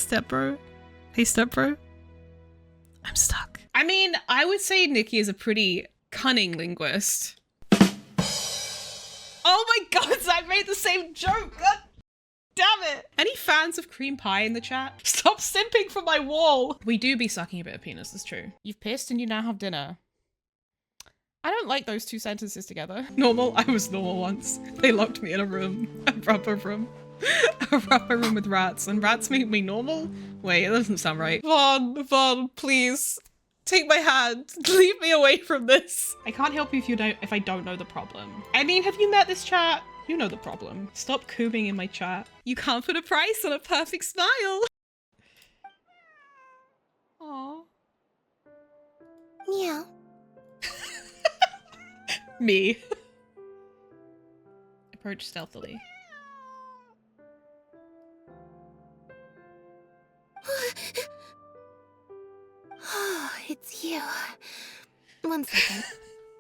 stepbro. Hey, stepbro. I'm stuck. I mean, I would say Nikki is a pretty cunning linguist. Oh my god, I made the same joke. God damn it. Any fans of cream pie in the chat? Stop simping for my wall. We do be sucking a bit of penis, it's true. You've pissed and you now have dinner. I don't like those two sentences together. Normal? I was normal once. They locked me in a room. A rubber room. A rubber room with rats. And rats made me normal? Wait, that doesn't sound right. Vaughn, please. Take my hand. Leave me away from this. I can't help you if I don't know the problem. I mean, have you met this chat? You know the problem. Stop cooing in my chat. You can't put a price on a perfect smile. Aww. Meow. Me. Approach stealthily. Oh, it's you. 1 second.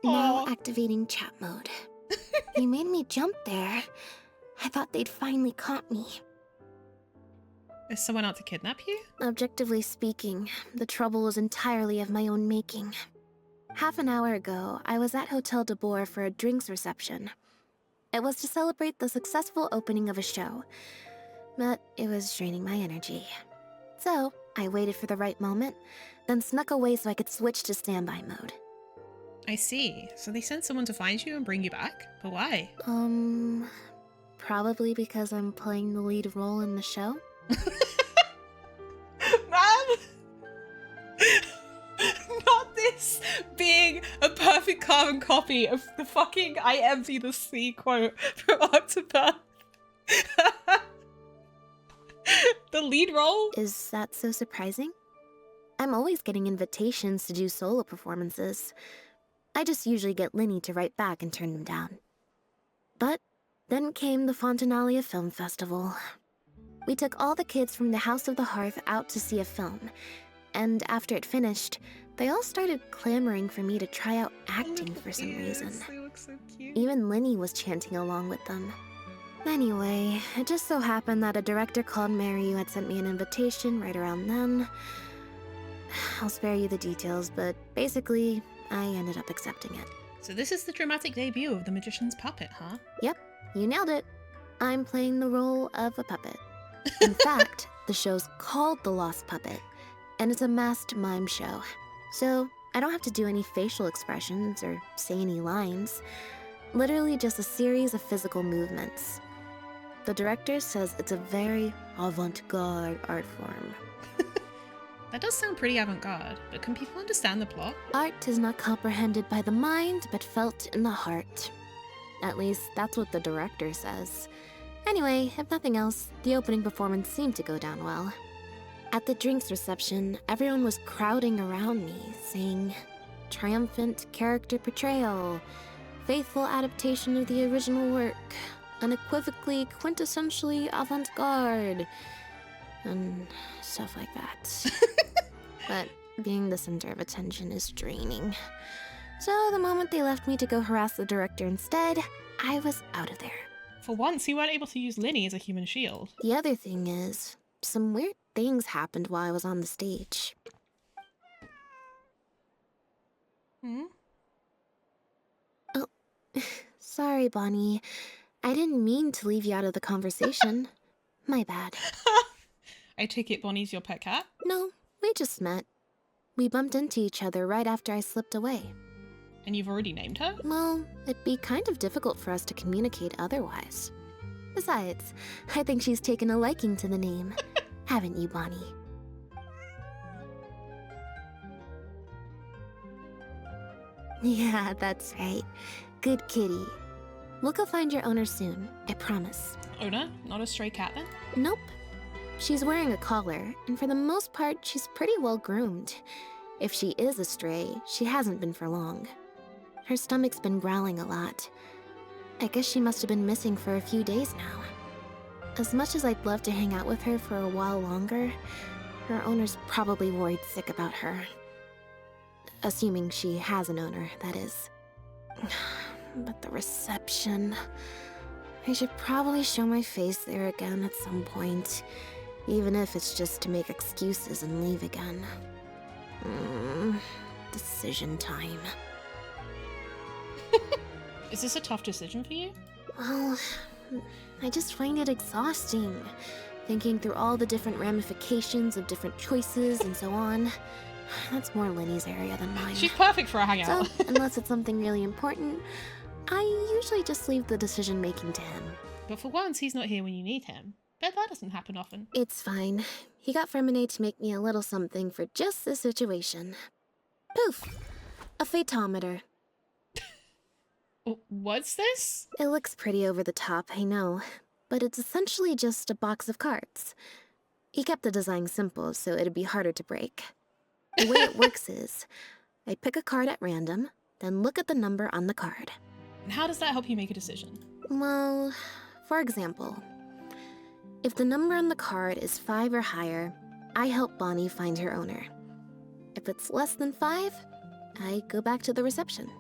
Now activating chat mode. You made me jump there. I thought they'd finally caught me. Is someone out to kidnap you? Objectively speaking, the trouble was entirely of my own making. Half an hour ago, I was at Hotel de Boer for a drinks reception. It was to celebrate the successful opening of a show, but it was draining my energy. So, I waited for the right moment, then snuck away so I could switch to standby mode. I see. So they sent someone to find you and bring you back? But why? Probably because I'm playing the lead role in the show. Man! Not this being a perfect carbon copy of the fucking I envy the sea quote from Octopath. The lead role? Is that so surprising? I'm always getting invitations to do solo performances. I just usually get Linny to write back and turn them down. But then came the Fontaine Film Festival. We took all the kids from the House of the Hearth out to see a film, and after it finished, they all started clamoring for me to try out acting for some reason. They look so cute. Even Linny was chanting along with them. Anyway, it just so happened that a director called Mary had sent me an invitation right around then. I'll spare you the details, but basically, I ended up accepting it. So this is the dramatic debut of the magician's puppet, huh? Yep, you nailed it. I'm playing the role of a puppet. In fact, the show's called The Lost Puppet, and it's a masked mime show. So I don't have to do any facial expressions or say any lines. Literally just a series of physical movements. The director says it's a very avant-garde art form. That does sound pretty avant-garde, but can people understand the plot? Art is not comprehended by the mind, but felt in the heart. At least, that's what the director says. Anyway, if nothing else, the opening performance seemed to go down well. At the drinks reception, everyone was crowding around me, saying, "Triumphant character portrayal, faithful adaptation of the original work, unequivocally, quintessentially avant-garde," and stuff like that. But being the center of attention is draining. So the moment they left me to go harass the director instead, I was out of there. For once, you weren't able to use Linny as a human shield. The other thing is, some weird things happened while I was on the stage. Hmm? Oh, sorry, Bonnie. I didn't mean to leave you out of the conversation. My bad. I take it Bonnie's your pet cat? No, we just met. We bumped into each other right after I slipped away. And you've already named her? Well, it'd be kind of difficult for us to communicate otherwise. Besides, I think she's taken a liking to the name. Haven't you, Bonnie? Yeah, that's right. Good kitty. We'll go find your owner soon, I promise. Owner? Not a stray cat then? Nope. She's wearing a collar, and for the most part, she's pretty well groomed. If she is a stray, she hasn't been for long. Her stomach's been growling a lot. I guess she must have been missing for a few days now. As much as I'd love to hang out with her for a while longer, her owner's probably worried sick about her. Assuming she has an owner, that is. But the reception... I should probably show my face there again at some point. even if it's just to make excuses and leave again. Decision time. Is this a tough decision for you? Well, I just find it exhausting, thinking through all the different ramifications of different choices and so on. That's more Lenny's area than mine. She's perfect for a hangout. So, unless it's something really important, I usually just leave the decision-making to him. But for once, he's not here when you need him. Bet that doesn't happen often. It's fine. He got Fremine to make me a little something for just this situation. Poof! A phaetometer. What's this? It looks pretty over the top, I know, but it's essentially just a box of cards. He kept the design simple, so it'd be harder to break. The way it works is, I pick a card at random, then look at the number on the card. And how does that help you make a decision? Well, for example, if the number on the card is 5 or higher, I help Bonnie find her owner. If it's less than 5, I go back to the reception.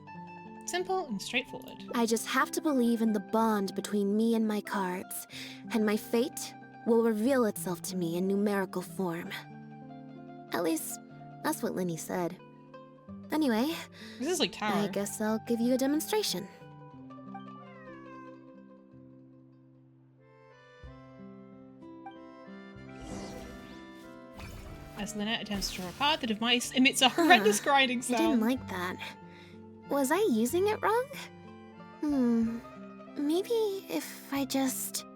Simple and straightforward. I just have to believe in the bond between me and my cards, and my fate will reveal itself to me in numerical form. At least, that's what Lenny said. Anyway, This is like Tower. I guess I'll give you a demonstration. As Lynette attempts to draw a card, the device emits a horrendous grinding I sound. didn't like that. Was I using it wrong? Maybe if I just...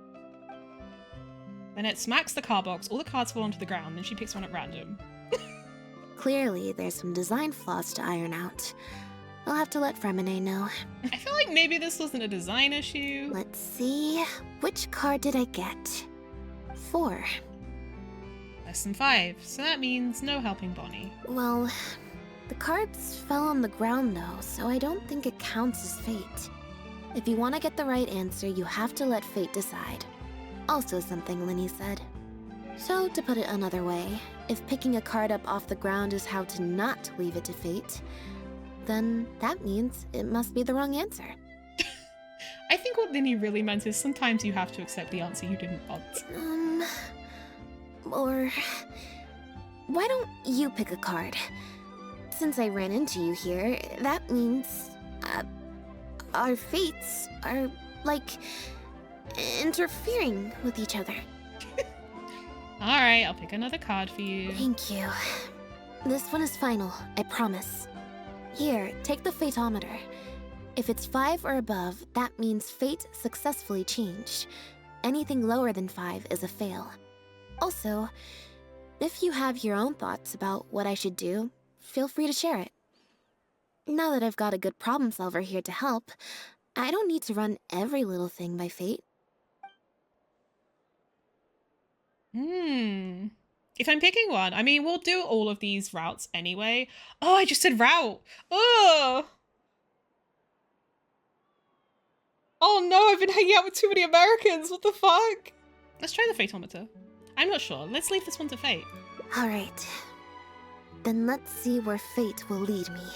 Lynette smacks the card box, all the cards fall onto the ground, then she picks one at random. Clearly, there's some design flaws to iron out. I'll have to let Fremine know. I feel like maybe this wasn't a design issue. Let's see... Which card did I get? 4. Less than 5, so that means no helping Bonnie. Well, the cards fell on the ground though, so I don't think it counts as fate. If you want to get the right answer, you have to let fate decide. Also something Lenny said. So, to put it another way, if picking a card up off the ground is how to not leave it to fate, then that means it must be the wrong answer. I think what Linny really meant is sometimes you have to accept the answer you didn't want. Or... Why don't you pick a card? Since I ran into you here, that means... our fates are, like, interfering with each other. Alright, I'll pick another card for you. Thank you. This one is final, I promise. Here, take the phaetometer. If it's 5 or above, that means fate successfully changed. Anything lower than 5 is a fail. Also, if you have your own thoughts about what I should do, feel free to share it. Now that I've got a good problem solver here to help, I don't need to run every little thing by fate. If I'm picking one, I mean, we'll do all of these routes anyway. Oh, I just said route. Oh! Oh no, I've been hanging out with too many Americans. What the fuck? Let's try the phaetometer. I'm not sure. Let's leave this one to fate. Alright. Then let's see where fate will lead me.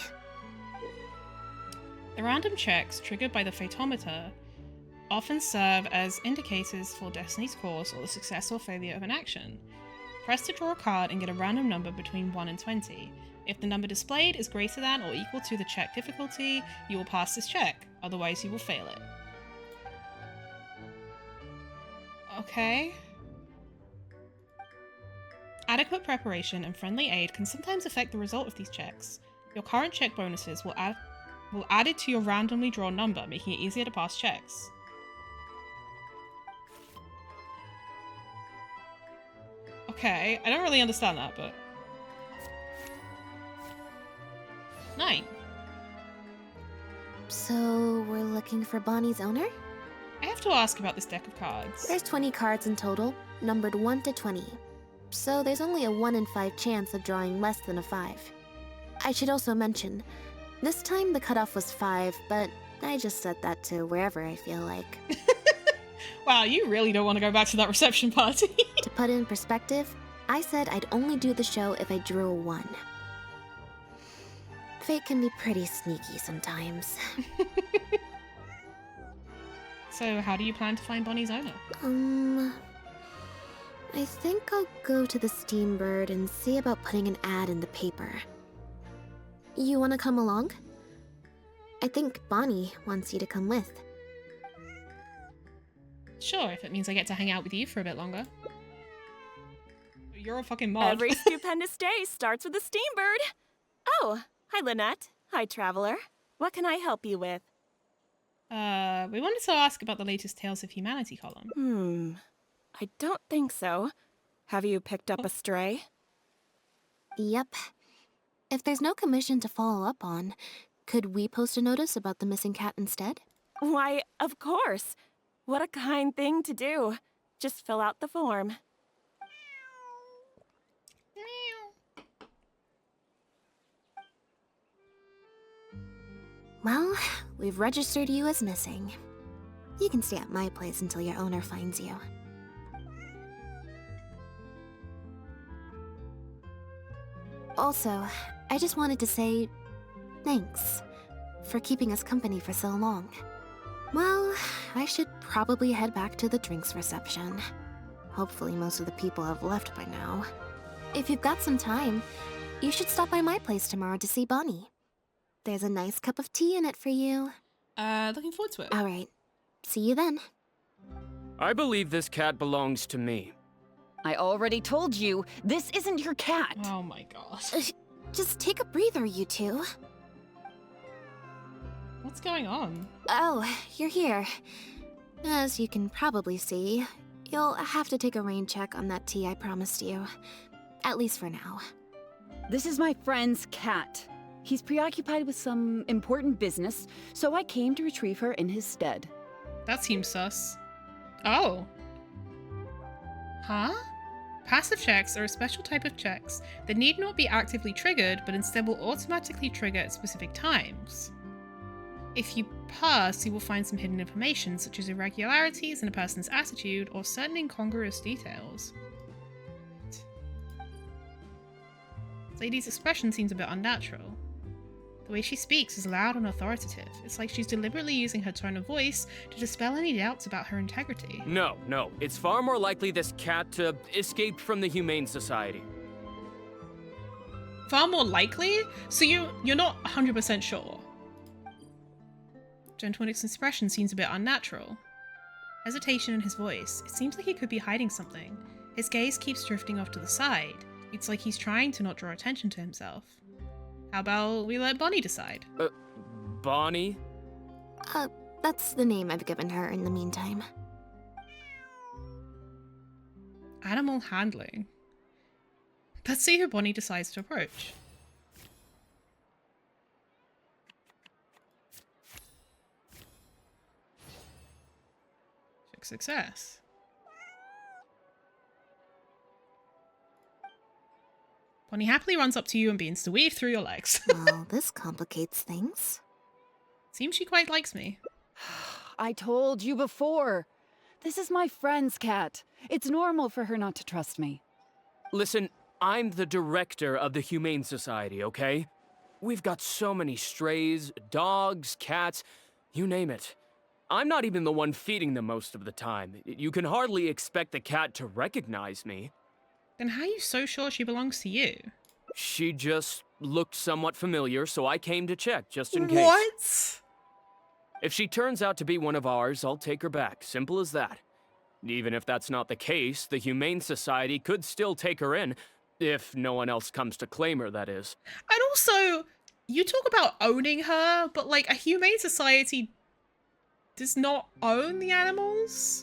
The random checks triggered by the phaetometer often serve as indicators for destiny's course or the success or failure of an action. Press to draw a card and get a random number between 1 and 20. If the number displayed is greater than or equal to the check difficulty, you will pass this check, otherwise you will fail it. Okay. Adequate preparation and friendly aid can sometimes affect the result of these checks. Your current check bonuses will add it to your randomly drawn number, making it easier to pass checks. Okay, I don't really understand that, but... 9. So, we're looking for Bonnie's owner? I have to ask about this deck of cards. There's 20 cards in total, numbered 1 to 20. So there's only a 1 in 5 chance of drawing less than a 5. I should also mention, this time the cutoff was 5, but I just set that to wherever I feel like. Wow, you really don't want to go back to that reception party. To put it in perspective, I said I'd only do the show if I drew a 1. Fate can be pretty sneaky sometimes. So how do you plan to find Bonnie's owner? I think I'll go to the Steambird and see about putting an ad in the paper. You want to come along? I think Bonnie wants you to come with. Sure, if it means I get to hang out with you for a bit longer. You're a fucking mod. Every stupendous day starts with a Steambird. Oh, hi Lynette. Hi Traveler. What can I help you with? We wanted to ask about the latest Tales of Humanity column. I don't think so. Have you picked up a stray? Yep. If there's no commission to follow up on, could we post a notice about the missing cat instead? Why, of course. What a kind thing to do. Just fill out the form. Well, we've registered you as missing. You can stay at my place until your owner finds you. Also, I just wanted to say thanks for keeping us company for so long. Well, I should probably head back to the drinks reception. Hopefully most of the people have left by now. If you've got some time, you should stop by my place tomorrow to see Bonnie. There's a nice cup of tea in it for you. Looking forward to it. All right. See you then. I believe this cat belongs to me. I already told you, this isn't your cat. Oh my gosh. Just take a breather, you two. What's going on? Oh, you're here. As you can probably see, you'll have to take a rain check on that tea I promised you. At least for now. This is my friend's cat. He's preoccupied with some important business, so I came to retrieve her in his stead. That seems sus. Oh. Huh? Passive checks are a special type of checks that need not be actively triggered, but instead will automatically trigger at specific times. If you pass, you will find some hidden information, such as irregularities in a person's attitude or certain incongruous details. This lady's expression seems a bit unnatural. The way she speaks is loud and authoritative. It's like she's deliberately using her tone of voice to dispel any doubts about her integrity. No. It's far more likely this cat escaped from the Humane Society. Far more likely? So you're not 100% sure? Gentleman's expression seems a bit unnatural. Hesitation in his voice. It seems like he could be hiding something. His gaze keeps drifting off to the side. It's like he's trying to not draw attention to himself. How about we let Bonnie decide? Bonnie? That's the name I've given her in the meantime. Animal handling. Let's see who Bonnie decides to approach. Check success. Bonnie happily runs up to you and begins to weave through your legs. Well, this complicates things. Seems she quite likes me. I told you before. This is my friend's cat. It's normal for her not to trust me. Listen, I'm the director of the Humane Society, okay? We've got so many strays, dogs, cats, you name it. I'm not even the one feeding them most of the time. You can hardly expect the cat to recognize me. Then how are you so sure she belongs to you? She just looked somewhat familiar, so I came to check, just in case. What? If she turns out to be one of ours, I'll take her back. Simple as that. Even if that's not the case, the Humane Society could still take her in, if no one else comes to claim her, that is. And also, you talk about owning her, but like a Humane Society does not own the animals?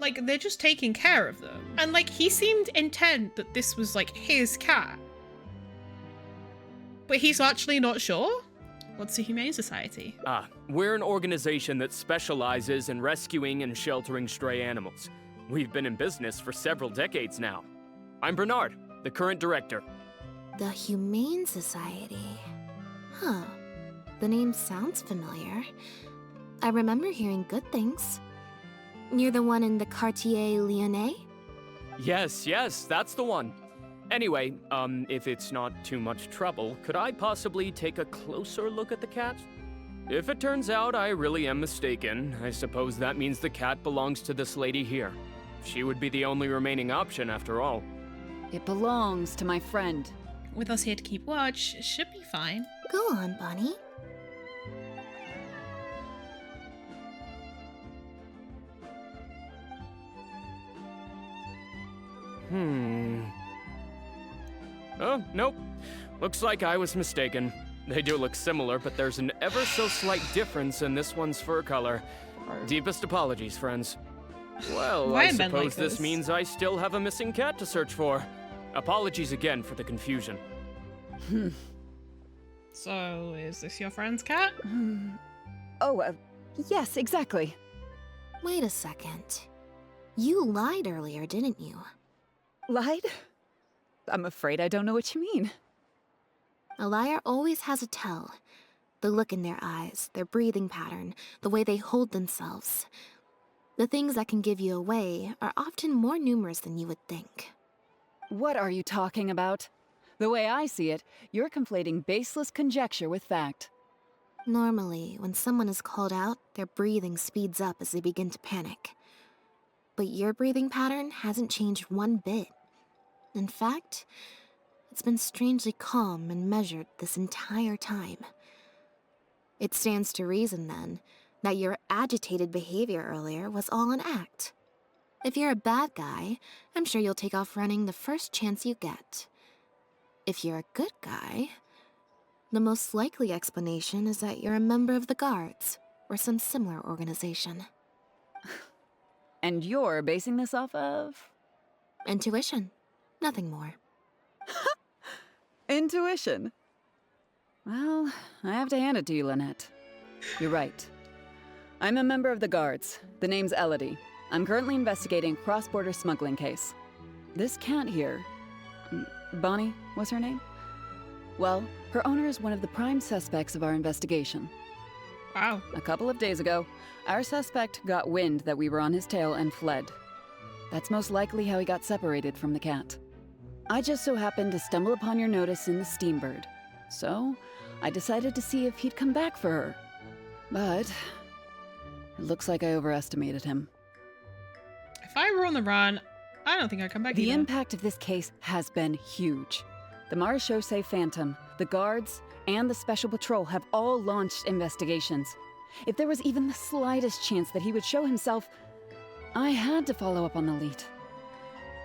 Like, they're just taking care of them. And like, he seemed intent that this was like his cat. But he's actually not sure? What's the Humane Society? We're an organization that specializes in rescuing and sheltering stray animals. We've been in business for several decades now. I'm Bernard, the current director. The Humane Society. Huh. The name sounds familiar. I remember hearing good things. You're the one in the Quartier Lyonnais? Yes, that's the one. Anyway, if it's not too much trouble, could I possibly take a closer look at the cat? If it turns out I really am mistaken, I suppose that means the cat belongs to this lady here. She would be the only remaining option after all. It belongs to my friend. With us here to keep watch, it should be fine. Go on, Bunny. Oh, nope. Looks like I was mistaken. They do look similar, but there's an ever so slight difference in this one's fur color. Deepest apologies, friends. Well, Why I am Ben like suppose this this? means I still have a missing cat to search for. Apologies again for the confusion. So, is this your friend's cat? Oh, yes, exactly. Wait a second. You lied earlier, didn't you? Lied? I'm afraid I don't know what you mean. A liar always has a tell. The look in their eyes, their breathing pattern, the way they hold themselves. The things that can give you away are often more numerous than you would think. What are you talking about? The way I see it, you're conflating baseless conjecture with fact. Normally, when someone is called out, their breathing speeds up as they begin to panic. But your breathing pattern hasn't changed one bit. In fact, it's been strangely calm and measured this entire time. It stands to reason, then, that your agitated behavior earlier was all an act. If you're a bad guy, I'm sure you'll take off running the first chance you get. If you're a good guy, the most likely explanation is that you're a member of the Guards, or some similar organization. And you're basing this off of? Intuition. Nothing more. Intuition. Well, I have to hand it to you, Lynette. You're right. I'm a member of the Guards. The name's Elodie. I'm currently investigating a cross-border smuggling case. This cat here, Bonnie was her name? Well, her owner is one of the prime suspects of our investigation. Wow. A couple of days ago, our suspect got wind that we were on his tail and fled. That's most likely how he got separated from the cat. I just so happened to stumble upon your notice in the Steambird, so I decided to see if he'd come back for her. But it looks like I overestimated him. If I were on the run, I don't think I'd come back The either. impact of this case has been huge. The Marechaussee Phantom, the Guards, and the Special Patrol have all launched investigations. If there was even the slightest chance that he would show himself, I had to follow up on the lead.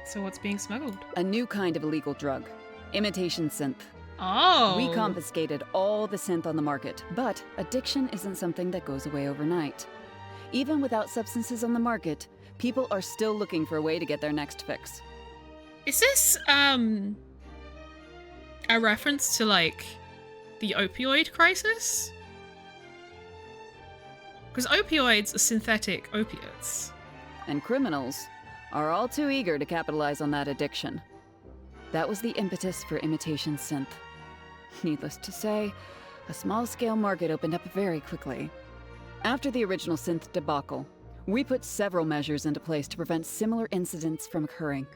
So what's being smuggled? A new kind of illegal drug, imitation synth. Oh. We confiscated all the synth on the market, but addiction isn't something that goes away overnight. Even without substances on the market, people are still looking for a way to get their next fix. Is this, a reference to, like, the opioid crisis? Because opioids are synthetic opiates. And criminals are all too eager to capitalize on that addiction. That was the impetus for imitation synth. Needless to say, a small-scale market opened up very quickly. After the original synth debacle, we put several measures into place to prevent similar incidents from occurring.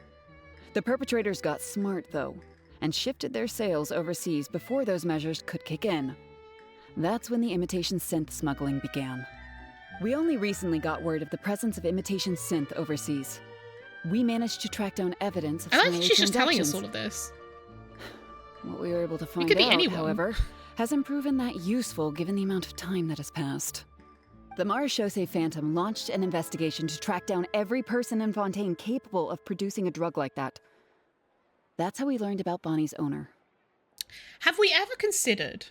The perpetrators got smart, though, and shifted their sales overseas before those measures could kick in. That's when the imitation synth smuggling began. We only recently got word of the presence of imitation synth overseas. We managed to track down evidence of I like similar that she's just telling us transactions. all of this. What we were able to find could be out, anyone. however, hasn't proven that useful given the amount of time that has passed. The Marechaussee Phantom launched an investigation to track down every person in Fontaine capable of producing a drug like that. That's how we learned about Bonnie's owner. Have we ever considered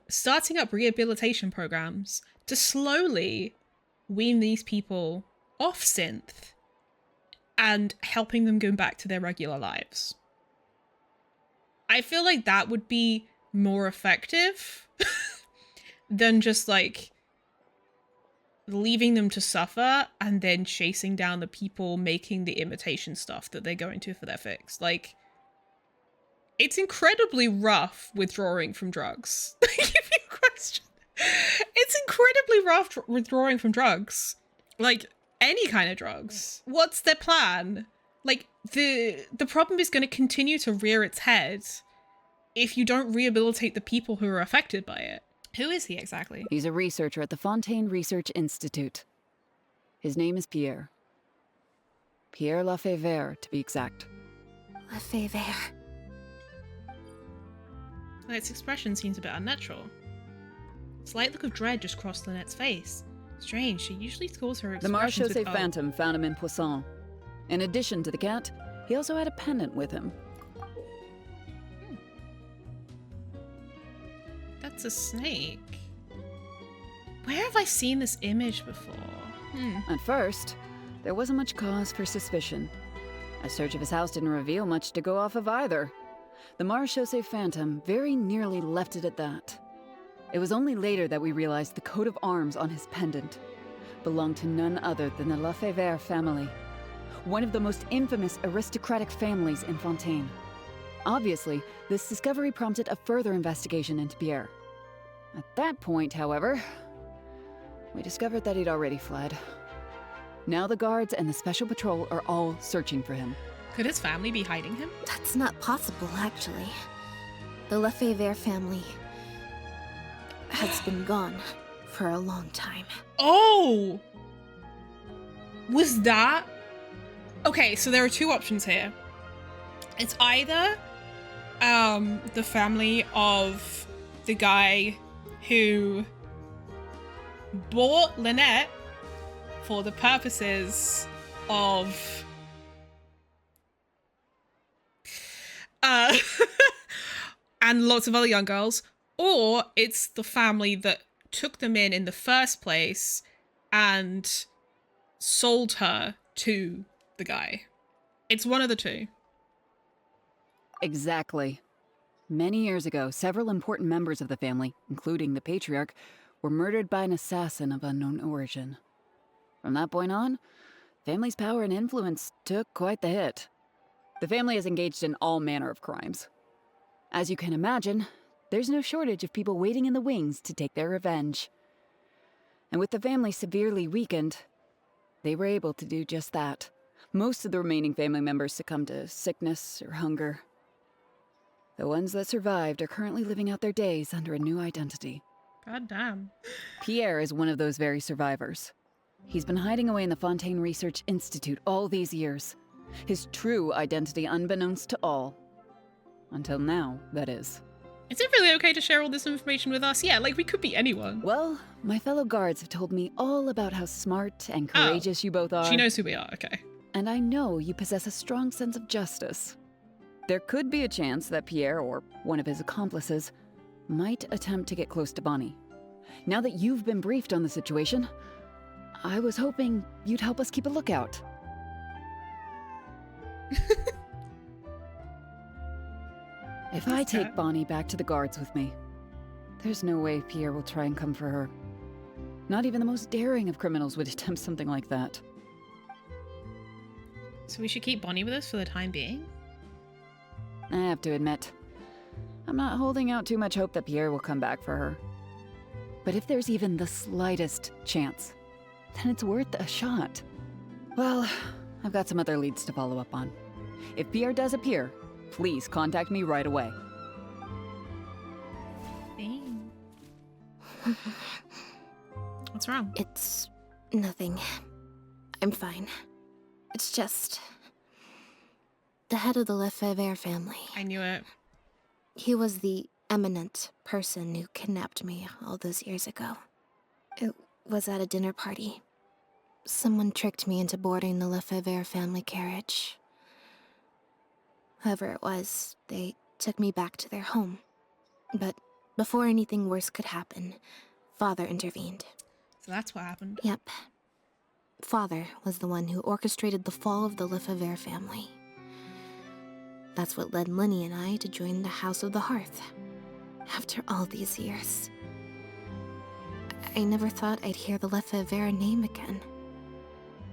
starting up rehabilitation programs to slowly wean these people off synth and helping them go back to their regular lives? I feel like that would be more effective than just like leaving them to suffer and then chasing down the people making the imitation stuff that they're going to for their fix. Like, it's incredibly rough withdrawing from drugs. Give me a question. It's incredibly rough withdrawing from drugs. Like, any kind of drugs. What's their plan? Like, the problem is going to continue to rear its head if you don't rehabilitate the people who are affected by it. Who is he exactly? He's a researcher at the Fontaine Research Institute. His name is Pierre. Pierre Lefebvre, to be exact. Lefebvre. Its expression seems a bit unnatural. A slight look of dread just crossed Lynette's face. Strange, she usually calls her The expressions Marechaussee with Phantom found him in Poisson. In addition to the cat, he also had a pendant with him. That's a snake. Where have I seen this image before? At first, there wasn't much cause for suspicion. A search of his house didn't reveal much to go off of either. The Marechaussee Phantom very nearly left it at that. It was only later that we realized the coat of arms on his pendant belonged to none other than the Lefebvre family, one of the most infamous aristocratic families in Fontaine. Obviously, this discovery prompted a further investigation into Pierre. At that point, however, we discovered that he'd already fled. Now the guards and the Special Patrol are all searching for him. Could his family be hiding him? That's not possible, actually. The Lefebvre family has been gone for a long time. Oh! Was that... Okay, so there are two options here. It's either the family of the guy who bought Lynette for the purposes of and lots of other young girls, or it's the family that took them in the first place and sold her to the guy. It's one of the two. Exactly. Many years ago, several important members of the family, including the patriarch, were murdered by an assassin of unknown origin. From that point on, family's power and influence took quite the hit. The family is engaged in all manner of crimes. As you can imagine, there's no shortage of people waiting in the wings to take their revenge. And with the family severely weakened, they were able to do just that. Most of the remaining family members succumbed to sickness or hunger. The ones that survived are currently living out their days under a new identity. God damn. Pierre is one of those very survivors. He's been hiding away in the Fontaine Research Institute all these years. His true identity unbeknownst to all. Until now, that is. Is it really okay to share all this information with us? Yeah, like we could be anyone. Well, my fellow guards have told me all about how smart and courageous you both are. She knows who we are, okay. And I know you possess a strong sense of justice. There could be a chance that Pierre, or one of his accomplices, might attempt to get close to Bonnie. Now that you've been briefed on the situation, I was hoping you'd help us keep a lookout. If I take Bonnie back to the guards with me, there's no way Pierre will try and come for her. Not even the most daring of criminals would attempt something like that. So we should keep Bonnie with us for the time being? I have to admit, I'm not holding out too much hope that Pierre will come back for her. But if there's even the slightest chance, then it's worth a shot. Well, I've got some other leads to follow up on. If Pierre does appear, please contact me right away. What's wrong? It's nothing. I'm fine. It's just... the head of the Lefebvre family. I knew it. He was the eminent person who kidnapped me all those years ago. It was at a dinner party. Someone tricked me into boarding the Lefebvre family carriage. Whoever it was, they took me back to their home. But before anything worse could happen, Father intervened. So that's what happened. Yep. Father was the one who orchestrated the fall of the Lefebvre family. That's what led Lenny and I to join the House of the Hearth. After all these years. I never thought I'd hear the Lefebvre name again.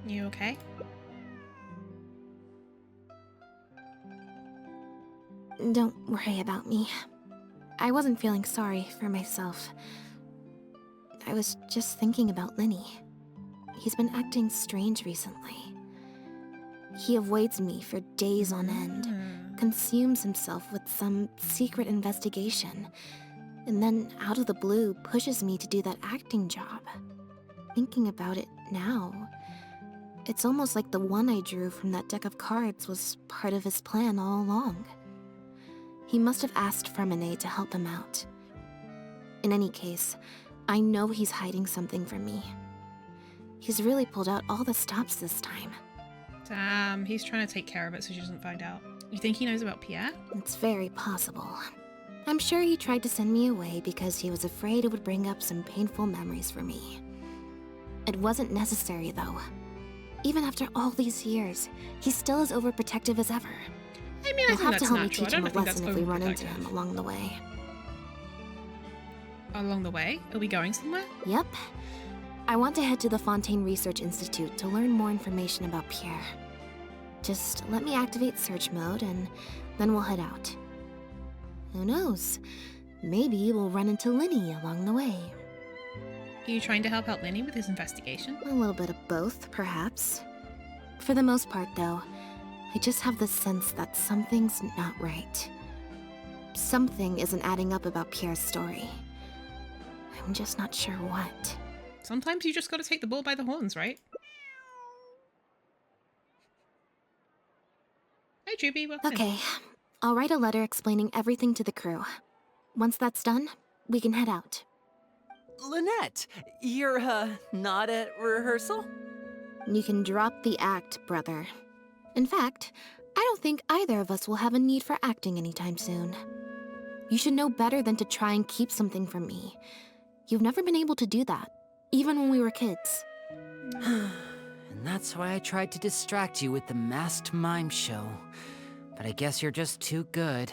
You okay? Don't worry about me. I wasn't feeling sorry for myself. I was just thinking about Lenny. He's been acting strange recently. He avoids me for days on end, consumes himself with some secret investigation, and then out of the blue pushes me to do that acting job. Thinking about it now, It's almost like the one I drew from that deck of cards was part of his plan all along. He must have asked Fermine to help him out. In any case, I know he's hiding something from me. He's really pulled out all the stops this time. Damn, he's trying to take care of it so she doesn't find out. You think he knows about Pierre? It's very possible. I'm sure he tried to send me away because he was afraid it would bring up some painful memories for me. It wasn't necessary, though. Even after all these years, he's still as overprotective as ever. I mean, I You'll think have to that's help me natural. I teach him don't a think that's lesson if we run into overprotective. him along the way. Along the way? Are we going somewhere? Yep. I want to head to the Fontaine Research Institute to learn more information about Pierre. Just let me activate search mode and then we'll head out. Who knows? Maybe we'll run into Linny along the way. Are you trying to help out Lenny with his investigation? A little bit of both, perhaps. For the most part, though, I just have the sense that something's not right. Something isn't adding up about Pierre's story. I'm just not sure what. Sometimes you just gotta take the bull by the horns, right? Hi, Juby, welcome in. Okay, I'll write a letter explaining everything to the crew. Once that's done, we can head out. Lynette, you're, not at rehearsal? You can drop the act, brother. In fact, I don't think either of us will have a need for acting anytime soon. You should know better than to try and keep something from me. You've never been able to do that, even when we were kids. And that's why I tried to distract you with the masked mime show. But I guess you're just too good.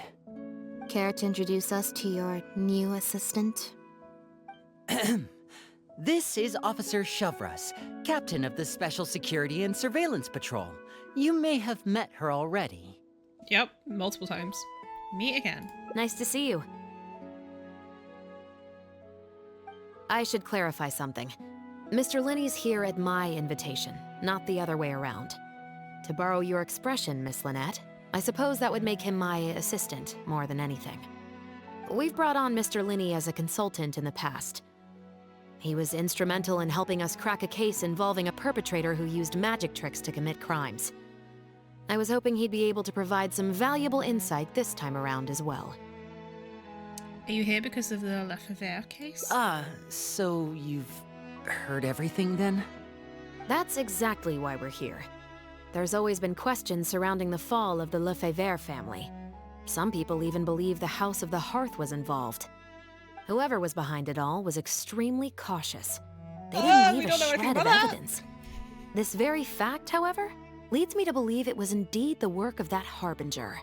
Care to introduce us to your new assistant? This is Officer Shovras, captain of the Special Security and Surveillance Patrol. You may have met her already. Yep, multiple times. Meet again. Nice to see you. I should clarify something. Mr. Linney's here at my invitation, not the other way around. To borrow your expression, Miss Lynette, I suppose that would make him my assistant more than anything. We've brought on Mr. Linney as a consultant in the past. He was instrumental in helping us crack a case involving a perpetrator who used magic tricks to commit crimes. I was hoping he'd be able to provide some valuable insight this time around as well. Are you here because of the Lefebvre case? So you've heard everything then? That's exactly why we're here. There's always been questions surrounding the fall of the Lefebvre family. Some people even believe the House of the Hearth was involved. Whoever was behind it all was extremely cautious. They didn't leave a shred of evidence. This very fact, however, leads me to believe it was indeed the work of that Harbinger.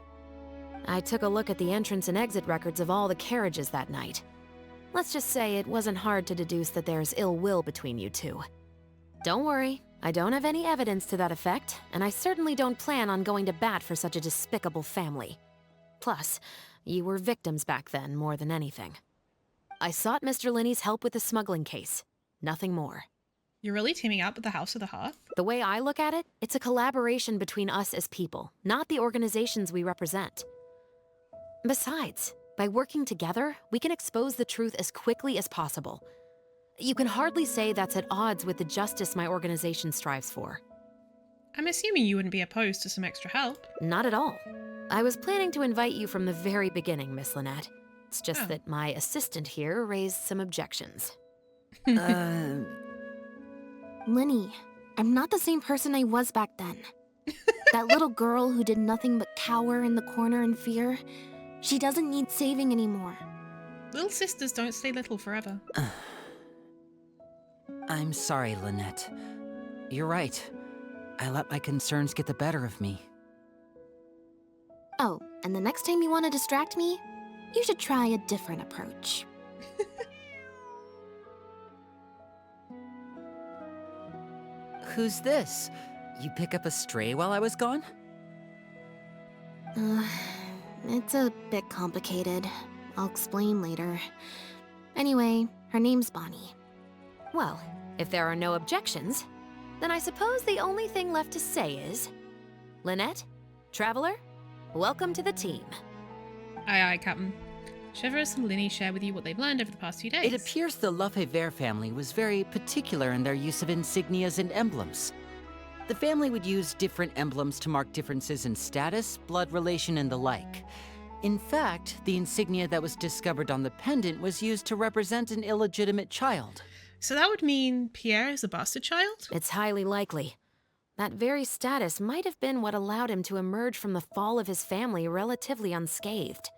I took a look at the entrance and exit records of all the carriages that night. Let's just say it wasn't hard to deduce that there's ill will between you two. Don't worry, I don't have any evidence to that effect, and I certainly don't plan on going to bat for such a despicable family. Plus, you were victims back then more than anything. I sought Mr. Linney's help with the smuggling case. Nothing more. You're really teaming up with the House of the Hearth? The way I look at it, it's a collaboration between us as people, not the organizations we represent. Besides, by working together, we can expose the truth as quickly as possible. You can hardly say that's at odds with the justice my organization strives for. I'm assuming you wouldn't be opposed to some extra help. Not at all. I was planning to invite you from the very beginning, Miss Lynette. It's just that my assistant here raised some objections. Linny, I'm not the same person I was back then. That little girl who did nothing but cower in the corner in fear, she doesn't need saving anymore. Little sisters don't stay little forever. I'm sorry, Lynette. You're right. I let my concerns get the better of me. Oh, and the next time you want to distract me, you should try a different approach. Who's this? You pick up a stray while I was gone? It's a bit complicated. I'll explain later. Anyway, her name's Bonnie. Well, if there are no objections, then I suppose the only thing left to say is... Lynette, Traveler, welcome to the team. Aye, aye, Captain. Chevreuse and Linny share with you what they've learned over the past few days. It appears the Lefebvre family was very particular in their use of insignias and emblems. The family would use different emblems to mark differences in status, blood relation, and the like. In fact, the insignia that was discovered on the pendant was used to represent an illegitimate child. So that would mean Pierre is a bastard child? It's highly likely. That very status might have been what allowed him to emerge from the fall of his family relatively unscathed.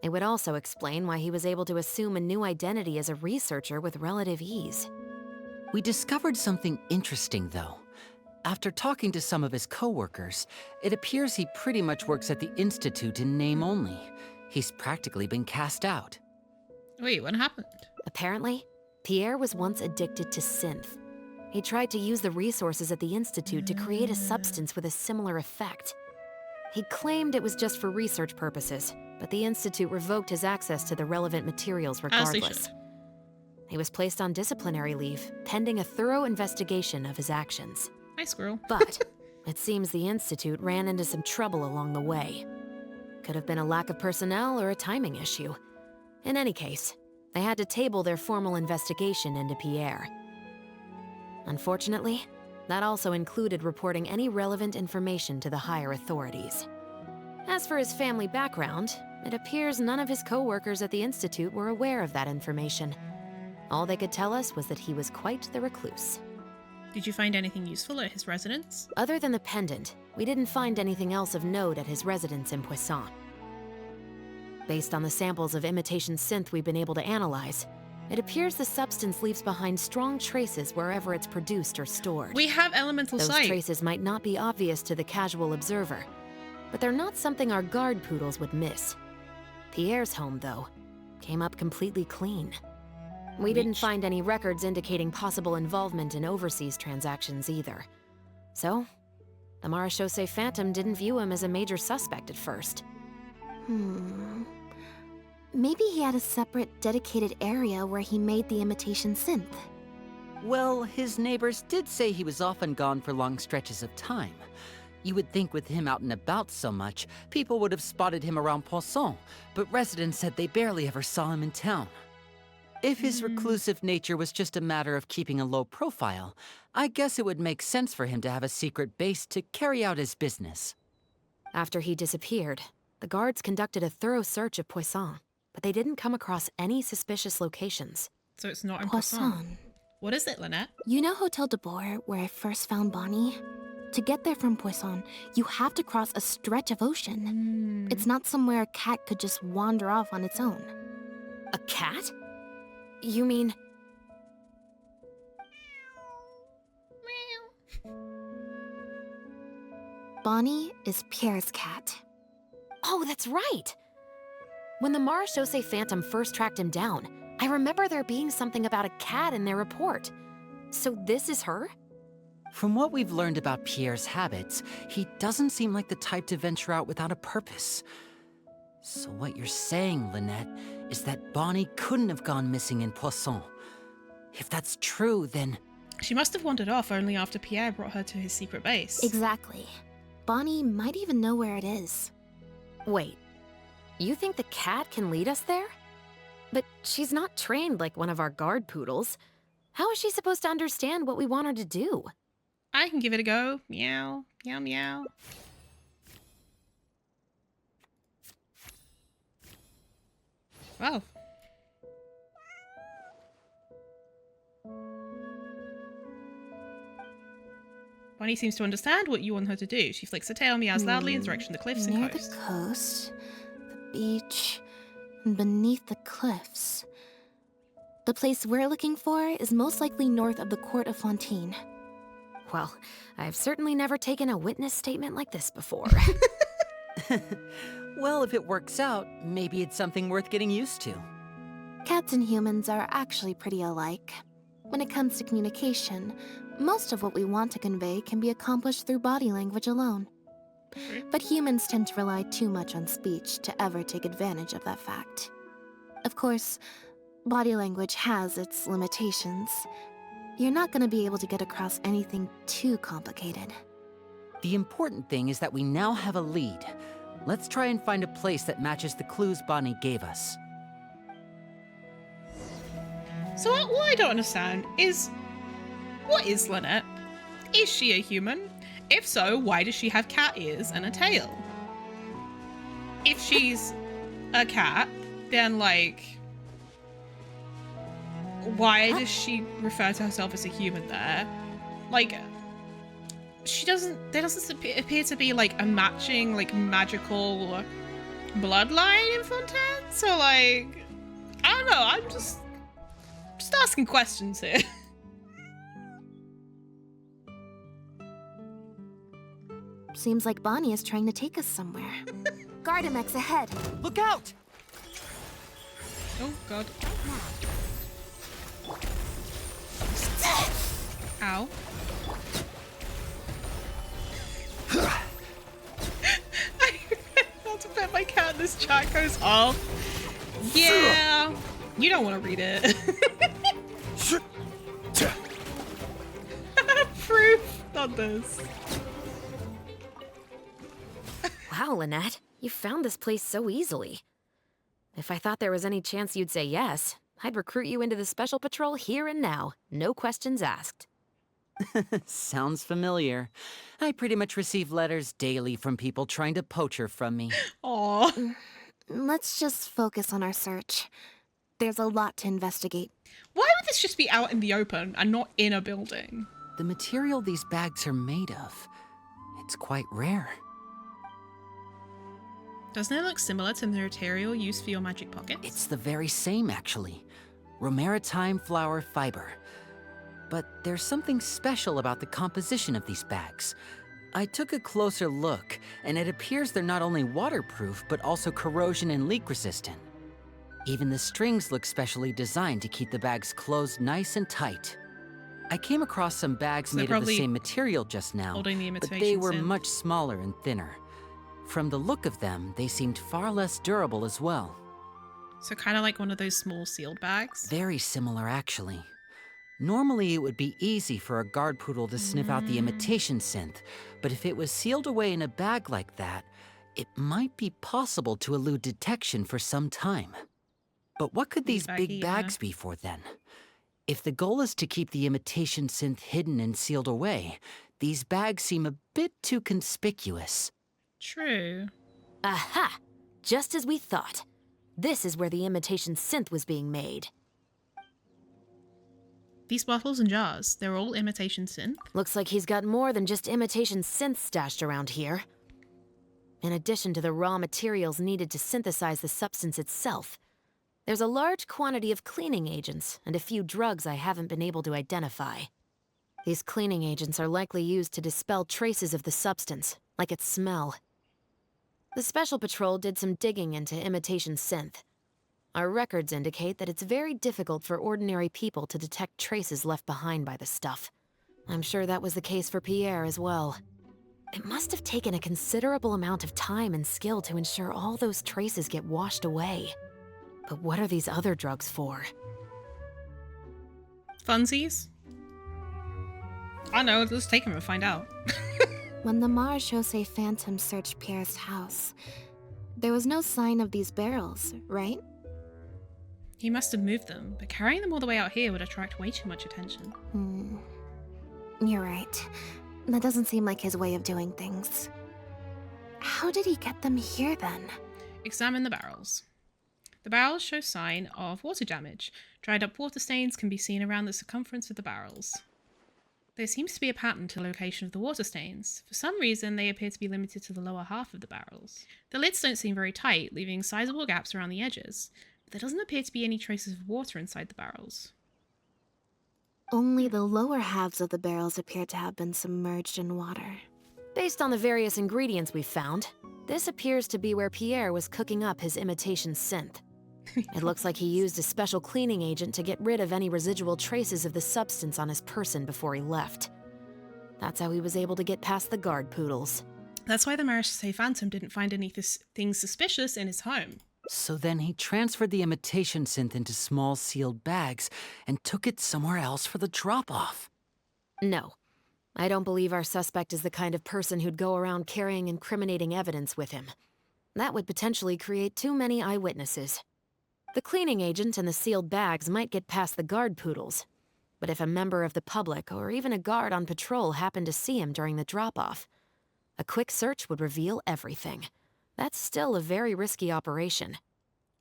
It would also explain why he was able to assume a new identity as a researcher with relative ease. We discovered something interesting, though. After talking to some of his co-workers, it appears he pretty much works at the Institute in name only. He's practically been cast out. Wait, what happened? Apparently, Pierre was once addicted to synth. He tried to use the resources at the Institute to create a substance with a similar effect. He claimed it was just for research purposes, but the Institute revoked his access to the relevant materials regardless. He was placed on disciplinary leave, pending a thorough investigation of his actions. Hi, squirrel. But it seems the Institute ran into some trouble along the way. Could have been a lack of personnel or a timing issue. In any case, they had to table their formal investigation into Pierre. Unfortunately, that also included reporting any relevant information to the higher authorities. As for his family background, it appears none of his co-workers at the Institute were aware of that information. All they could tell us was that he was quite the recluse. Did you find anything useful at his residence? Other than the pendant, we didn't find anything else of note at his residence in Poisson. Based on the samples of imitation synth we've been able to analyze, it appears the substance leaves behind strong traces wherever it's produced or stored. We have elemental Those sight. traces might not be obvious to the casual observer, but they're not something our guard poodles would miss. Pierre's home, though, came up completely clean. We didn't find any records indicating possible involvement in overseas transactions either. So, the Marechaussee Phantom didn't view him as a major suspect at first. Maybe he had a separate, dedicated area where he made the imitation synth. Well, his neighbors did say he was often gone for long stretches of time. You would think with him out and about so much, people would have spotted him around Poisson, but residents said they barely ever saw him in town. If his reclusive nature was just a matter of keeping a low profile, I guess it would make sense for him to have a secret base to carry out his business. After he disappeared, the guards conducted a thorough search of Poisson, but they didn't come across any suspicious locations. So it's not in Poisson. Poisson. What is it, Lynette? You know Hotel de Boer, where I first found Bonnie? To get there from Poisson, you have to cross a stretch of ocean. It's not somewhere a cat could just wander off on its own. A cat? You mean... Bonnie is Pierre's cat. Oh, that's right! When the Marechaussee Phantom first tracked him down, I remember there being something about a cat in their report. So this is her? From what we've learned about Pierre's habits, he doesn't seem like the type to venture out without a purpose. So what you're saying, Lynette, is that Bonnie couldn't have gone missing in Poisson. If that's true, then... She must have wandered off only after Pierre brought her to his secret base. Exactly. Bonnie might even know where it is. Wait, you think the cat can lead us there? But she's not trained like one of our guard poodles. How is she supposed to understand what we want her to do? I can give it a go. Meow, meow, meow. Wow. Bonnie seems to understand what you want her to do. She flicks her tail, meows loudly in the direction of the cliffs Near and coast. the coast, the beach, and beneath the cliffs. The place we're looking for is most likely north of the court of Fontaine. Well, I've certainly never taken a witness statement like this before. Well, if it works out, maybe it's something worth getting used to. Cats and humans are actually pretty alike. When it comes to communication, most of what we want to convey can be accomplished through body language alone. But humans tend to rely too much on speech to ever take advantage of that fact. Of course, body language has its limitations. You're not going to be able to get across anything too complicated. The important thing is that we now have a lead. Let's try and find a place that matches the clues Bonnie gave us. So what I don't understand is, what is Lynette? Is she a human? If so, why does she have cat ears and a tail? If she's a cat, then like, why does she refer to herself as a human there? Like, there doesn't appear to be like a matching like magical bloodline in Fontaine. So like, I don't know, I'm just asking questions here. Seems like Bonnie is trying to take us somewhere. Gardamex ahead. Look out! Oh god. Ow. I not to bet my cat in this chat goes off. Yeah. You don't want to read it. Proof on this. Wow, Lynette, you found this place so easily. If I thought there was any chance you'd say yes, I'd recruit you into the Special Patrol here and now. No questions asked. Sounds familiar. I pretty much receive letters daily from people trying to poach her from me. Aww. Let's just focus on our search. There's a lot to investigate. Why would this just be out in the open and not in a building? The material these bags are made of, it's quite rare. Doesn't it look similar to the material used for your magic pockets? It's the very same, actually. Romaritime flower fiber. But there's something special about the composition of these bags. I took a closer look, and it appears they're not only waterproof, but also corrosion and leak resistant. Even the strings look specially designed to keep the bags closed nice and tight. I came across some bags So they're made of the probably same material just now, holding the but imitation they were synth. much smaller and thinner. From the look of them, they seemed far less durable as well. So kind of like one of those small sealed bags? Very similar, actually. Normally, it would be easy for a guard poodle to sniff out the imitation synth, but if it was sealed away in a bag like that, it might be possible to elude detection for some time. But what could these big bags be for then? If the goal is to keep the imitation synth hidden and sealed away, these bags seem a bit too conspicuous. True. Aha! Just as we thought. This is where the imitation synth was being made. These bottles and jars, they're all imitation synth. Looks like he's got more than just imitation synth stashed around here. In addition to the raw materials needed to synthesize the substance itself, there's a large quantity of cleaning agents and a few drugs I haven't been able to identify. These cleaning agents are likely used to dispel traces of the substance, like its smell. The Special Patrol did some digging into imitation synth. Our records indicate that it's very difficult for ordinary people to detect traces left behind by the stuff. I'm sure that was the case for Pierre as well. It must have taken a considerable amount of time and skill to ensure all those traces get washed away. But what are these other drugs for? Funsies? I know, let's take him and find out. When the Marechaussee Phantom searched Pierre's house, there was no sign of these barrels, right? He must have moved them, but carrying them all the way out here would attract way too much attention. You're right. That doesn't seem like his way of doing things. How did he get them here then? Examine the barrels. The barrels show sign of water damage. Dried up water stains can be seen around the circumference of the barrels. There seems to be a pattern to the location of the water stains. For some reason, they appear to be limited to the lower half of the barrels. The lids don't seem very tight, leaving sizable gaps around the edges. But there doesn't appear to be any traces of water inside the barrels. Only the lower halves of the barrels appear to have been submerged in water. Based on the various ingredients we've found, this appears to be where Pierre was cooking up his imitation synth. It looks like he used a special cleaning agent to get rid of any residual traces of the substance on his person before he left. That's how he was able to get past the guard poodles. That's why the Marechaussee Phantom didn't find anything suspicious in his home. So then he transferred the imitation synth into small sealed bags and took it somewhere else for the drop-off. No. I don't believe our suspect is the kind of person who'd go around carrying incriminating evidence with him. That would potentially create too many eyewitnesses. The cleaning agent and the sealed bags might get past the guard poodles, But if a member of the public or even a guard on patrol happened to see him during the drop-off, a quick search would reveal everything. That's still a very risky operation.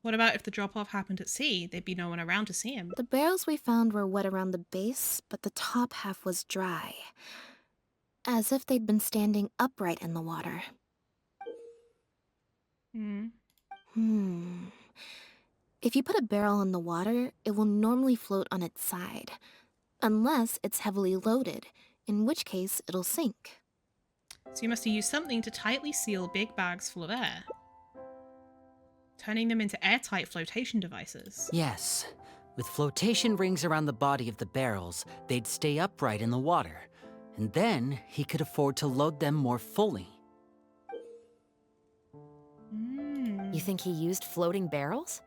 What about if the drop-off happened at sea? There'd be no one around to see him. The barrels we found were wet around the base, but the top half was dry. As if they'd been standing upright in the water. If you put a barrel in the water, it will normally float on its side. Unless it's heavily loaded, in which case it'll sink. So you must have used something to tightly seal big bags full of air, turning them into airtight flotation devices. Yes. With flotation rings around the body of the barrels, they'd stay upright in the water. And then he could afford to load them more fully. You think he used floating barrels?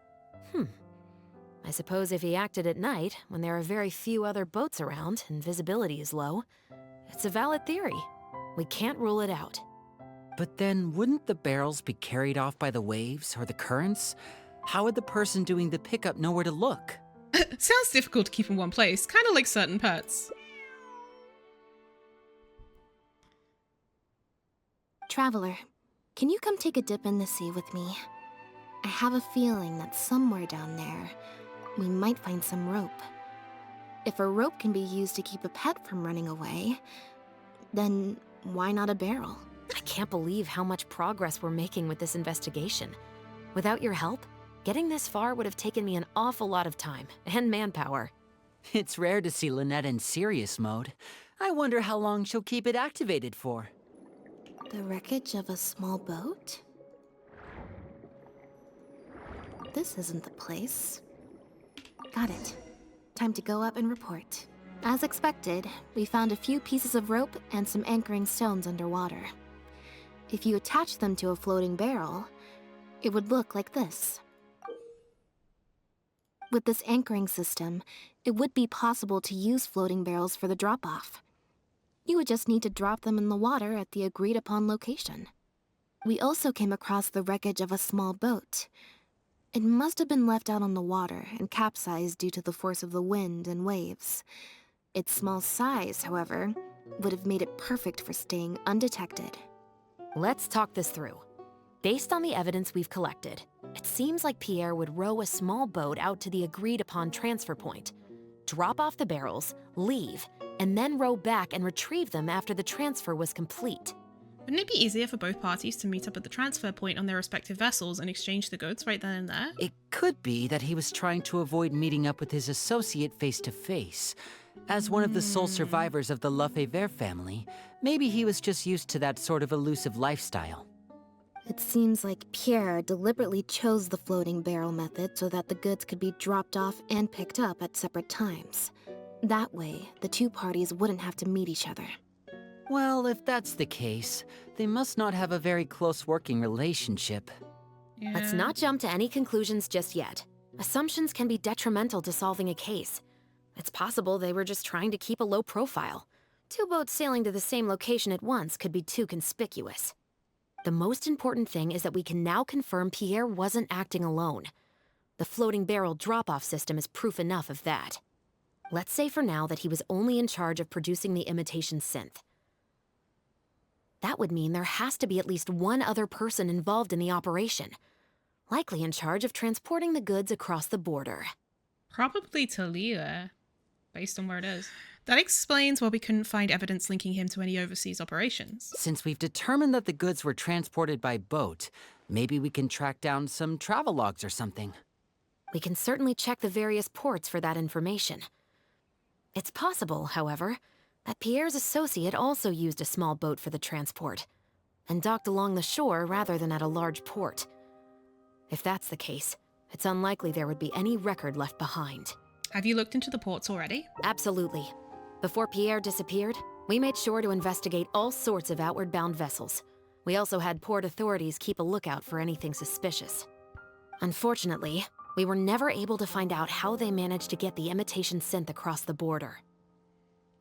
I suppose if he acted at night, when there are very few other boats around and visibility is low, it's a valid theory. We can't rule it out. But then, wouldn't the barrels be carried off by the waves or the currents? How would the person doing the pickup know where to look? Sounds difficult to keep in one place, kind of like certain pets. Traveler, can you come take a dip in the sea with me? I have a feeling that somewhere down there, we might find some rope. If a rope can be used to keep a pet from running away, then why not a barrel? I can't believe how much progress we're making with this investigation. Without your help, getting this far would have taken me an awful lot of time and manpower. It's rare to see Lynette in serious mode. I wonder how long she'll keep it activated for. The wreckage of a small boat? This isn't the place. Got it. Time to go up and report. As expected, we found a few pieces of rope and some anchoring stones underwater. If you attach them to a floating barrel, it would look like this. With this anchoring system, it would be possible to use floating barrels for the drop-off. You would just need to drop them in the water at the agreed-upon location. We also came across the wreckage of a small boat. It must have been left out on the water and capsized due to the force of the wind and waves. Its small size, however, would have made it perfect for staying undetected. Let's talk this through. Based on the evidence we've collected, it seems like Pierre would row a small boat out to the agreed-upon transfer point, drop off the barrels, leave, and then row back and retrieve them after the transfer was complete. Wouldn't it be easier for both parties to meet up at the transfer point on their respective vessels and exchange the goods right then and there? It could be that he was trying to avoid meeting up with his associate face to face. As one of the sole survivors of the Lefebvre family, maybe he was just used to that sort of elusive lifestyle. It seems like Pierre deliberately chose the floating barrel method so that the goods could be dropped off and picked up at separate times. That way, the two parties wouldn't have to meet each other. Well, if that's the case, they must not have a very close working relationship. Yeah. Let's not jump to any conclusions just yet. Assumptions can be detrimental to solving a case. It's possible they were just trying to keep a low profile. Two boats sailing to the same location at once could be too conspicuous. The most important thing is that we can now confirm Pierre wasn't acting alone. The floating barrel drop-off system is proof enough of that. Let's say for now that he was only in charge of producing the imitation synth. That would mean there has to be at least one other person involved in the operation, likely in charge of transporting the goods across the border. Probably Talia, based on where it is. That explains why we couldn't find evidence linking him to any overseas operations. Since we've determined that the goods were transported by boat, maybe we can track down some travel logs or something. We can certainly check the various ports for that information. It's possible, however, that Pierre's associate also used a small boat for the transport, and docked along the shore rather than at a large port. If that's the case, it's unlikely there would be any record left behind. Have you looked into the ports already? Absolutely. Before Pierre disappeared, we made sure to investigate all sorts of outward-bound vessels. We also had port authorities keep a lookout for anything suspicious. Unfortunately, we were never able to find out how they managed to get the imitation synth across the border.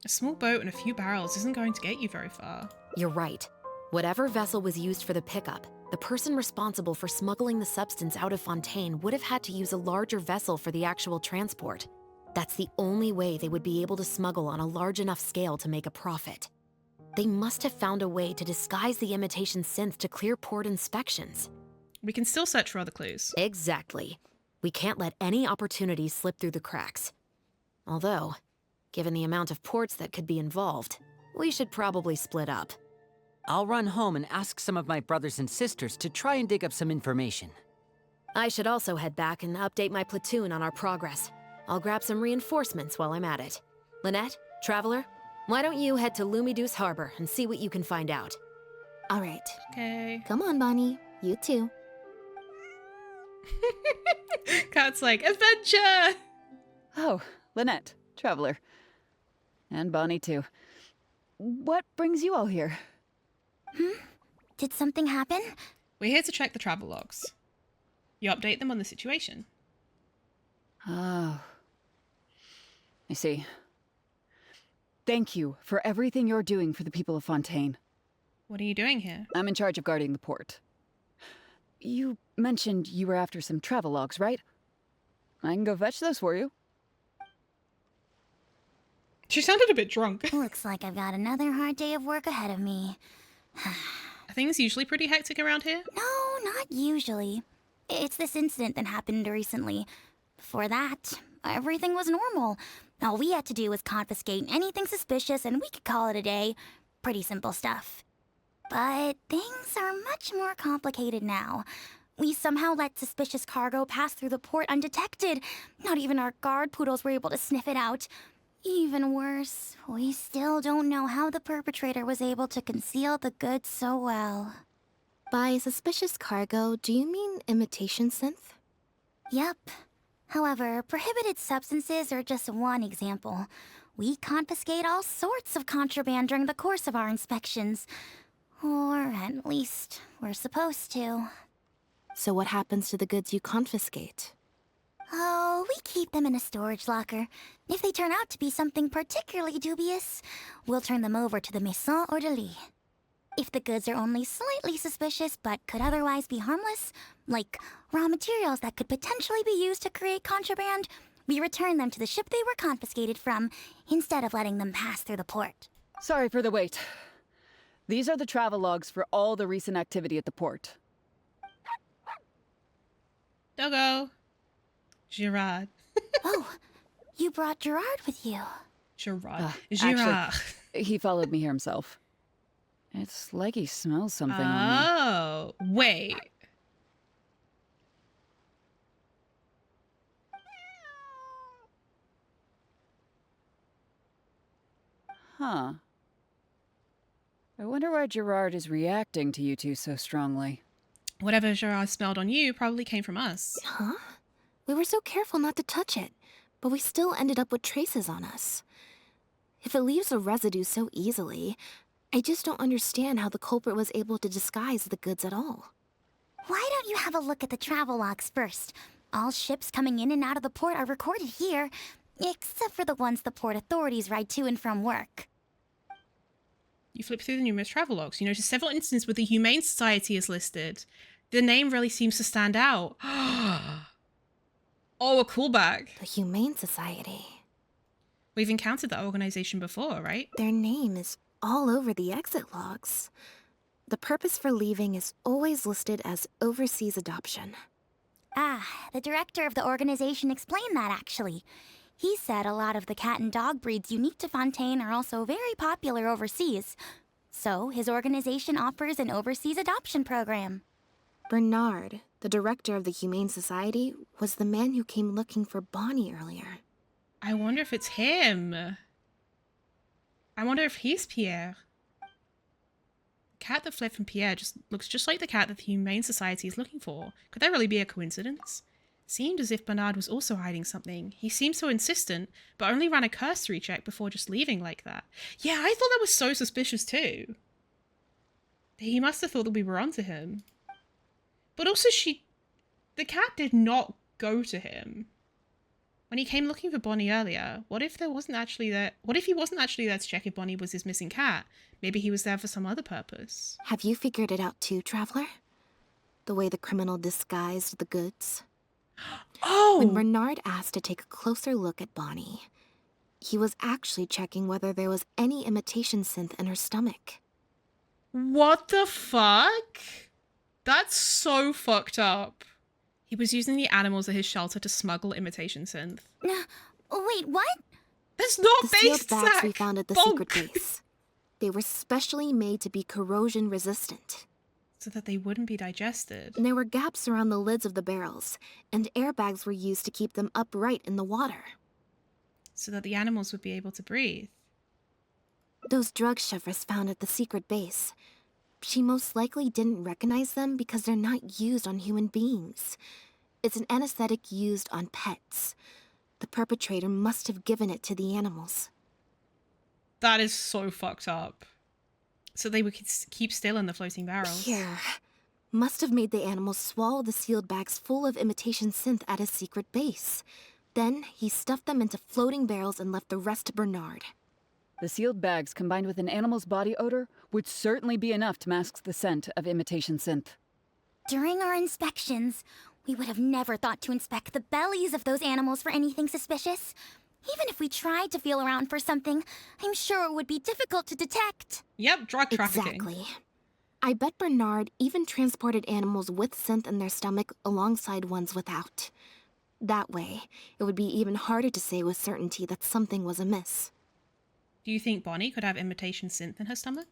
A small boat and a few barrels isn't going to get you very far. You're right. Whatever vessel was used for the pickup, the person responsible for smuggling the substance out of Fontaine would have had to use a larger vessel for the actual transport. That's the only way they would be able to smuggle on a large enough scale to make a profit. They must have found a way to disguise the imitation synth to clear port inspections. We can still search for other clues. Exactly. We can't let any opportunities slip through the cracks. Although, given the amount of ports that could be involved, we should probably split up. I'll run home and ask some of my brothers and sisters to try and dig up some information. I should also head back and update my platoon on our progress. I'll grab some reinforcements while I'm at it. Lynette, Traveler, why don't you head to Lumiduce Harbor and see what you can find out? All right. Okay. Come on, Bonnie. You too. Cat's like, adventure! Oh, Lynette, Traveler. And Bonnie, too. What brings you all here? Did something happen? We're here to check the travel logs. You update them on the situation. Oh. I see. Thank you for everything you're doing for the people of Fontaine. What are you doing here? I'm in charge of guarding the port. You mentioned you were after some travel logs, right? I can go fetch those for you. She sounded a bit drunk. Looks like I've got another hard day of work ahead of me. Are things usually pretty hectic around here? No, not usually. It's this incident that happened recently. Before that, everything was normal. All we had to do was confiscate anything suspicious and we could call it a day. Pretty simple stuff. But things are much more complicated now. We somehow let suspicious cargo pass through the port undetected. Not even our guard poodles were able to sniff it out. Even worse, we still don't know how the perpetrator was able to conceal the goods so well. By suspicious cargo, do you mean imitation synth? Yep. However, prohibited substances are just one example. We confiscate all sorts of contraband during the course of our inspections. Or at least, we're supposed to. So what happens to the goods you confiscate? Oh, we keep them in a storage locker. If they turn out to be something particularly dubious, we'll turn them over to the Maison Orderly. If the goods are only slightly suspicious but could otherwise be harmless, like raw materials that could potentially be used to create contraband, we return them to the ship they were confiscated from, instead of letting them pass through the port. Sorry for the wait. These are the travel logs for all the recent activity at the port. Doggo. Girard. Oh, you brought Gerard with you. Girard. Actually, Girard. he followed me here himself. It's like he smells something on me. Oh, wait. Huh. I wonder why Gerard is reacting to you two so strongly. Whatever Girard smelled on you probably came from us. Huh? We were so careful not to touch it, but we still ended up with traces on us. If it leaves a residue so easily, I just don't understand how the culprit was able to disguise the goods at all. Why don't you have a look at the travel logs first? All ships coming in and out of the port are recorded here, except for the ones the port authorities ride to and from work. You flip through the numerous travel logs. You notice several instances where the Humane Society is listed. The name really seems to stand out. Oh, a callback. The Humane Society. We've encountered that organization before, right? Their name is all over the exit logs. The purpose for leaving is always listed as overseas adoption. Ah, the director of the organization explained that, actually. He said a lot of the cat and dog breeds unique to Fontaine are also very popular overseas. So, his organization offers an overseas adoption program. Bernard, the director of the Humane Society, was the man who came looking for Bonnie earlier. I wonder if it's him. I wonder if he's Pierre. The cat that fled from Pierre looks just like the cat that the Humane Society is looking for. Could that really be a coincidence? Seemed as if Bernard was also hiding something. He seemed so insistent, but only ran a cursory check before just leaving like that. Yeah, I thought that was so suspicious too. He must have thought that we were onto him. But also the cat did not go to him. When he came looking for Bonnie earlier, what if he wasn't actually there to check if Bonnie was his missing cat? Maybe he was there for some other purpose. Have you figured it out too, Traveler? The way the criminal disguised the goods? When Oh, Bernard asked to take a closer look at Bonnie, he was actually checking whether there was any imitation synth in her stomach. what the fuck? That's so fucked up. He was using the animals at his shelter to smuggle imitation synth. Wait, what? That's not The sealed based, bags we Zach. found at the Bonk. secret base. They were specially made to be corrosion resistant. So that they wouldn't be digested. There were gaps around the lids of the barrels, and airbags were used to keep them upright in the water. So that the animals would be able to breathe. Those drug shovers found at the secret base. She most likely didn't recognize them because they're not used on human beings. It's an anesthetic used on pets. The perpetrator must have given it to the animals. That is so fucked up. So they would keep still in the floating barrels. Pierre must have made the animals swallow the sealed bags full of imitation synth at his secret base. Then he stuffed them into floating barrels and left the rest to Bernard. The sealed bags combined with an animal's body odor would certainly be enough to mask the scent of imitation synth. During our inspections, we would have never thought to inspect the bellies of those animals for anything suspicious. Even if we tried to feel around for something, I'm sure it would be difficult to detect. Yep, drug trafficking. Exactly. I bet Bernard even transported animals with synth in their stomach alongside ones without. That way, it would be even harder to say with certainty that something was amiss. Do you think Bonnie could have imitation synth in her stomach?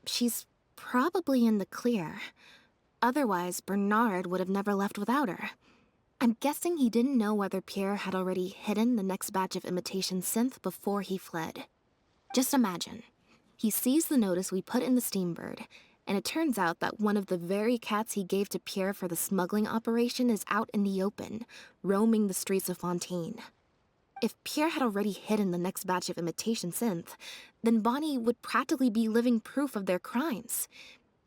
She's probably in the clear. Otherwise, Bernard would have never left without her. I'm guessing he didn't know whether Pierre had already hidden the next batch of imitation synth before he fled. Just imagine. He sees the notice we put in the Steambird, and it turns out that one of the very cats he gave to Pierre for the smuggling operation is out in the open, roaming the streets of Fontaine. If Pierre had already hidden the next batch of imitation synth, then Bonnie would practically be living proof of their crimes.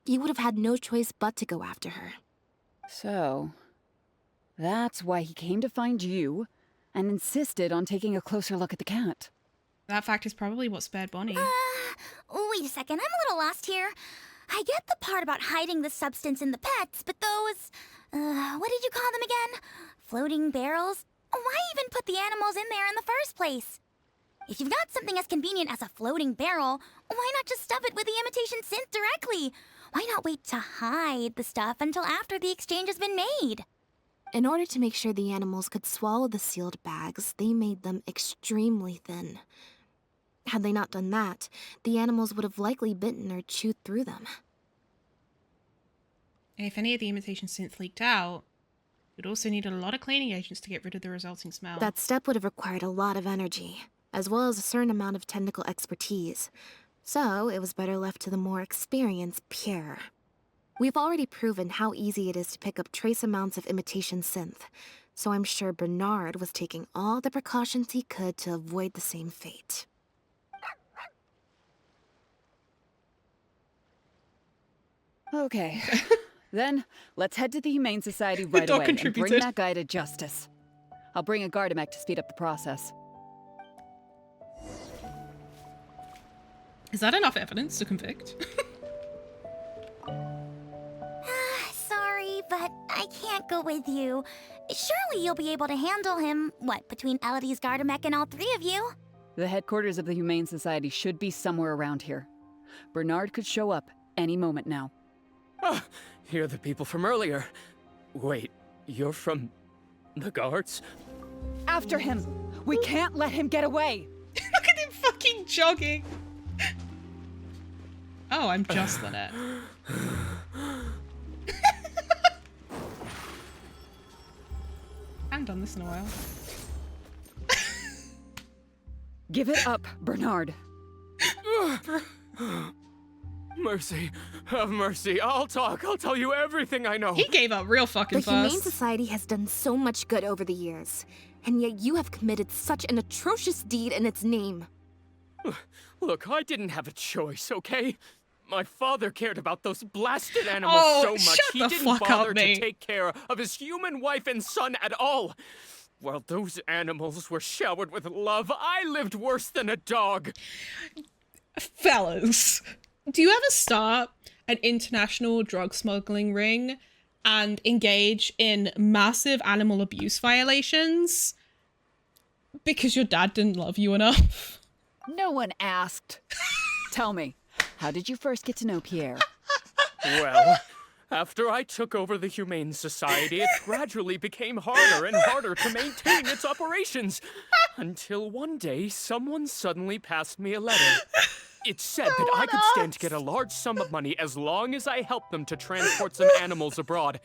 He would have had no choice but to go after her. So, that's why he came to find you and insisted on taking a closer look at the cat. That fact is probably what spared Bonnie. Wait a second, I'm a little lost here. I get the part about hiding the substance in the pets, but those, what did you call them again? Floating barrels? Why even put the animals in there in the first place? If you've got something as convenient as a floating barrel, why not just stuff it with the imitation synth directly? Why not wait to hide the stuff until after the exchange has been made? In order to make sure the animals could swallow the sealed bags, they made them extremely thin. Had they not done that, the animals would have likely bitten or chewed through them. And if any of the imitation synth leaked out, you'd also need a lot of cleaning agents to get rid of the resulting smell. That step would have required a lot of energy, as well as a certain amount of technical expertise. So it was better left to the more experienced Pierre. We've already proven how easy it is to pick up trace amounts of imitation synth, so I'm sure Bernard was taking all the precautions he could to avoid the same fate. Okay. Then, let's head to the Humane Society right dog away and bring contributed. that guy to justice. I'll bring a Gardamek to speed up the process. Is that enough evidence to convict? Sorry, but I can't go with you. Surely you'll be able to handle him, between Elodie's Gardamek and all three of you? The headquarters of the Humane Society should be somewhere around here. Bernard could show up any moment now. Ah, you're the people from earlier. Wait, you're from the guards? After him! We can't let him get away! Look at him fucking jogging. Oh, I'm just Lynette. I haven't done this in a while. Give it up, Bernard. Mercy. Have mercy. I'll talk. I'll tell you everything I know. He gave up real fucking The Humane fast. Society has done so much good over the years, and yet you have committed such an atrocious deed in its name. Look, I didn't have a choice, okay? My father cared about those blasted animals Oh, so much shut he the didn't fuck bother up, to mate. take care of his human wife and son at all. While those animals were showered with love, I lived worse than a dog. Fellas, do you ever start an international drug smuggling ring and engage in massive animal abuse violations because your dad didn't love you enough. No one asked. Tell me, how did you first get to know Pierre? Well, after I took over the Humane Society, it gradually became harder and harder to maintain its operations. Until one day, someone suddenly passed me a letter. It said that I could stand to get a large sum of money as long as I helped them to transport some animals abroad.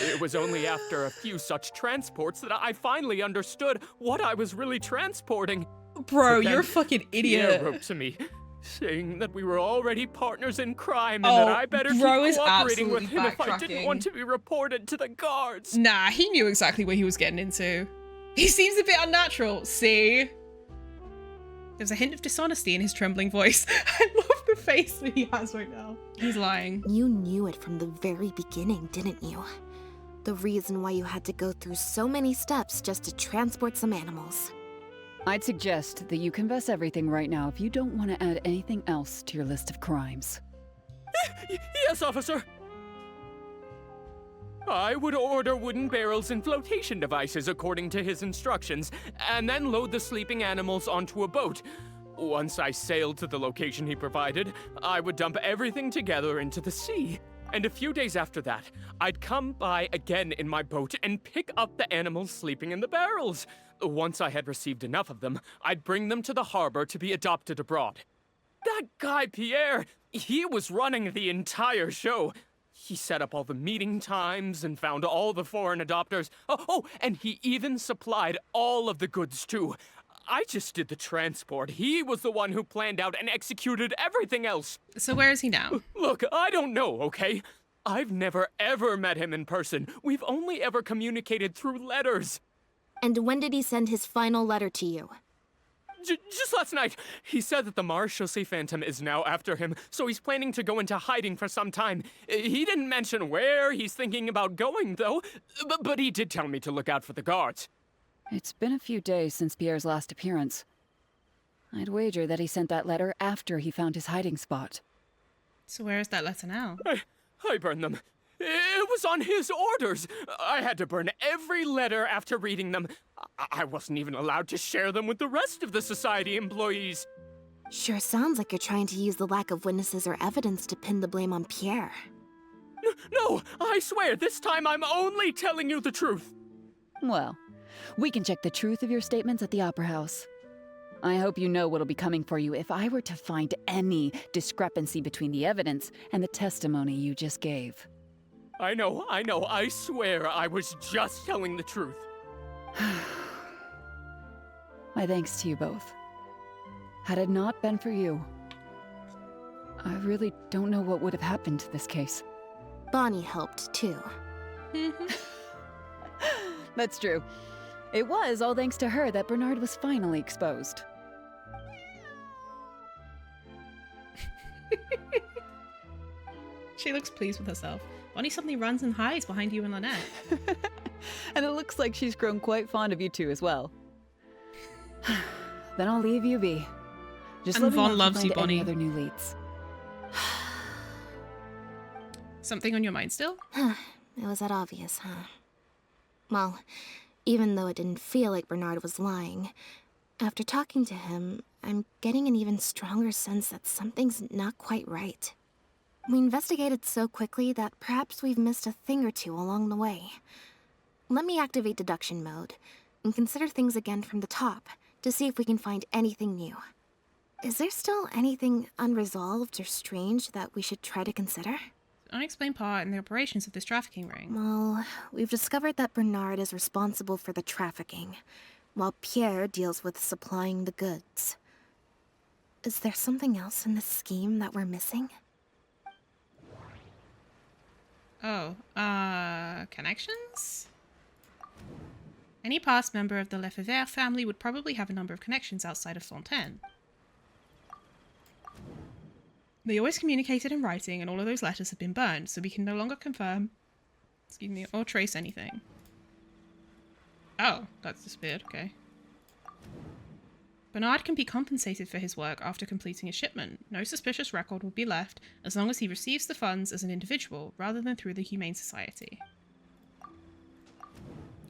It was only after a few such transports that I finally understood what I was really transporting. Bro, But then you're a fucking Pierre idiot. wrote to me, saying that we were already partners in crime and that I better keep bro is cooperating with absolutely him if I didn't backtracking. want to be reported to the guards. Nah, he knew exactly what he was getting into. He seems a bit unnatural, see? There's a hint of dishonesty in his trembling voice. I love the face that he has right now. He's lying. You knew it from the very beginning, didn't you? The reason why you had to go through so many steps just to transport some animals. I'd suggest that you confess everything right now if you don't want to add anything else to your list of crimes. Yes, officer. I would order wooden barrels and flotation devices according to his instructions, and then load the sleeping animals onto a boat. Once I sailed to the location he provided, I would dump everything together into the sea. And a few days after that, I'd come by again in my boat and pick up the animals sleeping in the barrels. Once I had received enough of them, I'd bring them to the harbor to be adopted abroad. That guy, Pierre, he was running the entire show. He set up all the meeting times and found all the foreign adopters. Oh, and he even supplied all of the goods, too. I just did the transport. He was the one who planned out and executed everything else. So where is he now? Look, I don't know, okay? I've never, ever met him in person. We've only ever communicated through letters. And when did he send his final letter to you? Just last night, he said that the Marechaussee Phantom is now after him, so he's planning to go into hiding for some time. He didn't mention where he's thinking about going, though, but he did tell me to look out for the guards. It's been a few days since Pierre's last appearance. I'd wager that he sent that letter after he found his hiding spot. So where is that letter now? I burned them. It was on his orders. I had to burn every letter after reading them. I wasn't even allowed to share them with the rest of the society employees. Sure sounds like you're trying to use the lack of witnesses or evidence to pin the blame on Pierre. No, I swear, this time I'm only telling you the truth. Well, we can check the truth of your statements at the Opera House. I hope you know what'll be coming for you if I were to find any discrepancy between the evidence and the testimony you just gave. I know, I swear I was just telling the truth. My thanks to you both. Had it not been for you, I really don't know what would have happened to this case. Bonnie helped, too. That's true. It was all thanks to her that Bernard was finally exposed. She looks pleased with herself. Bonnie suddenly runs and hides behind you and Lynette. And it looks like she's grown quite fond of you two as well. Then I'll leave you be. Just And let me know Vaughn if loves find you, Bonnie. any other new leads. Something on your mind still? It was that obvious, huh? Well, even though it didn't feel like Bernard was lying, after talking to him, I'm getting an even stronger sense that something's not quite right. We investigated so quickly that perhaps we've missed a thing or two along the way. Let me activate deduction mode and consider things again from the top to see if we can find anything new. Is there still anything unresolved or strange that we should try to consider? Unexplained part in the operations of this trafficking ring. Well, we've discovered that Bernard is responsible for the trafficking, while Pierre deals with supplying the goods. Is there something else in this scheme that we're missing? Oh, connections? Any past member of the Lefebvre family would probably have a number of connections outside of Fontaine. They always communicated in writing, and all of those letters have been burned, so we can no longer confirm, or trace anything. Oh, that's disappeared, okay. Bernard can be compensated for his work after completing a shipment. No suspicious record will be left as long as he receives the funds as an individual rather than through the Humane Society.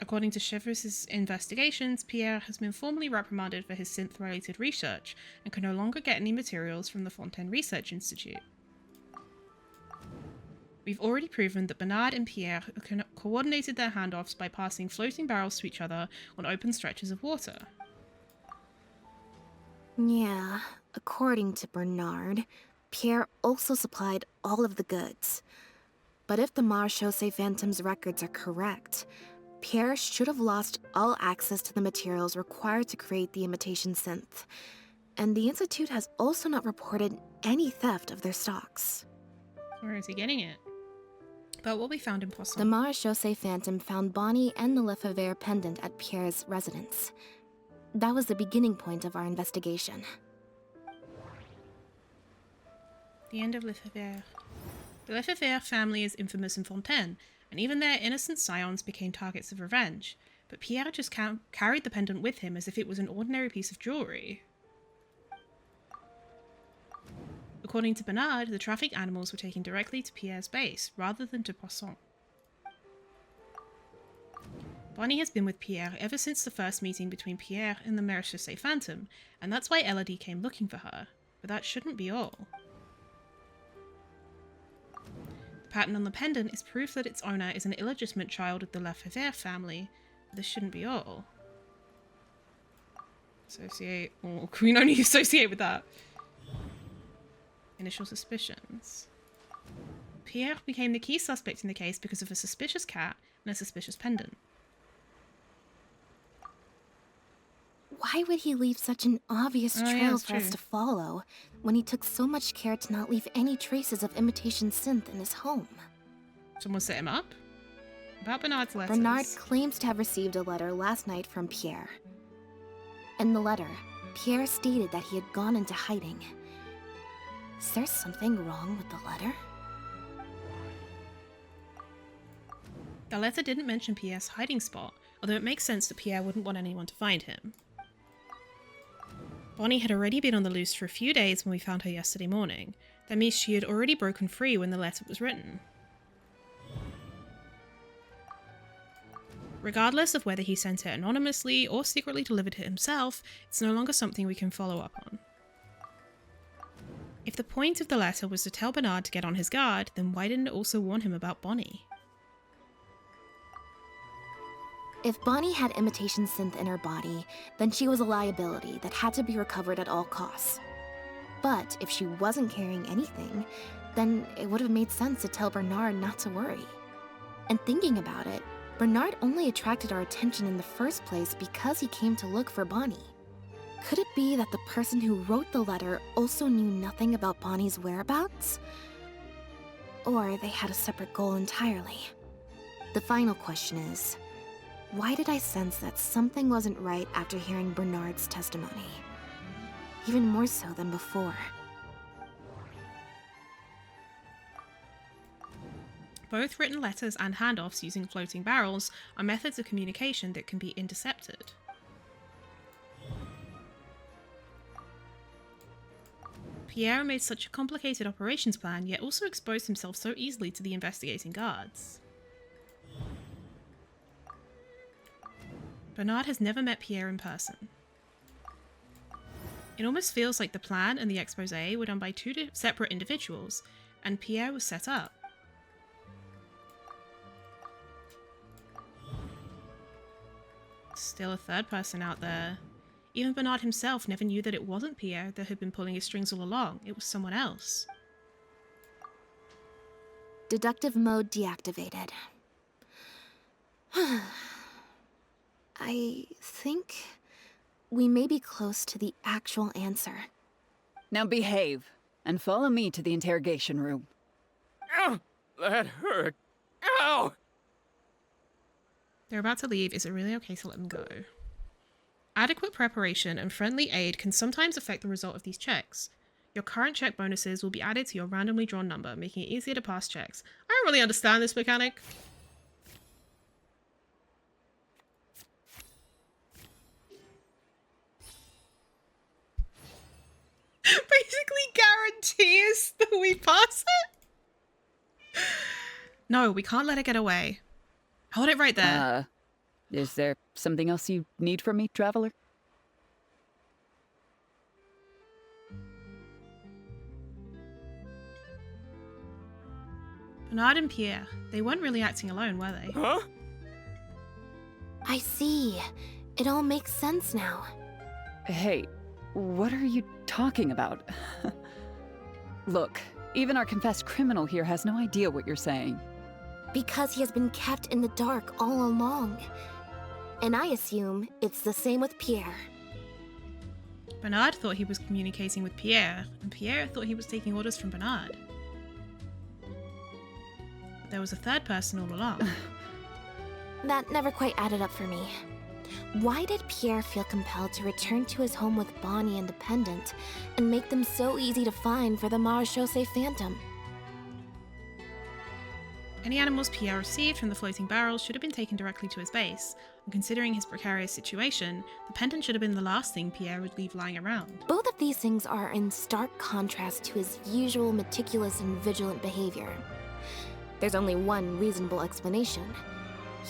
According to Chevreus's investigations, Pierre has been formally reprimanded for his synth-related research and can no longer get any materials from the Fontaine Research Institute. We've already proven that Bernard and Pierre coordinated their handoffs by passing floating barrels to each other on open stretches of water. Yeah, according to Bernard, Pierre also supplied all of the goods. But if the Marechaussee Phantom's records are correct, Pierre should have lost all access to the materials required to create the imitation synth. And the Institute has also not reported any theft of their stocks. Where is he getting it? But what we found in Poisson. The Marechaussee Phantom found Bonnie and the Lefebvre pendant at Pierre's residence. That was the beginning point of our investigation. The end of Lefebvre. The Lefebvre family is infamous in Fontaine, and even their innocent scions became targets of revenge. But Pierre just carried the pendant with him as if it was an ordinary piece of jewelry. According to Bernard, the trafficked animals were taken directly to Pierre's base, rather than to Poisson. Bonnie has been with Pierre ever since the first meeting between Pierre and the Marechaussee Phantom, and that's why Elodie came looking for her. But that shouldn't be all. The pattern on the pendant is proof that its owner is an illegitimate child of the Lefebvre family, but this shouldn't be all. Associate, or can we only associate with that? Initial suspicions. Pierre became the key suspect in the case because of a suspicious cat and a suspicious pendant. Why would he leave such an obvious trail for us to follow when he took so much care to not leave any traces of imitation synth in his home? Someone set him up? About Bernard's letters. Bernard claims to have received a letter last night from Pierre. In the letter, Pierre stated that he had gone into hiding. Is there something wrong with the letter? The letter didn't mention Pierre's hiding spot, although it makes sense that Pierre wouldn't want anyone to find him. Bonnie had already been on the loose for a few days when we found her yesterday morning. That means she had already broken free when the letter was written. Regardless of whether he sent it anonymously or secretly delivered it himself, it's no longer something we can follow up on. If the point of the letter was to tell Bernard to get on his guard, then why didn't it also warn him about Bonnie? If Bonnie had imitation synth in her body, then she was a liability that had to be recovered at all costs. But if she wasn't carrying anything, then it would have made sense to tell Bernard not to worry. And thinking about it, Bernard only attracted our attention in the first place because he came to look for Bonnie. Could it be that the person who wrote the letter also knew nothing about Bonnie's whereabouts? Or they had a separate goal entirely? The final question is, why did I sense that something wasn't right after hearing Bernard's testimony? Even more so than before. Both written letters and handoffs using floating barrels are methods of communication that can be intercepted. Pierre made such a complicated operations plan, yet also exposed himself so easily to the investigating guards. Bernard has never met Pierre in person. It almost feels like the plan and the exposé were done by two separate individuals, and Pierre was set up. Still a third person out there. Even Bernard himself never knew that it wasn't Pierre that had been pulling his strings all along. It was someone else. Deductive mode deactivated. I think we may be close to the actual answer. Now behave, and follow me to the interrogation room. Ow! That hurt. Ow! They're about to leave. Is it really okay to let them go? Adequate preparation and friendly aid can sometimes affect the result of these checks. Your current check bonuses will be added to your randomly drawn number, making it easier to pass checks. I don't really understand this mechanic. Basically guarantees that we pass it? No, we can't let her get away. Hold it right there. Is there something else you need from me, Traveler? Bernard and Pierre, they weren't really acting alone, were they? Huh? I see. It all makes sense now. Hey, what are you talking about? Look, even our confessed criminal here has no idea what you're saying. Because he has been kept in the dark all along. And I assume it's the same with Pierre. Bernard thought he was communicating with Pierre, and Pierre thought he was taking orders from Bernard. But there was a third person all along. That never quite added up for me. Why did Pierre feel compelled to return to his home with Bonnie and Dependent and make them so easy to find for the Marechaussee Phantom? Any animals Pierre received from the floating barrels should have been taken directly to his base, and considering his precarious situation, the pendant should have been the last thing Pierre would leave lying around. Both of these things are in stark contrast to his usual meticulous and vigilant behavior. There's only one reasonable explanation.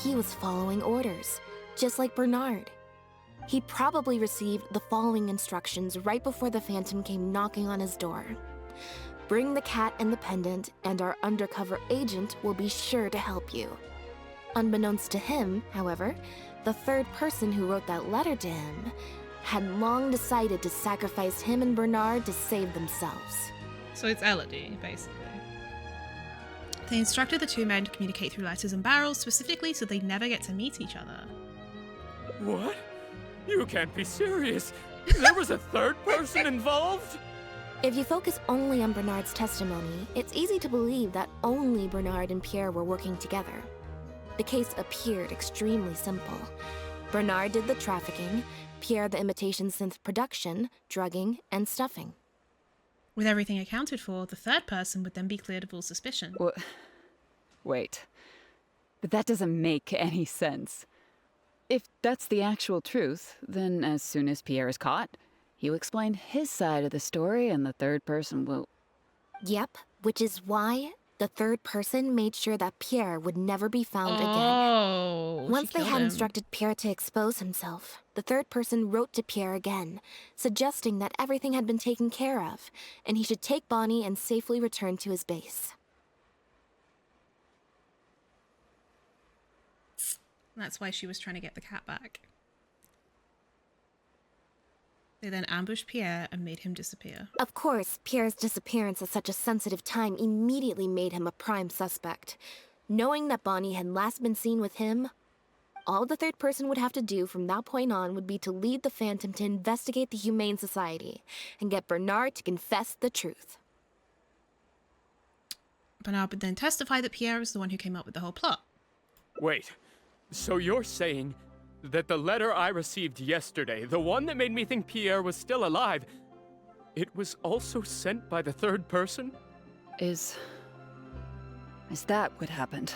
He was following orders, just like Bernard. He probably received the following instructions right before the Phantom came knocking on his door. Bring the cat and the pendant, and our undercover agent will be sure to help you. Unbeknownst to him, however, the third person who wrote that letter to him had long decided to sacrifice him and Bernard to save themselves. So it's Elodie, basically. They instructed the two men to communicate through letters and barrels specifically so they'd never get to meet each other. What? You can't be serious. There was a third person involved? If you focus only on Bernard's testimony, it's easy to believe that only Bernard and Pierre were working together. The case appeared extremely simple. Bernard did the trafficking, Pierre the imitation synth production, drugging, and stuffing. With everything accounted for, the third person would then be cleared of all suspicion. Wait. But that doesn't make any sense. If that's the actual truth, then as soon as Pierre is caught, he'll explain his side of the story and the third person will... Yep, which is why the third person made sure that Pierre would never be found again. Oh, Once she they killed had him. instructed Pierre to expose himself, the third person wrote to Pierre again, suggesting that everything had been taken care of, and he should take Bonnie and safely return to his base. That's why she was trying to get the cat back. They then ambushed Pierre and made him disappear. Of course, Pierre's disappearance at such a sensitive time immediately made him a prime suspect. Knowing that Bonnie had last been seen with him, all the third person would have to do from that point on would be to lead the Phantom to investigate the Humane Society and get Bernard to confess the truth. Bernard would then testify that Pierre was the one who came up with the whole plot. Wait, so you're saying that the letter I received yesterday, the one that made me think Pierre was still alive, it was also sent by the third person? Is that what happened?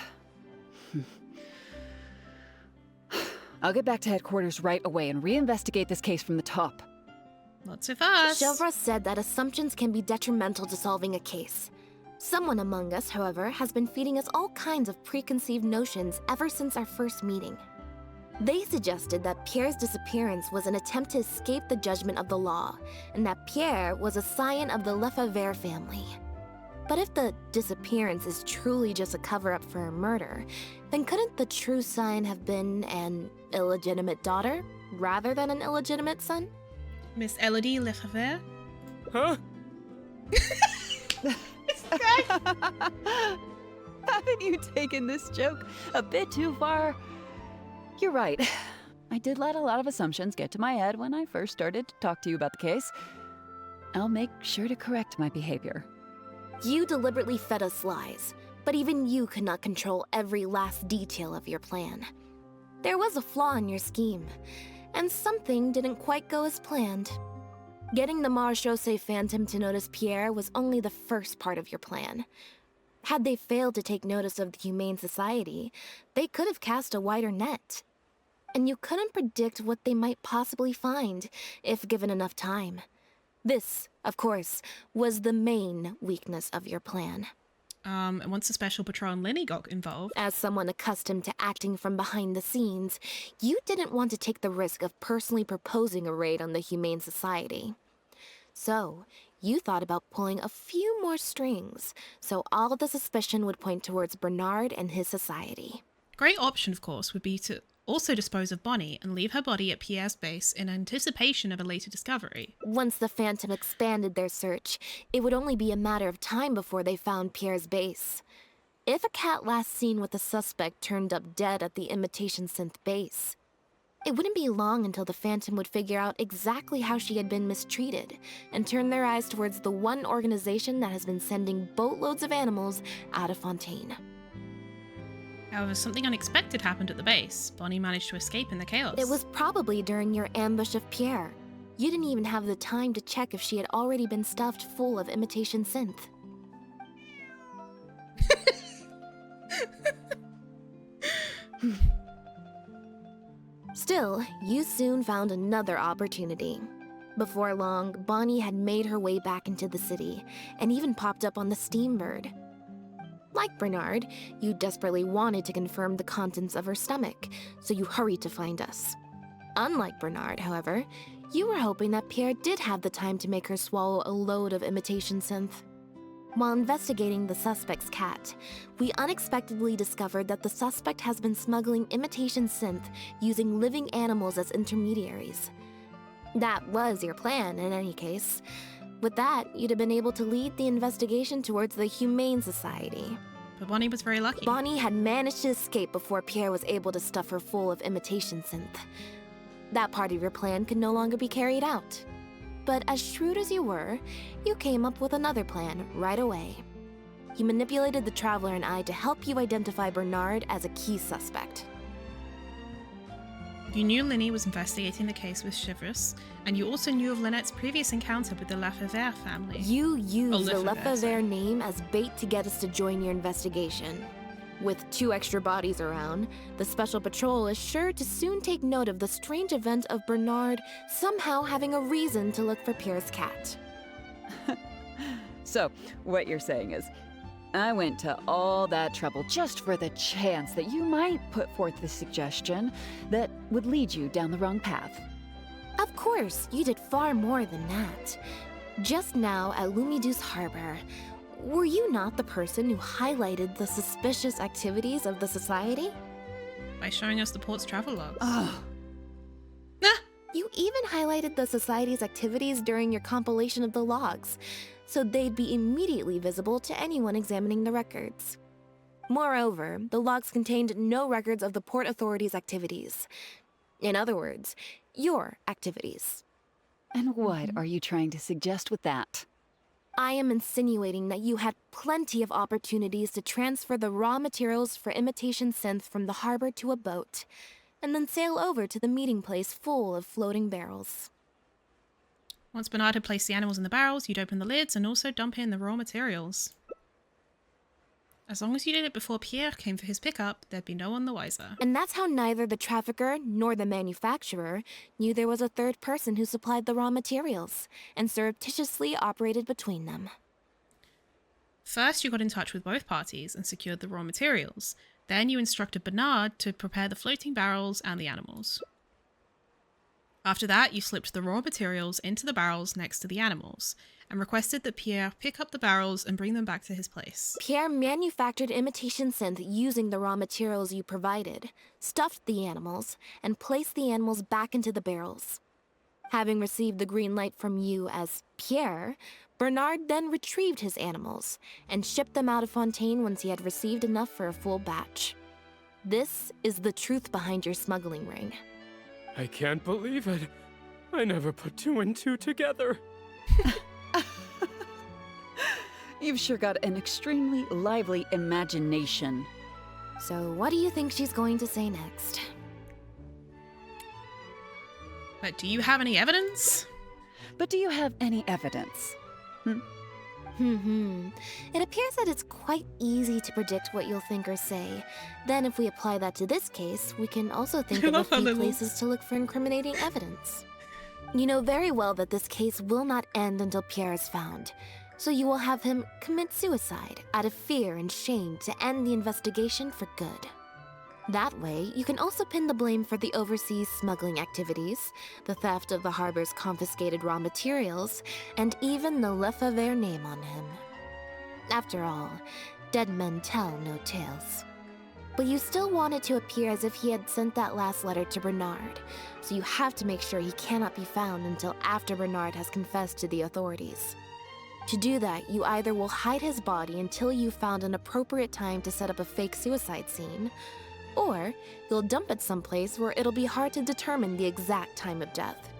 I'll get back to headquarters right away and reinvestigate this case from the top. Not so fast. Chevra said that assumptions can be detrimental to solving a case. Someone among us, however, has been feeding us all kinds of preconceived notions ever since our first meeting. They suggested that Pierre's disappearance was an attempt to escape the judgment of the law, and that Pierre was a scion of the Lefebvre family. But if the disappearance is truly just a cover-up for a murder, then couldn't the true scion have been an illegitimate daughter, rather than an illegitimate son? Miss Elodie Lefebvre? Huh? Haven't you taken this joke a bit too far? You're right. I did let a lot of assumptions get to my head when I first started to talk to you about the case. I'll make sure to correct my behavior. You deliberately fed us lies, but even you could not control every last detail of your plan. There was a flaw in your scheme, and something didn't quite go as planned. Getting the Marechaussee Phantom to notice Pierre was only the first part of your plan. Had they failed to take notice of the Humane Society, they could have cast a wider net. And you couldn't predict what they might possibly find, if given enough time. This, of course, was the main weakness of your plan. And once the Special Patrol and Linny got involved, As someone accustomed to acting from behind the scenes, you didn't want to take the risk of personally proposing a raid on the Humane Society. So, you thought about pulling a few more strings, so all the suspicion would point towards Bernard and his society. a great option, of course, would be to also dispose of Bonnie and leave her body at Pierre's base in anticipation of a later discovery. Once the Phantom expanded their search, it would only be a matter of time before they found Pierre's base. If a cat last seen with the suspect turned up dead at the imitation synth base, it wouldn't be long until the Phantom would figure out exactly how she had been mistreated and turn their eyes towards the one organization that has been sending boatloads of animals out of Fontaine. However, something unexpected happened at the base. Bonnie managed to escape in the chaos. It was probably during your ambush of Pierre. You didn't even have the time to check if she had already been stuffed full of imitation synth. Still, you soon found another opportunity. Before long, Bonnie had made her way back into the city, and even popped up on the Steambird. Like Bernard, you desperately wanted to confirm the contents of her stomach, so you hurried to find us. Unlike Bernard, however, you were hoping that Pierre did have the time to make her swallow a load of imitation synth. While investigating the suspect's cat, we unexpectedly discovered that the suspect has been smuggling imitation synth using living animals as intermediaries. That was your plan, in any case. With that, you'd have been able to lead the investigation towards the Humane Society. But Bonnie was very lucky. Bonnie had managed to escape before Pierre was able to stuff her full of imitation synth. That part of your plan could no longer be carried out. But as shrewd as you were, you came up with another plan right away. You manipulated the Traveler and I to help you identify Bernard as a key suspect. You knew Linny was investigating the case with Chivrous, and you also knew of Lynette's previous encounter with the Lefebvre family. You used the Lefebvre, sorry. Lefebvre name as bait to get us to join your investigation. With 2 extra bodies around, the Special Patrol is sure to soon take note of the strange event of Bernard somehow having a reason to look for Pierre's cat. So, what you're saying is, I went to all that trouble just for the chance that you might put forth the suggestion that would lead you down the wrong path. Of course, you did far more than that. Just now at Lumidu's harbor, were you not the person who highlighted the suspicious activities of the Society? By showing us the port's travel logs. Ugh. You even highlighted the Society's activities during your compilation of the logs, so they'd be immediately visible to anyone examining the records. Moreover, the logs contained no records of the Port Authority's activities. In other words, your activities. And what are you trying to suggest with that? I am insinuating that you had plenty of opportunities to transfer the raw materials for imitation synth from the harbor to a boat, and then sail over to the meeting place full of floating barrels. Once Bernard had placed the animals in the barrels, you'd open the lids and also dump in the raw materials. As long as you did it before Pierre came for his pickup, there'd be no one the wiser. And that's how neither the trafficker nor the manufacturer knew there was a third person who supplied the raw materials, and surreptitiously operated between them. First, you got in touch with both parties and secured the raw materials. Then you instructed Bernard to prepare the floating barrels and the animals. After that, you slipped the raw materials into the barrels next to the animals, and requested that Pierre pick up the barrels and bring them back to his place. Pierre manufactured imitation synth using the raw materials you provided, stuffed the animals, and placed the animals back into the barrels. Having received the green light from you as Pierre, Bernard then retrieved his animals and shipped them out of Fontaine once he had received enough for a full batch. This is the truth behind your smuggling ring. I can't believe it. I never put 2 and 2 together. You've sure got an extremely lively imagination. So what do you think she's going to say next? But do you have any evidence? But do you have any evidence? It appears that it's quite easy to predict what you'll think or say. Then if we apply that to this case, we can also think of a few places to look for incriminating evidence. You know very well that this case will not end until Pierre is found. So you will have him commit suicide out of fear and shame to end the investigation for good. That way, you can also pin the blame for the overseas smuggling activities, the theft of the harbor's confiscated raw materials, and even the Lefebvre name on him. After all, dead men tell no tales. But you still want it to appear as if he had sent that last letter to Bernard, so you have to make sure he cannot be found until after Bernard has confessed to the authorities. To do that, you either will hide his body until you've found an appropriate time to set up a fake suicide scene, or you'll dump it someplace where it'll be hard to determine the exact time of death.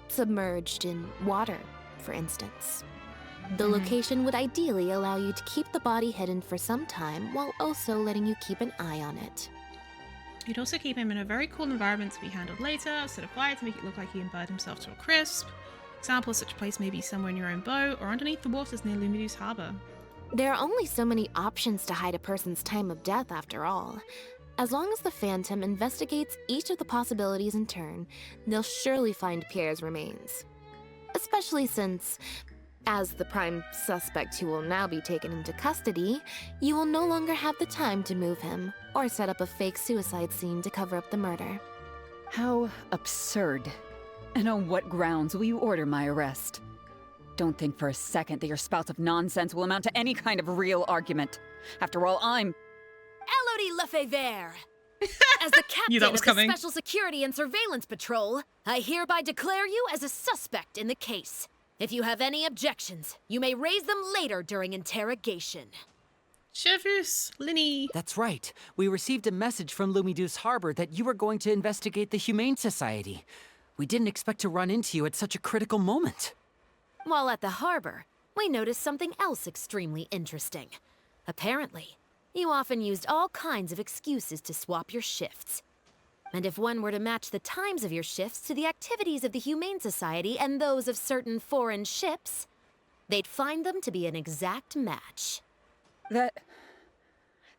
Submerged in water, for instance. The location would ideally allow you to keep the body hidden for some time while also letting you keep an eye on it. You'd also keep him in a very cool environment to be handled later, set a fire to make it look like he burned himself to a crisp. Example of such a place may be somewhere in your own boat or underneath the waters near Lumidu's harbor. There are only so many options to hide a person's time of death after all. As long as the Phantom investigates each of the possibilities in turn, they'll surely find Pierre's remains. Especially since, as the prime suspect who will now be taken into custody, you will no longer have the time to move him or set up a fake suicide scene to cover up the murder. How absurd. And on what grounds will you order my arrest? Don't think for a second that your spouts of nonsense will amount to any kind of real argument. After all, I'm... Elodie Lefebvre! As the captain of the Special Security and Surveillance Patrol, I hereby declare you as a suspect in the case. If you have any objections, you may raise them later during interrogation. Chevus, Linny. That's right. We received a message from Lumidu's harbor that you were going to investigate the Humane Society. We didn't expect to run into you at such a critical moment. While at the harbor, we noticed something else extremely interesting. Apparently, you often used all kinds of excuses to swap your shifts. And if one were to match the times of your shifts to the activities of the Humane Society and those of certain foreign ships, they'd find them to be an exact match.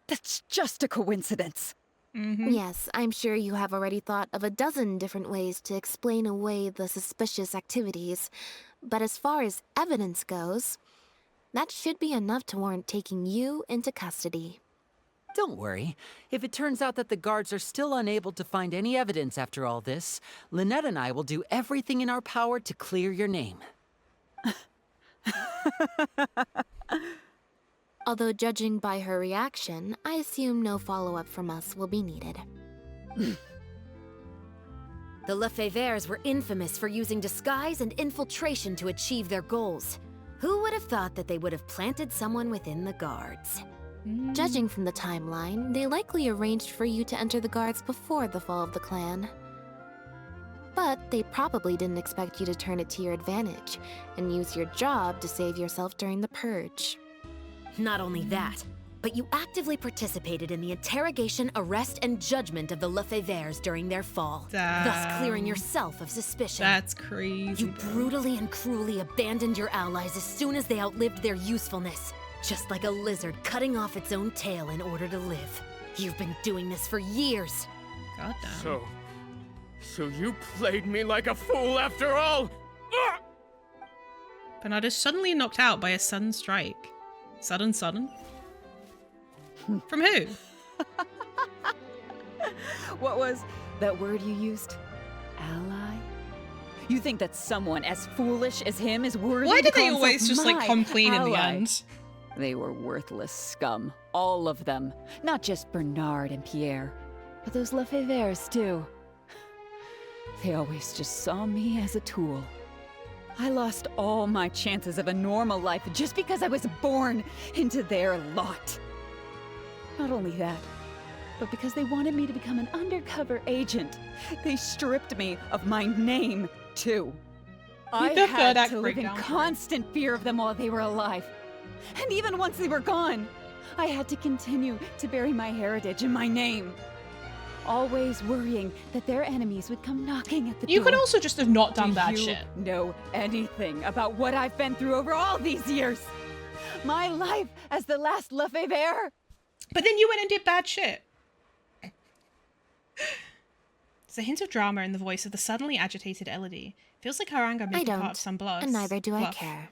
That's just a coincidence. Yes, I'm sure you have already thought of a dozen different ways to explain away the suspicious activities, but as far as evidence goes, that should be enough to warrant taking you into custody. Don't worry. If it turns out that the guards are still unable to find any evidence after all this, Lynette and I will do everything in our power to clear your name. Although judging by her reaction, I assume no follow-up from us will be needed. The Lefebvres were infamous for using disguise and infiltration to achieve their goals. Who would have thought that they would have planted someone within the guards? Judging from the timeline, they likely arranged for you to enter the guards before the fall of the clan. But they probably didn't expect you to turn it to your advantage and use your job to save yourself during the purge. Not only that, but you actively participated in the interrogation, arrest, and judgment of the Lefebvres during their fall, thus clearing yourself of suspicion. That's crazy. You brutally and cruelly abandoned your allies as soon as they outlived their usefulness, just like a lizard cutting off its own tail in order to live. You've been doing this for years. Goddamn. So you played me like a fool after all? Bernard is suddenly knocked out by a sudden strike. Sudden? From who? What was that word you used? Ally? You think that someone as foolish as him is worthy Why to did call they always himself just like come clean in the ally? end? They were worthless scum. All of them. Not just Bernard and Pierre, but those Lefebvres too. They always just saw me as a tool. I lost all my chances of a normal life just because I was born into their lot. Not only that, but because they wanted me to become an undercover agent, they stripped me of my name, too. I had to live in constant fear of them while they were alive. And even once they were gone, I had to continue to bury my heritage and my name. Always worrying that their enemies would come knocking at the door. You could also just have not done bad Do you shit. know anything about what I've been through over all these years? My life as the last Lefebvre? But then you went and did bad shit. There's a hint of drama in the voice of the suddenly agitated Elodie. Feels like her anger may be part of some bluff. And neither do I care.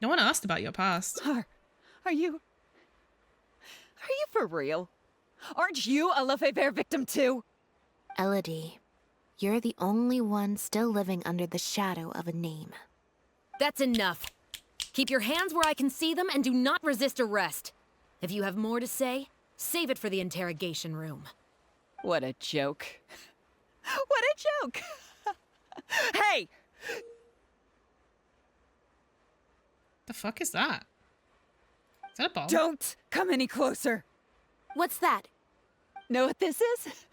No one asked about your past. Are you for real? Aren't you a Lefebvre victim too? Elodie, you're the only one still living under the shadow of a name. That's enough. Keep your hands where I can see them and do not resist arrest. If you have more to say, save it for the interrogation room. What a joke. What a joke! Hey! The fuck is that? Is that a bomb? Don't come any closer! What's that? Know what this is?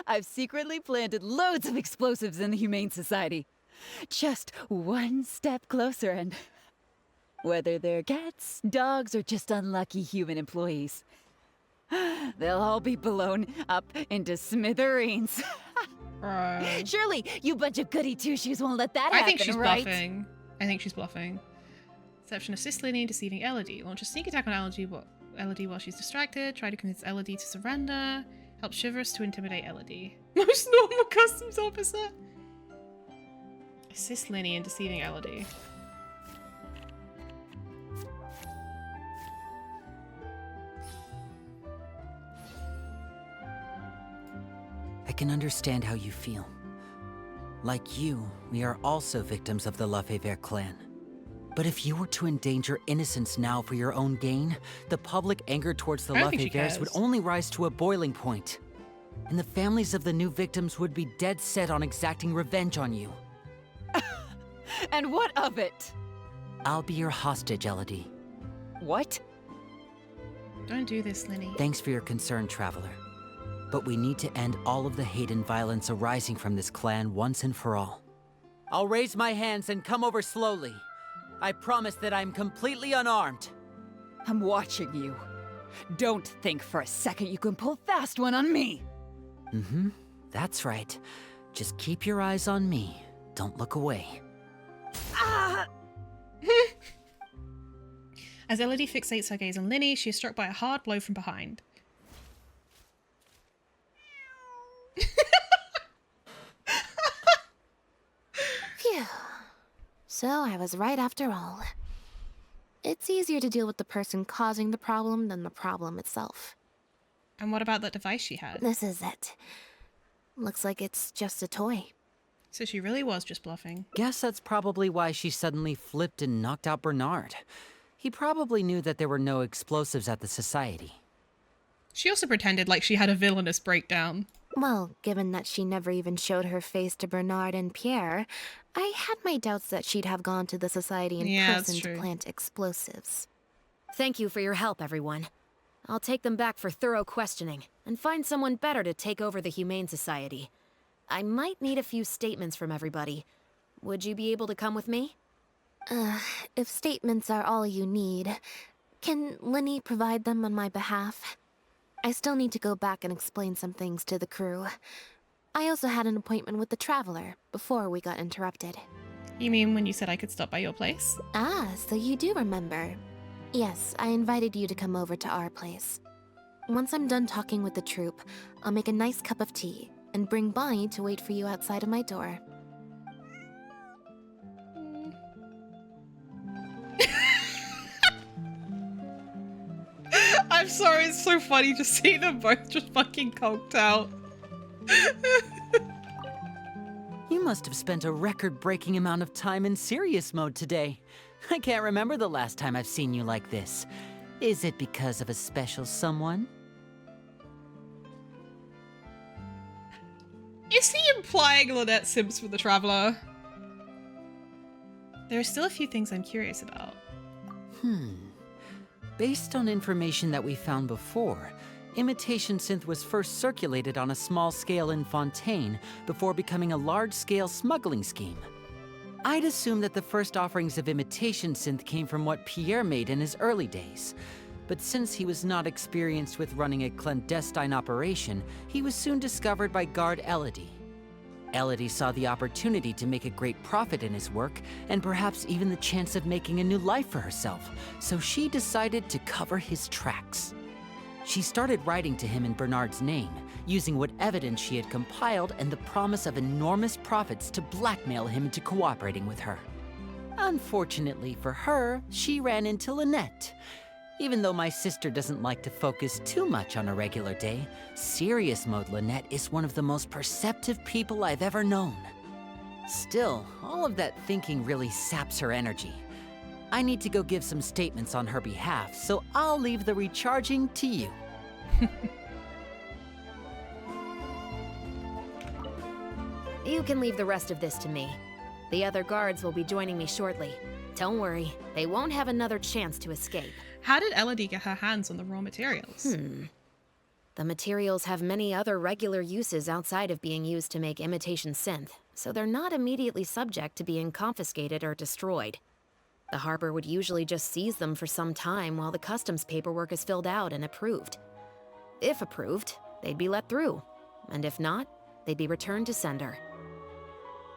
I've secretly planted loads of explosives in the Humane Society. Just one step closer and... whether they're cats, dogs, or just unlucky human employees, they'll all be blown up into smithereens. Right. Surely you bunch of goody two-shoes won't let that happen, I think she's right? bluffing. I think she's bluffing. Deception assists Lynette in deceiving Elodie. Launch a sneak attack on Elodie while she's distracted. Try to convince Elodie to surrender. Help Chivalrous to intimidate Elodie. Most normal customs officer. Assist Lynette in deceiving Elodie. I can understand how you feel. Like you, we are also victims of the Lefebvre clan. But if you were to endanger innocents now for your own gain, the public anger towards the I don't think she Lefebvres would cares. only rise to a boiling point. And the families of the new victims would be dead set on exacting revenge on you. And what of it? I'll be your hostage, Elodie. What? Don't do this, Lynette. Thanks for your concern, Traveler. But we need to end all of the hate and violence arising from this clan once and for all. I'll raise my hands and come over slowly. I promise that I'm completely unarmed. I'm watching you. Don't think for a second you can pull fast one on me. Mm-hmm. That's right. Just keep your eyes on me. Don't look away. Ah! As Elodie fixates her gaze on Lynette, she is struck by a hard blow from behind. Phew. So I was right after all. It's easier to deal with the person causing the problem than the problem itself. And what about that device she had? This is it. Looks like it's just a toy. So she really was just bluffing. Guess that's probably why she suddenly flipped and knocked out Bernard. He probably knew that there were no explosives at the society. She also pretended like she had a villainous breakdown. Well, given that she never even showed her face to Bernard and Pierre, I had my doubts that she'd have gone to the society in Yeah, that's person to true. plant explosives. Thank you for your help, everyone. I'll take them back for thorough questioning and find someone better to take over the Humane Society. I might need a few statements from everybody. Would you be able to come with me? If statements are all you need, can Lynette provide them on my behalf? I still need to go back and explain some things to the crew. I also had an appointment with the Traveler before we got interrupted. You mean when you said I could stop by your place? Ah, so you do remember. Yes, I invited you to come over to our place. Once I'm done talking with the troupe, I'll make a nice cup of tea and bring Bonnie to wait for you outside of my door. I'm sorry, it's so funny to see them both just fucking conked out. You must have spent a record-breaking amount of time in serious mode today. I can't remember the last time I've seen you like this. Is it because of a special someone? Is he implying Lynette Sims for the Traveler? There are still a few things I'm curious about. Based on information that we found before, imitation synth was first circulated on a small scale in Fontaine before becoming a large-scale smuggling scheme. I'd assume that the first offerings of imitation synth came from what Pierre made in his early days. But since he was not experienced with running a clandestine operation, he was soon discovered by guard Elodie. Elodie saw the opportunity to make a great profit in his work, and perhaps even the chance of making a new life for herself, so she decided to cover his tracks. She started writing to him in Bernard's name, using what evidence she had compiled and the promise of enormous profits to blackmail him into cooperating with her. Unfortunately for her, she ran into Lynette. Even though my sister doesn't like to focus too much on a regular day, serious mode Lynette is one of the most perceptive people I've ever known. Still, all of that thinking really saps her energy. I need to go give some statements on her behalf, so I'll leave the recharging to you. You can leave the rest of this to me. The other guards will be joining me shortly. Don't worry, they won't have another chance to escape. How did Elodie get her hands on the raw materials? The materials have many other regular uses outside of being used to make imitation synth, so they're not immediately subject to being confiscated or destroyed. The harbor would usually just seize them for some time while the customs paperwork is filled out and approved. If approved, they'd be let through, and if not, they'd be returned to sender.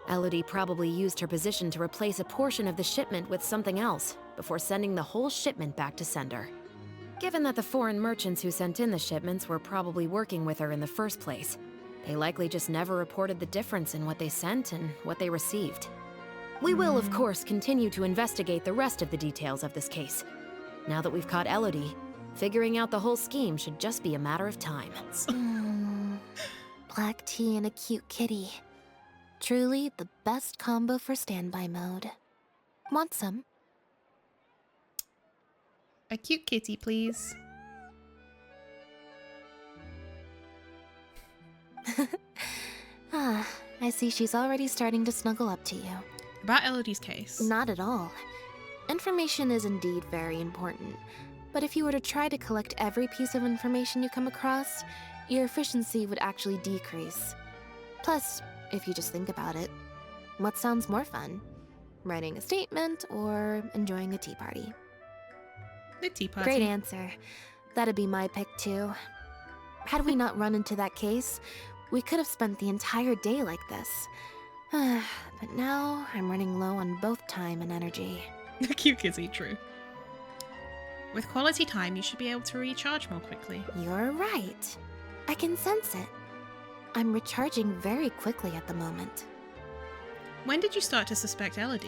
Elodie probably used her position to replace a portion of the shipment with something else before sending the whole shipment back to sender. Given that the foreign merchants who sent in the shipments were probably working with her in the first place, they likely just never reported the difference in what they sent and what they received. We will, of course, continue to investigate the rest of the details of this case. Now that we've caught Elodie, figuring out the whole scheme should just be a matter of time. Black tea and a cute kitty. Truly the best combo for standby mode. Want some? A cute kitty, please. I see she's already starting to snuggle up to you. About Elodie's case. Not at all. Information is indeed very important, but if you were to try to collect every piece of information you come across, your efficiency would actually decrease. Plus, if you just think about it, what sounds more fun? Writing a statement or enjoying a tea party? The tea party. Great answer. That'd be my pick too. Had we not run into that case, we could have spent the entire day like this. But now, I'm running low on both time and energy. A cute kitty, true. With quality time, you should be able to recharge more quickly. You're right. I can sense it. I'm recharging very quickly at the moment. When did you start to suspect Elodie?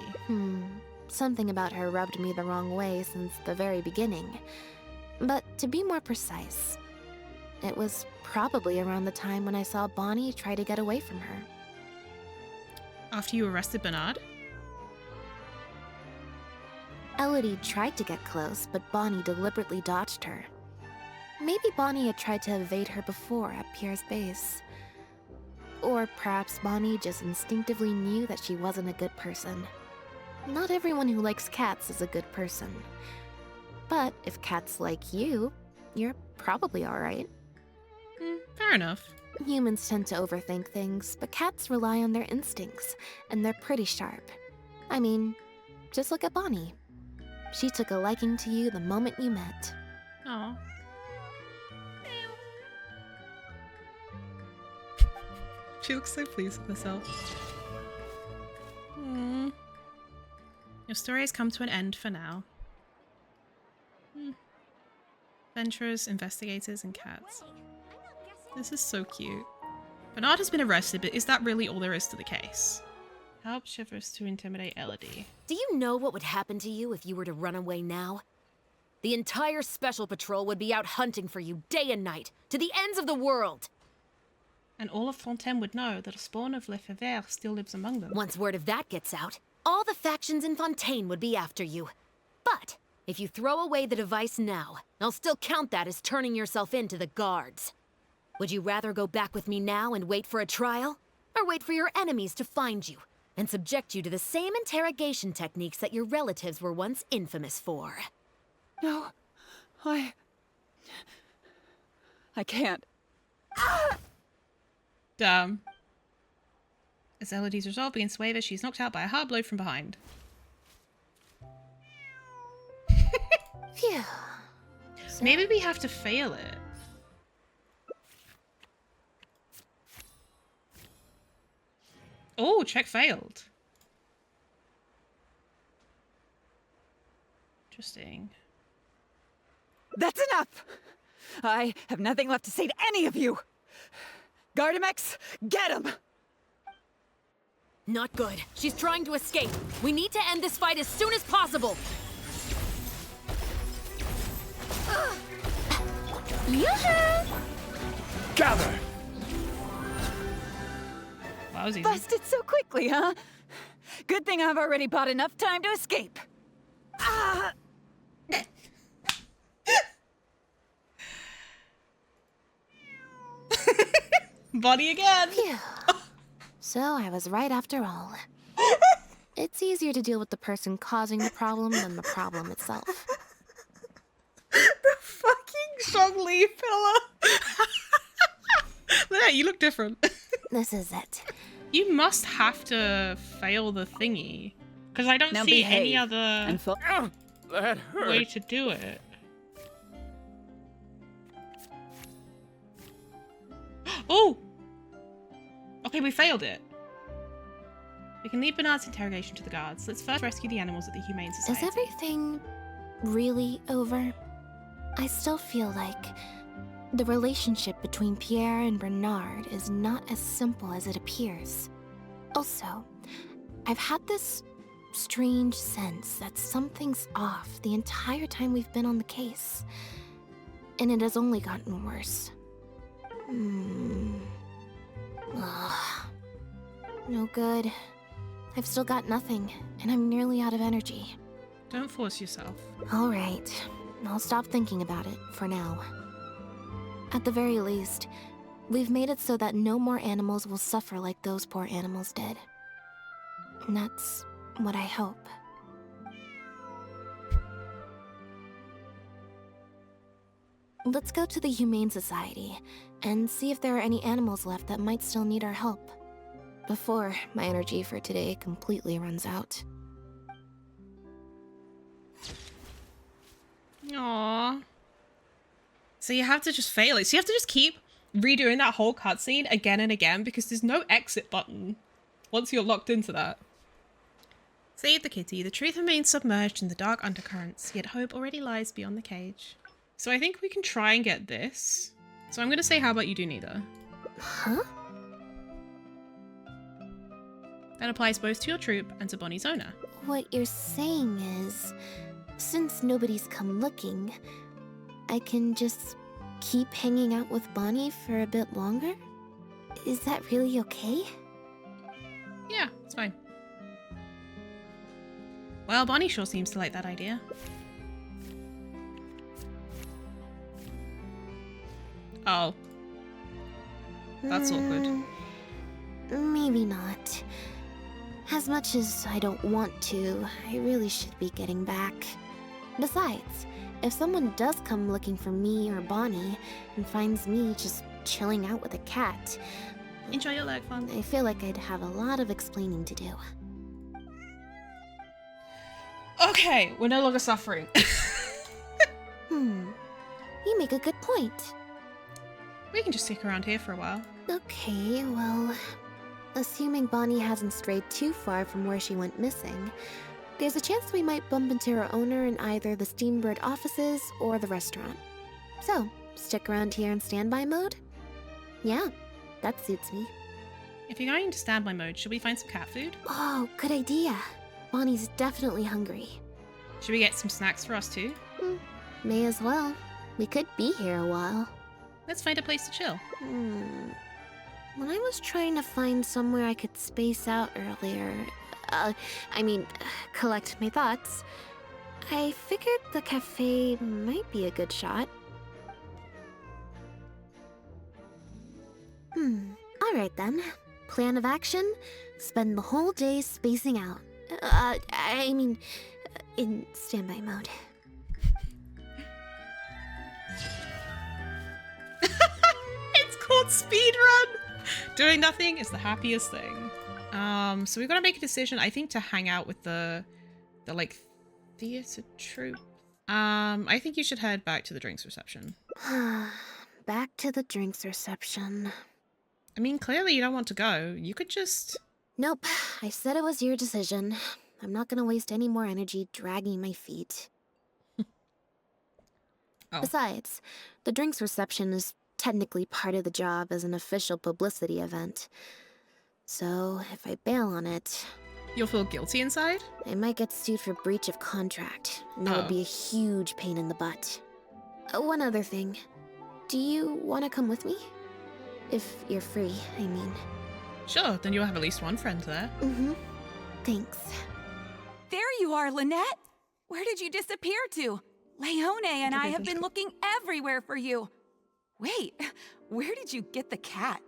Something about her rubbed me the wrong way since the very beginning. But to be more precise, it was probably around the time when I saw Bonnie try to get away from her. After you arrested Bernard? Elodie tried to get close, but Bonnie deliberately dodged her. Maybe Bonnie had tried to evade her before at Pierre's base. Or perhaps Bonnie just instinctively knew that she wasn't a good person. Not everyone who likes cats is a good person. But if cats like you, you're probably alright. Fair enough. Humans tend to overthink things, but cats rely on their instincts, and they're pretty sharp. I mean, just look at Bonnie. She took a liking to you the moment you met. Aw. She looks so pleased with herself. Your story has come to an end for now. Adventurers, investigators, and cats. This is so cute. Bernard has been arrested, but is that really all there is to the case? Help Shivers to intimidate Elodie. Do you know what would happen to you if you were to run away now? The entire Special Patrol would be out hunting for you day and night, to the ends of the world! And all of Fontaine would know that a spawn of Lefebvre still lives among them. Once word of that gets out, all the factions in Fontaine would be after you. But if you throw away the device now, I'll still count that as turning yourself in to the guards. Would you rather go back with me now and wait for a trial? Or wait for your enemies to find you and subject you to the same interrogation techniques that your relatives were once infamous for? No, I can't. Damn. As Elodie's resolve begins to waver, she's knocked out by a hard blow from behind. Phew. Maybe we have to fail it. Oh, check failed. Interesting. That's enough! I have nothing left to say to any of you! Gardamex, get him! Not good. She's trying to escape. We need to end this fight as soon as possible. Gather! That was easy. Busted so quickly, huh? Good thing I've already bought enough time to escape. Body again. Phew. So I was right after all. It's easier to deal with the person causing the problem than the problem itself. The fucking Zhongli pillar. Lynette, you look different. This is it. You must have to fail the thingy. Because I don't Now see behave any other and That hurt. way to do it. Oh! Okay, we failed it. We can leave Bernard's interrogation to the guards. Let's first rescue the animals at the Humane Society. Is everything really over? I still feel like the relationship between Pierre and Bernard is not as simple as it appears. Also, I've had this strange sense that something's off the entire time we've been on the case. And it has only gotten worse. Ugh. No good. I've still got nothing, and I'm nearly out of energy. Don't force yourself. All right. I'll stop thinking about it for now. At the very least, we've made it so that no more animals will suffer like those poor animals did. And that's what I hope. Let's go to the Humane Society and see if there are any animals left that might still need our help. Before my energy for today completely runs out. Aww. So you have to just fail it. So you have to just keep redoing that whole cutscene again and again because there's no exit button once you're locked into that. Save the kitty. The truth remains submerged in the dark undercurrents, yet hope already lies beyond the cage. So I think we can try and get this. So I'm going to say, how about you do neither? Huh? That applies both to your troop and to Bonnie's owner. What you're saying is, since nobody's come looking, I can just keep hanging out with Bonnie for a bit longer? Is that really okay? Yeah, it's fine. Well, Bonnie sure seems to like that idea. Oh. That's awkward. Maybe not. As much as I don't want to, I really should be getting back. Besides, if someone does come looking for me or Bonnie and finds me just chilling out with a cat, Enjoy your leg fun. I feel like I'd have a lot of explaining to do. Okay, we're no longer suffering. You make a good point. We can just stick around here for a while. Okay, well, assuming Bonnie hasn't strayed too far from where she went missing, there's a chance we might bump into her owner in either the Steambird offices or the restaurant. So, stick around here in standby mode? Yeah, that suits me. If you're going into standby mode, should we find some cat food? Oh, good idea. Bonnie's definitely hungry. Should we get some snacks for us too? May as well. We could be here a while. Let's find a place to chill. When I was trying to find somewhere I could space out earlier, collect my thoughts, I figured the cafe might be a good shot. Alright then. Plan of action, spend the whole day spacing out. In standby mode. It's called speedrun! Doing nothing is the happiest thing. So we've got to make a decision, I think, to hang out with the theater troupe. I think you should head back to the drinks reception. Back to the drinks reception. I mean, clearly you don't want to go. You could just... Nope, I said it was your decision. I'm not gonna waste any more energy dragging my feet. Oh. Besides, the drinks reception is technically part of the job as an official publicity event. So, if I bail on it, You'll feel guilty inside? I might get sued for breach of contract, and that would be a huge pain in the butt. One other thing. Do you want to come with me? If you're free, I mean. Sure, then you'll have at least one friend there. Mm-hmm. Thanks. There you are, Lynette! Where did you disappear to? Leone and I have been looking everywhere for you. Wait, where did you get the cat?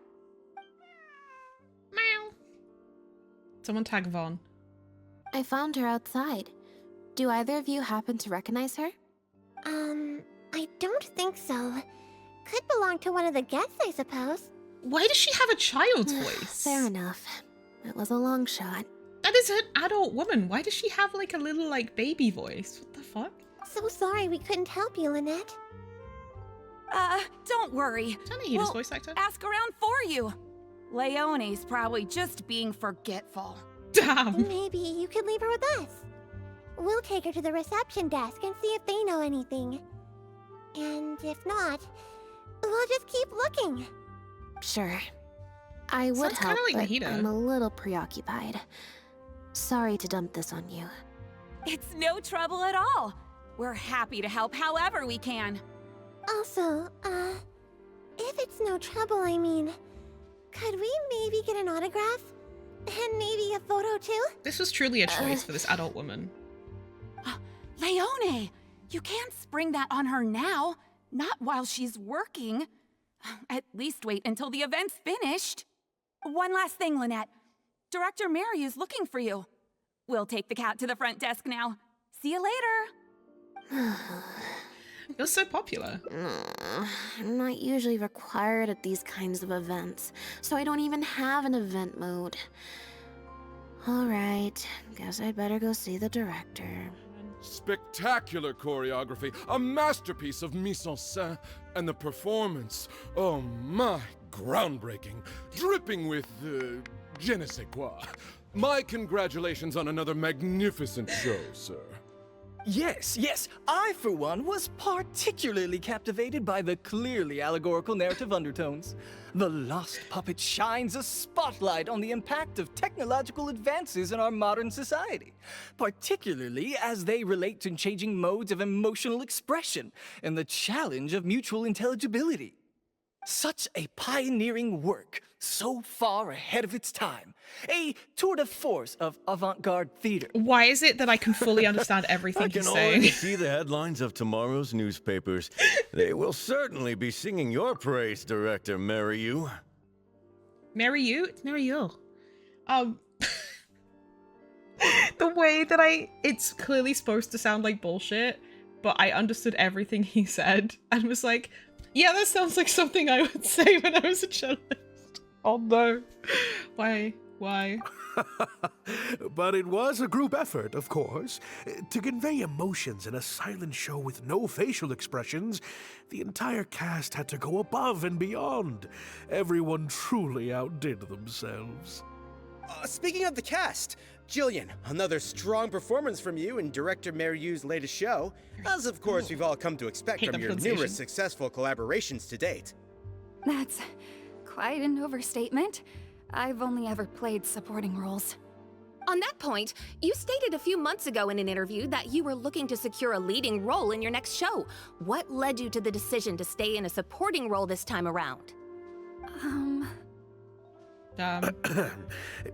Meow. Someone tag Vaughn. I found her outside. Do either of you happen to recognize her? I don't think so. Could belong to one of the guests, I suppose. Why does she have a child's voice? Fair enough. It was a long shot. That is an adult woman. Why does she have like a little like baby voice? What the fuck? So sorry we couldn't help you, Lynette. Don't worry. Don't they hear this voice actor? Ask around for you. Leone's probably just being forgetful. Damn. Maybe you could leave her with us. We'll take her to the reception desk and see if they know anything. And if not, we'll just keep looking. Sure. I would Sounds help, kinda like but Nahida. I'm a little preoccupied. Sorry to dump this on you. It's no trouble at all. We're happy to help however we can. Also, if it's no trouble, I mean, could we maybe get an autograph? And maybe a photo too? This was truly a choice for this adult woman. Leone, you can't spring that on her now. Not while she's working. At least wait until the event's finished. One last thing, Lynette. Director Mary is looking for you. We'll take the cat to the front desk now. See you later. You're so popular. I'm not usually required at these kinds of events, so I don't even have an event mode. Alright, guess I'd better go see the director. Spectacular choreography, a masterpiece of mise en scène, and the performance, oh my, groundbreaking, dripping with, je ne sais quoi. My congratulations on another magnificent show, sir. Yes, I, for one, was particularly captivated by the clearly allegorical narrative undertones. The Lost Puppet shines a spotlight on the impact of technological advances in our modern society, particularly as they relate to changing modes of emotional expression and the challenge of mutual intelligibility. Such a pioneering work, so far ahead of its time. A tour de force of avant-garde theater. Why is it that I can fully understand everything I can he's already saying? see the headlines of tomorrow's newspapers. They will certainly be singing your praise, Director Mariyu. Marry you? It's marry you. The way that it's clearly supposed to sound like bullshit, but I understood everything he said and was like, yeah, that sounds like something I would say when I was a cellist. Oh no. Why? But it was a group effort, of course. To convey emotions in a silent show with no facial expressions, the entire cast had to go above and beyond. Everyone truly outdid themselves. Speaking of the cast, Jillian, another strong performance from you in Director Mariyu's latest show, as of course we've all come to expect from your numerous successful collaborations to date. That's quite an overstatement. I've only ever played supporting roles. On that point, you stated a few months ago in an interview that you were looking to secure a leading role in your next show. What led you to the decision to stay in a supporting role this time around?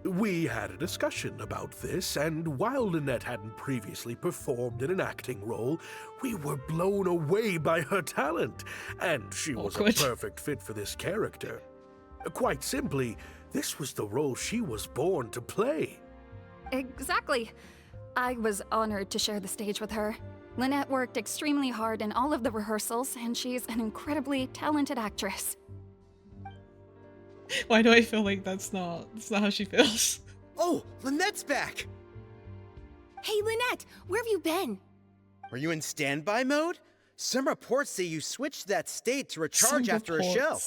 We had a discussion about this, and while Lynette hadn't previously performed in an acting role, we were blown away by her talent, and she was a perfect fit for this character. Quite simply, this was the role she was born to play. Exactly. I was honored to share the stage with her. Lynette worked extremely hard in all of the rehearsals, and she's an incredibly talented actress. Why do I feel like that's not how she feels? Oh, Lynette's back! Hey, Lynette, where have you been? Were you in standby mode? Some reports say you switched that state to recharge after a show.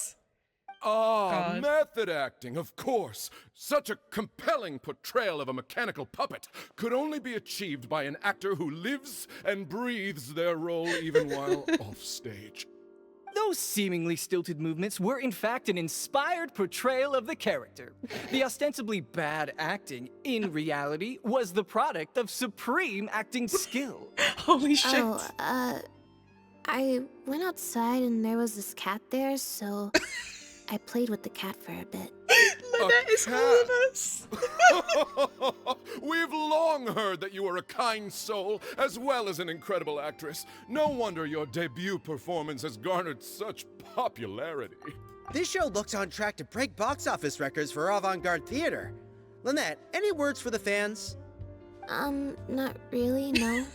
Method acting, of course. Such a compelling portrayal of a mechanical puppet could only be achieved by an actor who lives and breathes their role even while off stage. Those seemingly stilted movements were in fact an inspired portrayal of the character. The ostensibly bad acting, in reality, was the product of supreme acting skill. Holy shit. Oh, I went outside and there was this cat there, so I played with the cat for a bit. Lynette is all of us. We've long heard that you are a kind soul, as well as an incredible actress. No wonder your debut performance has garnered such popularity. This show looks on track to break box office records for avant-garde theater. Lynette, any words for the fans? Not really, no.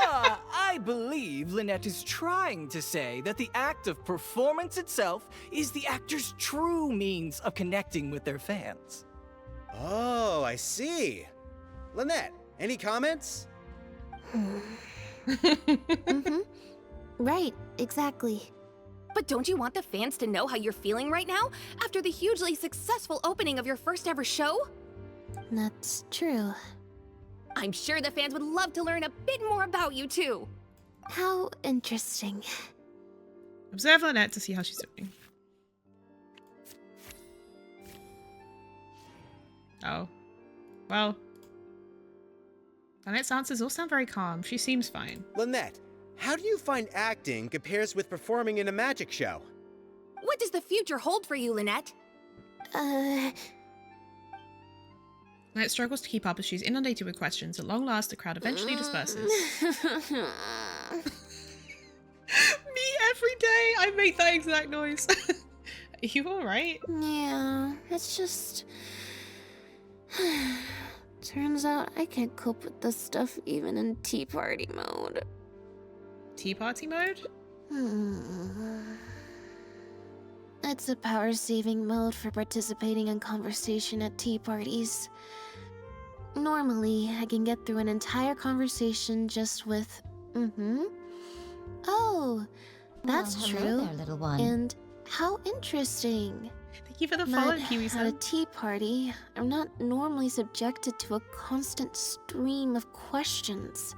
I believe Lynette is trying to say that the act of performance itself is the actor's true means of connecting with their fans. Oh, I see. Lynette, any comments? Right, exactly. But don't you want the fans to know how you're feeling right now after the hugely successful opening of your first ever show? That's true. I'm sure the fans would love to learn a bit more about you too. How interesting. Observe Lynette to see how she's doing. Oh. Well. Lynette's answers all sound very calm. She seems fine. Lynette, how do you find acting compares with performing in a magic show? What does the future hold for you, Lynette? Lynette struggles to keep up as she's inundated with questions. At long last, the crowd eventually disperses. Me every day, I make that exact noise. Are you alright? Yeah, it's just... Turns out I can't cope with this stuff even in tea party mode. Tea party mode? It's a power-saving mode for participating in conversation at tea parties. Normally, I can get through an entire conversation just with, Oh, that's hello true. there, little one. And how interesting. Thank you for the follow, But Kiwi at a son. tea party, I'm not normally subjected to a constant stream of questions.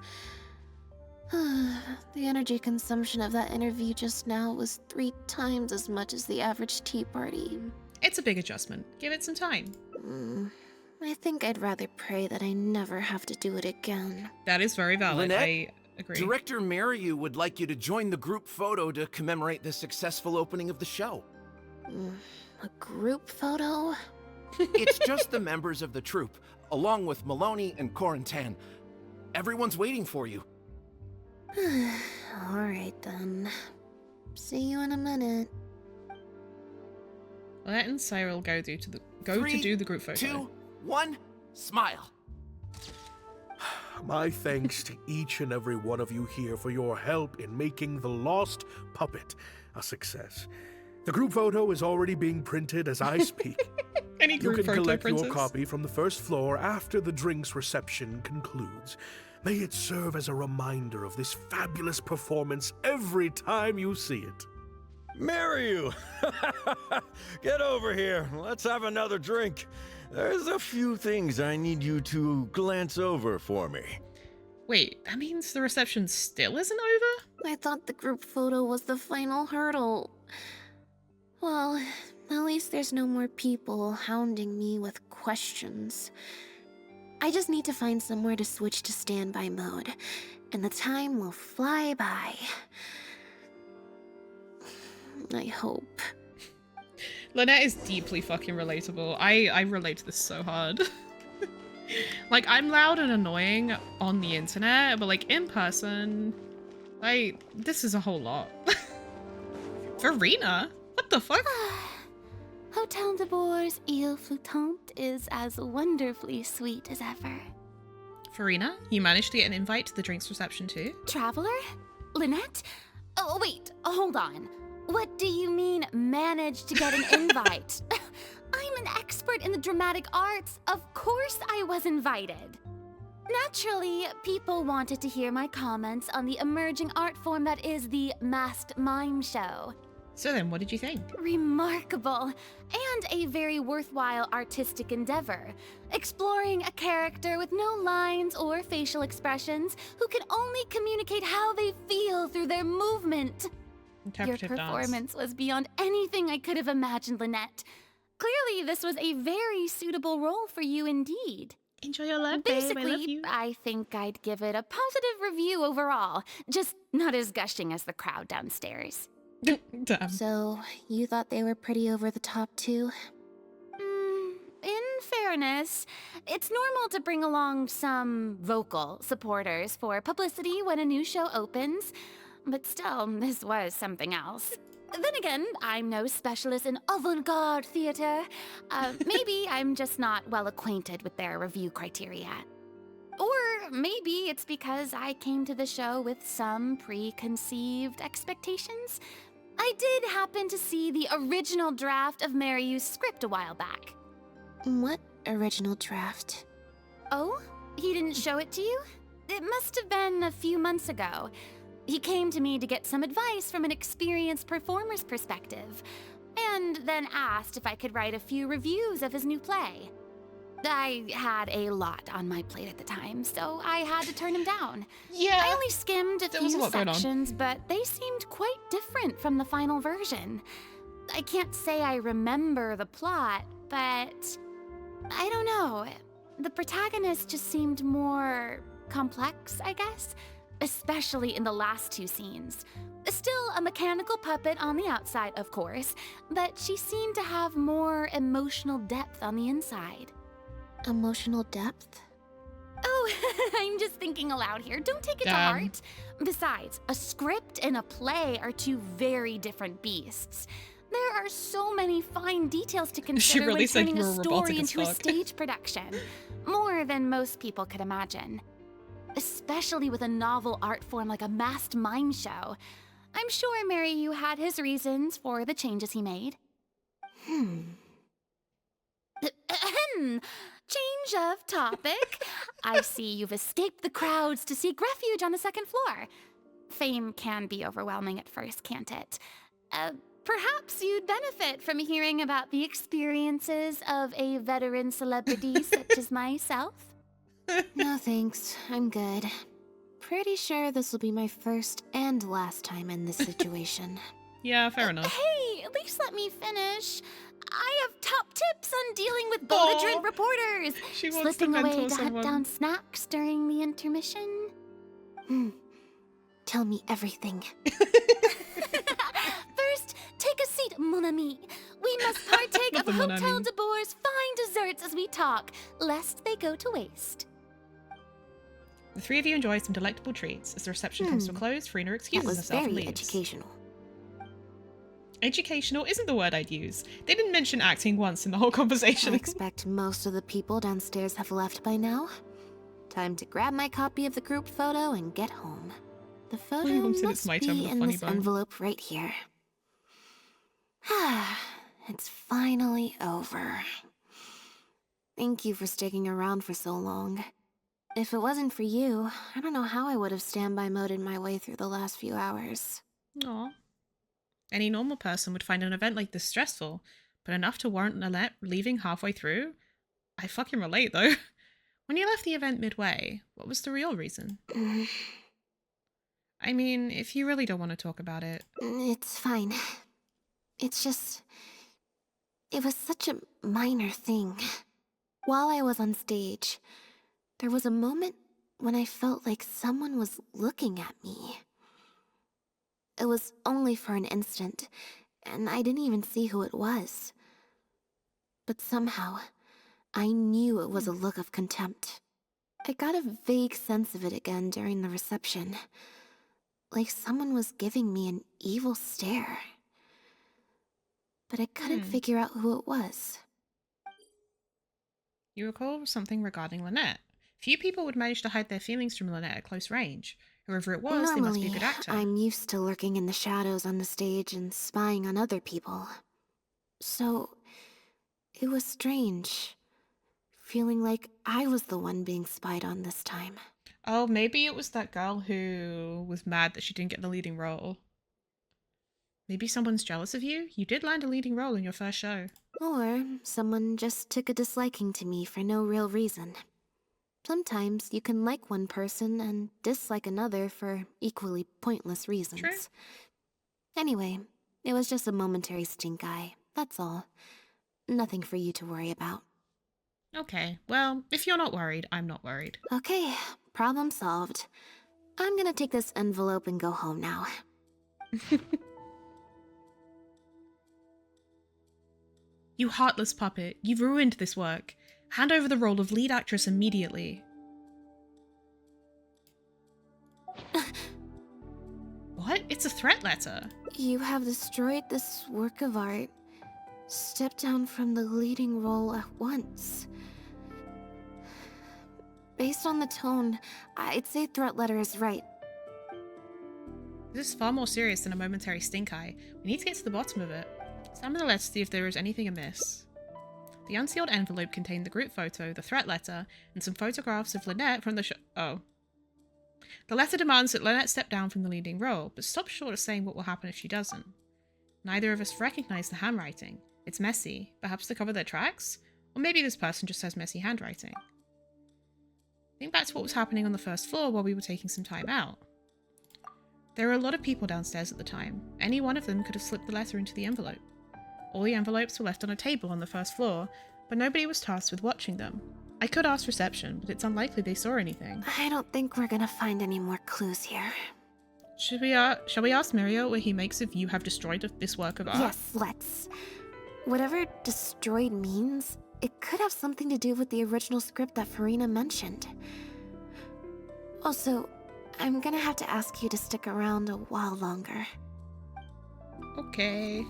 The energy consumption of that interview just now was 3 times as much as the average tea party. It's a big adjustment. Give it some time. I think I'd rather pray that I never have to do it again. That is very valid. Lynette, I agree. Director Mariyu would like you to join the group photo to commemorate the successful opening of the show. A group photo? It's just the members of the troupe, along with Maloney and Corentin. Everyone's waiting for you. Alright then. See you in a minute. Lynette and Cyril go to do the group photo. 2, 1, smile. My thanks to each and every one of you here for your help in making The Lost Puppet a success. The group photo is already being printed as I speak. Any You group can photo collect printers? your copy from the first floor after the drinks reception concludes. May it serve as a reminder of this fabulous performance every time you see it. Mariyu! Get over here. Let's have another drink. There's a few things I need you to glance over for me. Wait, that means the reception still isn't over? I thought the group photo was the final hurdle. Well, at least there's no more people hounding me with questions. I just need to find somewhere to switch to standby mode, and the time will fly by. I hope. Lynette is deeply fucking relatable. I relate to this so hard. Like, I'm loud and annoying on the internet, but like in person, this is a whole lot. Verena? What the fuck? Hotel de Bour's Ile Flottante is as wonderfully sweet as ever. Verena, you managed to get an invite to the drinks reception too? Traveler? Lynette? Oh, wait, hold on. What do you mean, managed to get an invite? I'm an expert in the dramatic arts. Of course I was invited. Naturally, people wanted to hear my comments on the emerging art form that is the masked mime show. So then, what did you think? Remarkable, and a very worthwhile artistic endeavor. Exploring a character with no lines or facial expressions who can only communicate how they feel through their movement. Your performance was beyond anything I could have imagined, Lynette. Clearly, this was a very suitable role for you indeed. Enjoy your life, Basically, babe. I love you. I think I'd give it a positive review overall, just not as gushing as the crowd downstairs. Damn. So, you thought they were pretty over the top too? In fairness, it's normal to bring along some vocal supporters for publicity when a new show opens, but still, this was something else. Then again, I'm no specialist in avant-garde theater. Maybe I'm just not well acquainted with their review criteria. Or maybe it's because I came to the show with some preconceived expectations. I did happen to see the original draft of Mariu's script a while back. What original draft? Oh? He didn't show it to you? It must have been a few months ago. He came to me to get some advice from an experienced performer's perspective, and then asked if I could write a few reviews of his new play. I had a lot on my plate at the time, so I had to turn him down. Yeah. I only skimmed a few sections, but they seemed quite different from the final version. I can't say I remember the plot, but I don't know. The protagonist just seemed more complex, I guess, especially in the last two scenes. Still a mechanical puppet on the outside, of course, but she seemed to have more emotional depth on the inside. Emotional depth? Oh, I'm just thinking aloud here. Don't take it to heart. Besides, a script and a play are two very different beasts. There are so many fine details to consider really when turning said a you were story robotic as into a fuck. stage production. More than most people could imagine. Especially with a novel art form like a masked mime show. I'm sure Mariu had his reasons for the changes he made. Change of topic. I see you've escaped the crowds to seek refuge on the second floor. Fame can be overwhelming at first, can't it? Perhaps you'd benefit from hearing about the experiences of a veteran celebrity such as myself. No thanks, I'm good. Pretty sure this will be my first and last time in this situation. Yeah, fair enough. Hey, at least let me finish. I have top tips on dealing with belligerent reporters. She wants Slipping to away mentor to someone. hunt down snacks during the intermission. Tell me everything. First, take a seat, mon ami. We must partake Not of the mon Hotel ami. de Bour's fine desserts as we talk, lest they go to waste. The three of you enjoy some delectable treats. As the reception comes to a close, Farina That excuses was herself and very leaves. educational. Educational isn't the word I'd use. They didn't mention acting once in the whole conversation. I expect most of the people downstairs have left by now. Time to grab my copy of the group photo and get home. The photo Mom said must it's my turn be with a in funny this bone. envelope right here. It's finally over. Thank you for sticking around for so long. If it wasn't for you, I don't know how I would have standby moded my way through the last few hours. Aw. Any normal person would find an event like this stressful, but enough to warrant Lynette leaving halfway through? I fucking relate, though. When you left the event midway, what was the real reason? I mean, if you really don't want to talk about it. It's fine. It's just... It was such a minor thing. While I was on stage, there was a moment when I felt like someone was looking at me. It was only for an instant, and I didn't even see who it was. But somehow, I knew it was a look of contempt. I got a vague sense of it again during the reception. Like someone was giving me an evil stare. But I couldn't figure out who it was. You recall something regarding Lynette. Few people would manage to hide their feelings from Lynette at close range. Whoever it was, they must be a good actor. I'm used to lurking in the shadows on the stage and spying on other people. So, it was strange. Feeling like I was the one being spied on this time. Oh, maybe it was that girl who was mad that she didn't get the leading role. Maybe someone's jealous of you? You did land a leading role in your first show. Or someone just took a disliking to me for no real reason. Sometimes you can like one person and dislike another for equally pointless reasons. True. Anyway, it was just a momentary stink eye, that's all. Nothing for you to worry about. Okay, well, if you're not worried, I'm not worried. Okay, problem solved. I'm gonna take this envelope and go home now. You heartless puppet, you've ruined this work. Hand over the role of lead actress immediately. What? It's a threat letter. You have destroyed this work of art. Step down from the leading role at once. Based on the tone, I'd say threat letter is right. This is far more serious than a momentary stink eye. We need to get to the bottom of it. Examine the letter to see if there is anything amiss. The unsealed envelope contained the group photo, the threat letter, and some photographs of Lynette from the show. Oh. The letter demands that Lynette step down from the leading role, but stops short of saying what will happen if she doesn't. Neither of us recognize the handwriting. It's messy, perhaps to cover their tracks? Or maybe this person just has messy handwriting. Think back to what was happening on the first floor while we were taking some time out. There were a lot of people downstairs at the time. Any one of them could have slipped the letter into the envelope. All the envelopes were left on a table on the first floor, but nobody was tasked with watching them. I could ask reception, but it's unlikely they saw anything. I don't think we're gonna find any more clues here. Shall we ask Mirio what he makes of you have destroyed this work of art? Yes, let's. Whatever destroyed means, it could have something to do with the original script that Farina mentioned. Also, I'm gonna have to ask you to stick around a while longer. Okay.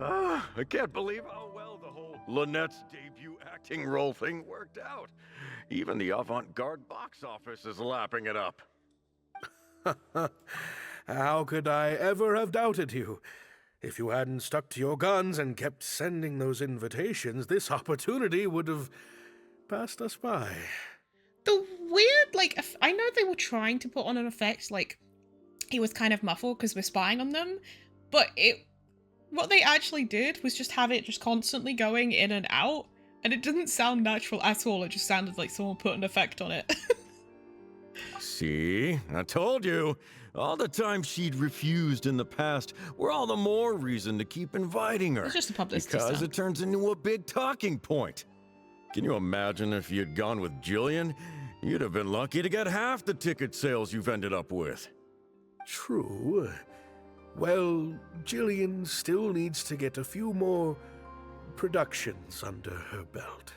I can't believe how well the whole Lynette's debut acting role thing worked out. Even the avant-garde box office is lapping it up. How could I ever have doubted you? If you hadn't stuck to your guns and kept sending those invitations, this opportunity would have passed us by. The weird, like, I know they were trying to put on an effect, like, he was kind of muffled because we're spying on them, but what they actually did was just have it just constantly going in and out, and it didn't sound natural at all. It just sounded like someone put an effect on it. See? I told you. All the time she'd refused in the past were all the more reason to keep inviting her. It's just a publicity because stunt. it turns into a big talking point. Can you imagine if you'd gone with Jillian? You'd have been lucky to get half the ticket sales you've ended up with. True. Well, Jillian still needs to get a few more productions under her belt.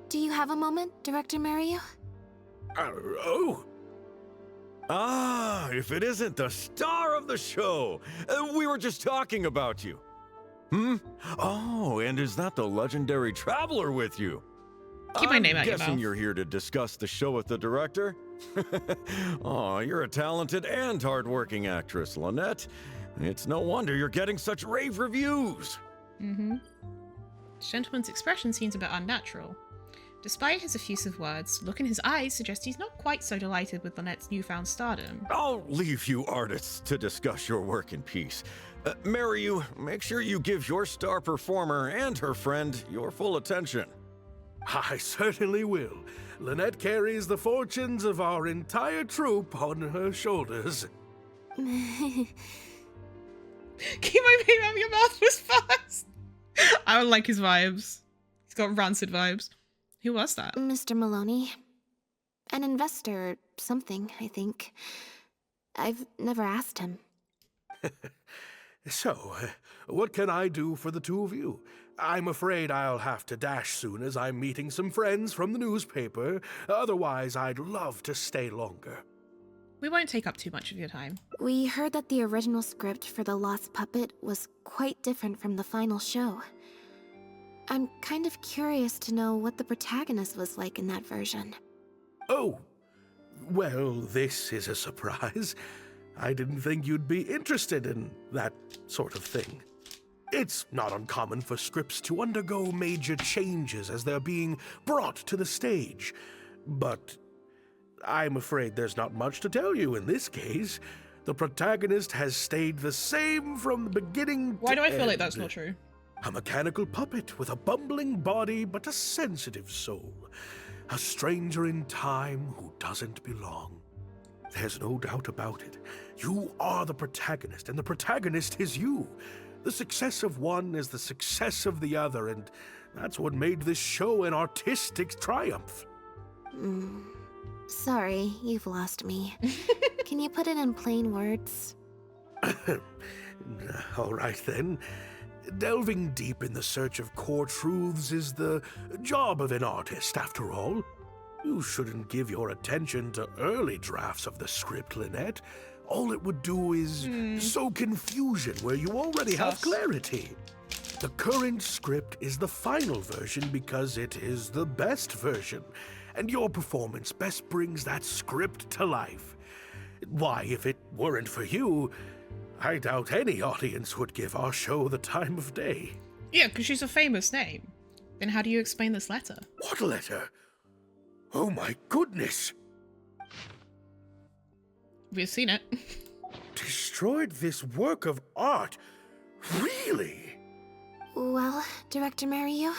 Do you have a moment, Director Mario? Oh! Ah, if it isn't the star of the show! We were just talking about you. Hmm? Oh, and is that the legendary traveler with you? Keep my name out I'm your guessing mouth. you're here to discuss the show with the director? Oh, you're a talented and hardworking actress, Lynette. It's no wonder you're getting such rave reviews. Mm-hmm. The gentleman's expression seems a bit unnatural. Despite his effusive words, look in his eyes suggests he's not quite so delighted with Lynette's newfound stardom. I'll leave you artists to discuss your work in peace. Mariu, make sure you give your star performer and her friend your full attention. I certainly will. Lynette carries the fortunes of our entire troupe on her shoulders. Keep my name out of your mouth was fast. I don't like his vibes. He's got rancid vibes. Who was that? Mr. Maloney. An investor or something, I think. I've never asked him. So, what can I do for the two of you? I'm afraid I'll have to dash soon as I'm meeting some friends from the newspaper. Otherwise, I'd love to stay longer. We won't take up too much of your time. We heard that the original script for The Lost Puppet was quite different from the final show. I'm kind of curious to know what the protagonist was like in that version. Oh, well, this is a surprise. I didn't think you'd be interested in that sort of thing. It's not uncommon for scripts to undergo major changes as they're being brought to the stage. But I'm afraid there's not much to tell you in this case. The protagonist has stayed the same from the beginning Why to do I feel end. like that's not true? A mechanical puppet with a bumbling body but a sensitive soul. a stranger in time who doesn't belong. There's no doubt about it. You are the protagonist, and the protagonist is you. The success of one is the success of the other, and that's what made this show an artistic triumph. Sorry, you've lost me. Can you put it in plain words? All right then. Delving deep in the search of core truths is the job of an artist, after all. You shouldn't give your attention to early drafts of the script, Lynette. All it would do is sow confusion where you already have clarity. The current script is the final version because it is the best version, and your performance best brings that script to life. Why, if it weren't for you, I doubt any audience would give our show the time of day. Yeah, because she's a famous name. Then how do you explain this letter? What letter? Oh my goodness! We've seen it. Destroyed this work of art? Really? Well, Director Mariu,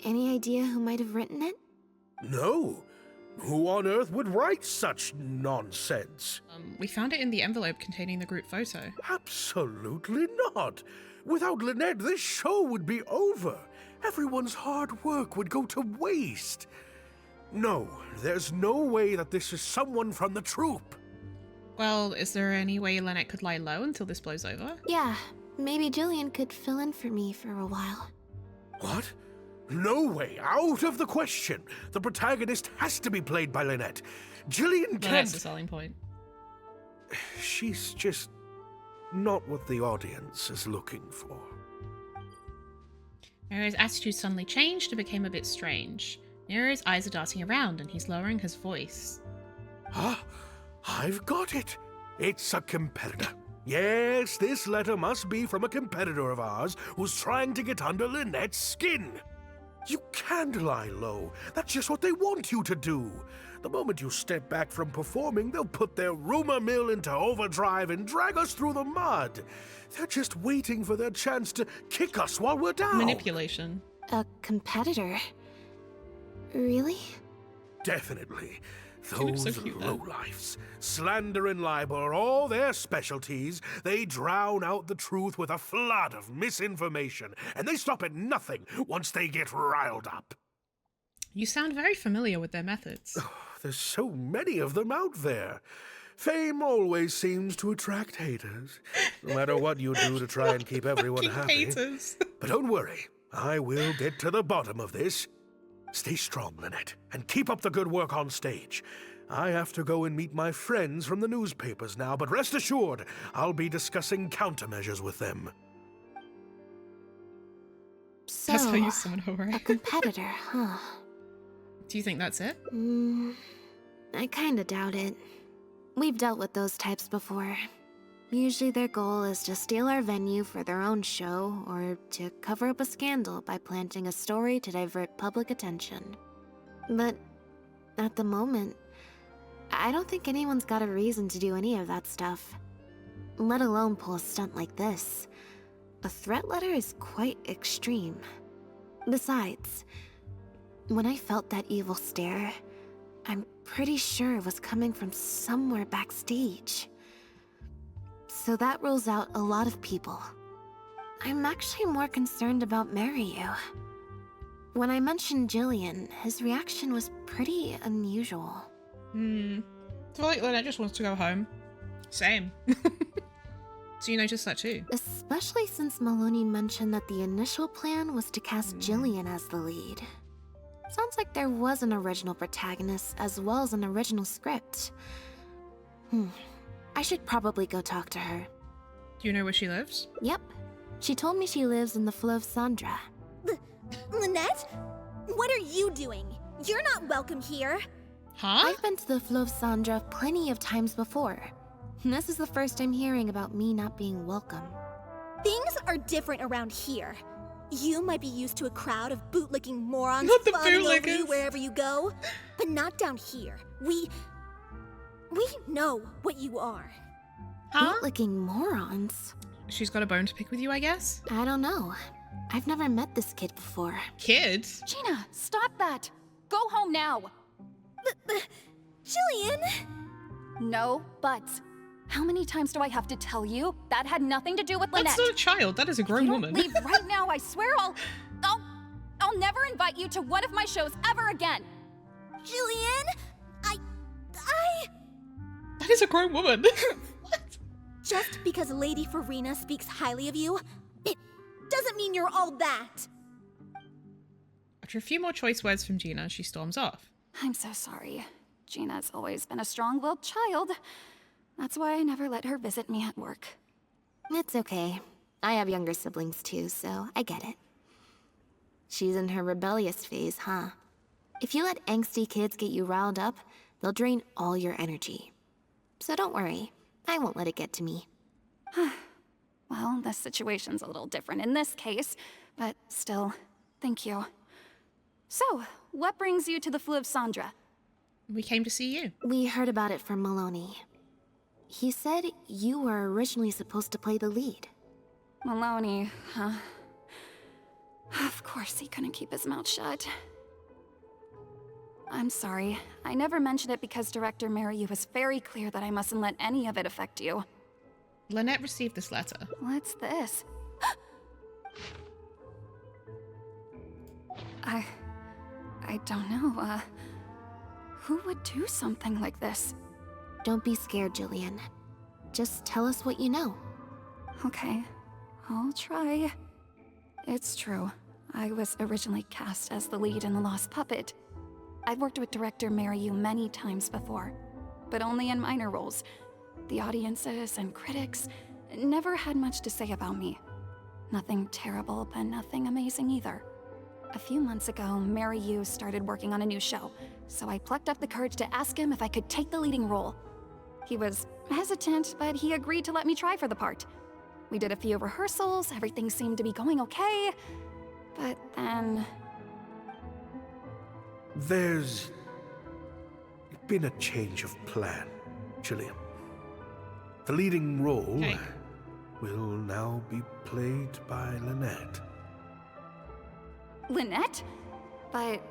any idea who might have written it? No. Who on earth would write such nonsense? We found it in the envelope containing the group photo. Absolutely not. Without Lynette, this show would be over. Everyone's hard work would go to waste. No, there's no way that this is someone from the troupe. Well, is there any way Lynette could lie low until this blows over? Yeah, maybe Jillian could fill in for me for a while. What? No way, out of the question. The protagonist has to be played by Lynette. Jillian can't... That's the selling point. She's just not what the audience is looking for. Nero's attitude suddenly changed and became a bit strange. Nero's eyes are darting around and he's lowering his voice. Ah, I've got it. It's a competitor. Yes, this letter must be from a competitor of ours who's trying to get under Lynette's skin. You can't lie low. That's just what they want you to do. The moment you step back from performing, they'll put their rumor mill into overdrive and drag us through the mud. They're just waiting for their chance to kick us while we're down. Manipulation. A competitor? Really? Definitely. Those Those lowlifes. Slander and libel are all their specialties. They drown out the truth with a flood of misinformation, and they stop at nothing once they get riled up. You sound very familiar with their methods. Oh, there's so many of them out there. Fame always seems to attract haters, no matter what you do to try and keep everyone happy. Haters. But don't worry, I will get to the bottom of this. Stay strong, Lynette, and keep up the good work on stage. I have to go and meet my friends from the newspapers now, but rest assured, I'll be discussing countermeasures with them. So, that's how you summon her. A competitor, huh? Do you think that's it? I kinda doubt it. We've dealt with those types before. Usually their goal is to steal our venue for their own show, or to cover up a scandal by planting a story to divert public attention. But at the moment, I don't think anyone's got a reason to do any of that stuff. Let alone pull a stunt like this. A threat letter is quite extreme. Besides, when I felt that evil stare, I'm pretty sure it was coming from somewhere backstage. So that rules out a lot of people. I'm actually more concerned about Mariu. When I mentioned Jillian, his reaction was pretty unusual. I feel like Lynette just wants to go home. Same. So you noticed that too? Especially since Maloney mentioned that the initial plan was to cast Jillian as the lead. Sounds like there was an original protagonist as well as an original script. I should probably go talk to her. Do you know where she lives? Yep. She told me she lives in the Fleuve Sandra. Lynette? What are you doing? You're not welcome here. Huh? I've been to the Fleuve Sandra plenty of times before. This is the first I'm hearing about me not being welcome. Things are different around here. You might be used to a crowd of bootlicking morons Not the fawning over you bootlickers. wherever you go, but not down here. We know what you are. Bootlicking morons? She's got a bone to pick with you, I guess? I don't know. I've never met this kid before. Kid? Gina, stop that! Go home now! Jillian! No buts. How many times do I have to tell you? That had nothing to do with Lynette. That's not a child. That is a grown woman. Leave right now. I swear I'll never invite you to one of my shows ever again. Jillian, That is a grown woman. Just because Lady Farina speaks highly of you, it doesn't mean you're all that. After a few more choice words from Gina, she storms off. I'm so sorry. Gina's always been a strong-willed child. That's why I never let her visit me at work. It's okay. I have younger siblings too, so I get it. She's in her rebellious phase, huh? If you let angsty kids get you riled up, they'll drain all your energy. So don't worry, I won't let it get to me. Well, this situation's a little different in this case, but still, thank you. So, what brings you to the Fleuve Sandra? We came to see you. We heard about it from Maloney. He said you were originally supposed to play the lead. Maloney, huh? Of course he couldn't keep his mouth shut. I'm sorry. I never mentioned it because Director Mariu was very clear that I mustn't let any of it affect you. Lynette received this letter. What's this? I don't know, who would do something like this? Don't be scared, Jillian. Just tell us what you know. Okay, I'll try. It's true. I was originally cast as the lead in The Lost Puppet. I've worked with director Mariu many times before, but only in minor roles. The audiences and critics never had much to say about me. Nothing terrible, but nothing amazing either. A few months ago, Mariu started working on a new show, so I plucked up the courage to ask him if I could take the leading role. He was hesitant, but he agreed to let me try for the part. We did a few rehearsals, everything seemed to be going okay, but then... There's been a change of plan, Jillian. The leading role will now be played by Lynette. Lynette? But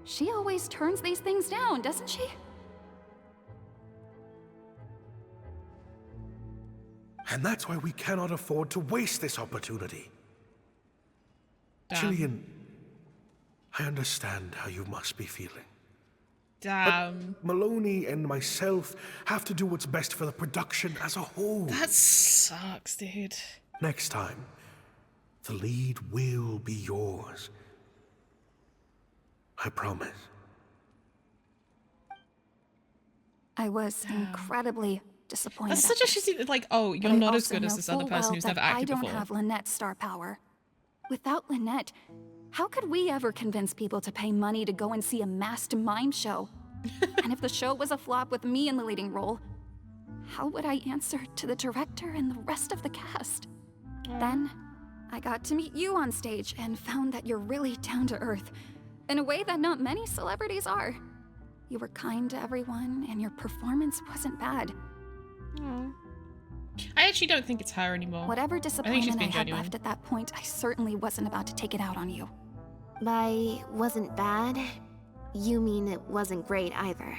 she always turns these things down, doesn't she? And that's why we cannot afford to waste this opportunity. Jillian, I understand how you must be feeling. Damn. But Maloney and myself have to do what's best for the production as a whole. That sucks, dude. Next time, the lead will be yours. I promise. I was incredibly disappointed. That's such a shitty, like, oh, you're not as good as this other person who's never acted before. I don't have Lynette's star power. Without Lynette, how could we ever convince people to pay money to go and see a masked mime show? And if the show was a flop with me in the leading role, how would I answer to the director and the rest of the cast? Then, I got to meet you on stage and found that you're really down to earth, in a way that not many celebrities are. You were kind to everyone, and your performance wasn't bad. I actually don't think it's her anymore. Whatever disappointment I had genuine. left at that point, I certainly wasn't about to take it out on you. By wasn't bad, you mean it wasn't great either.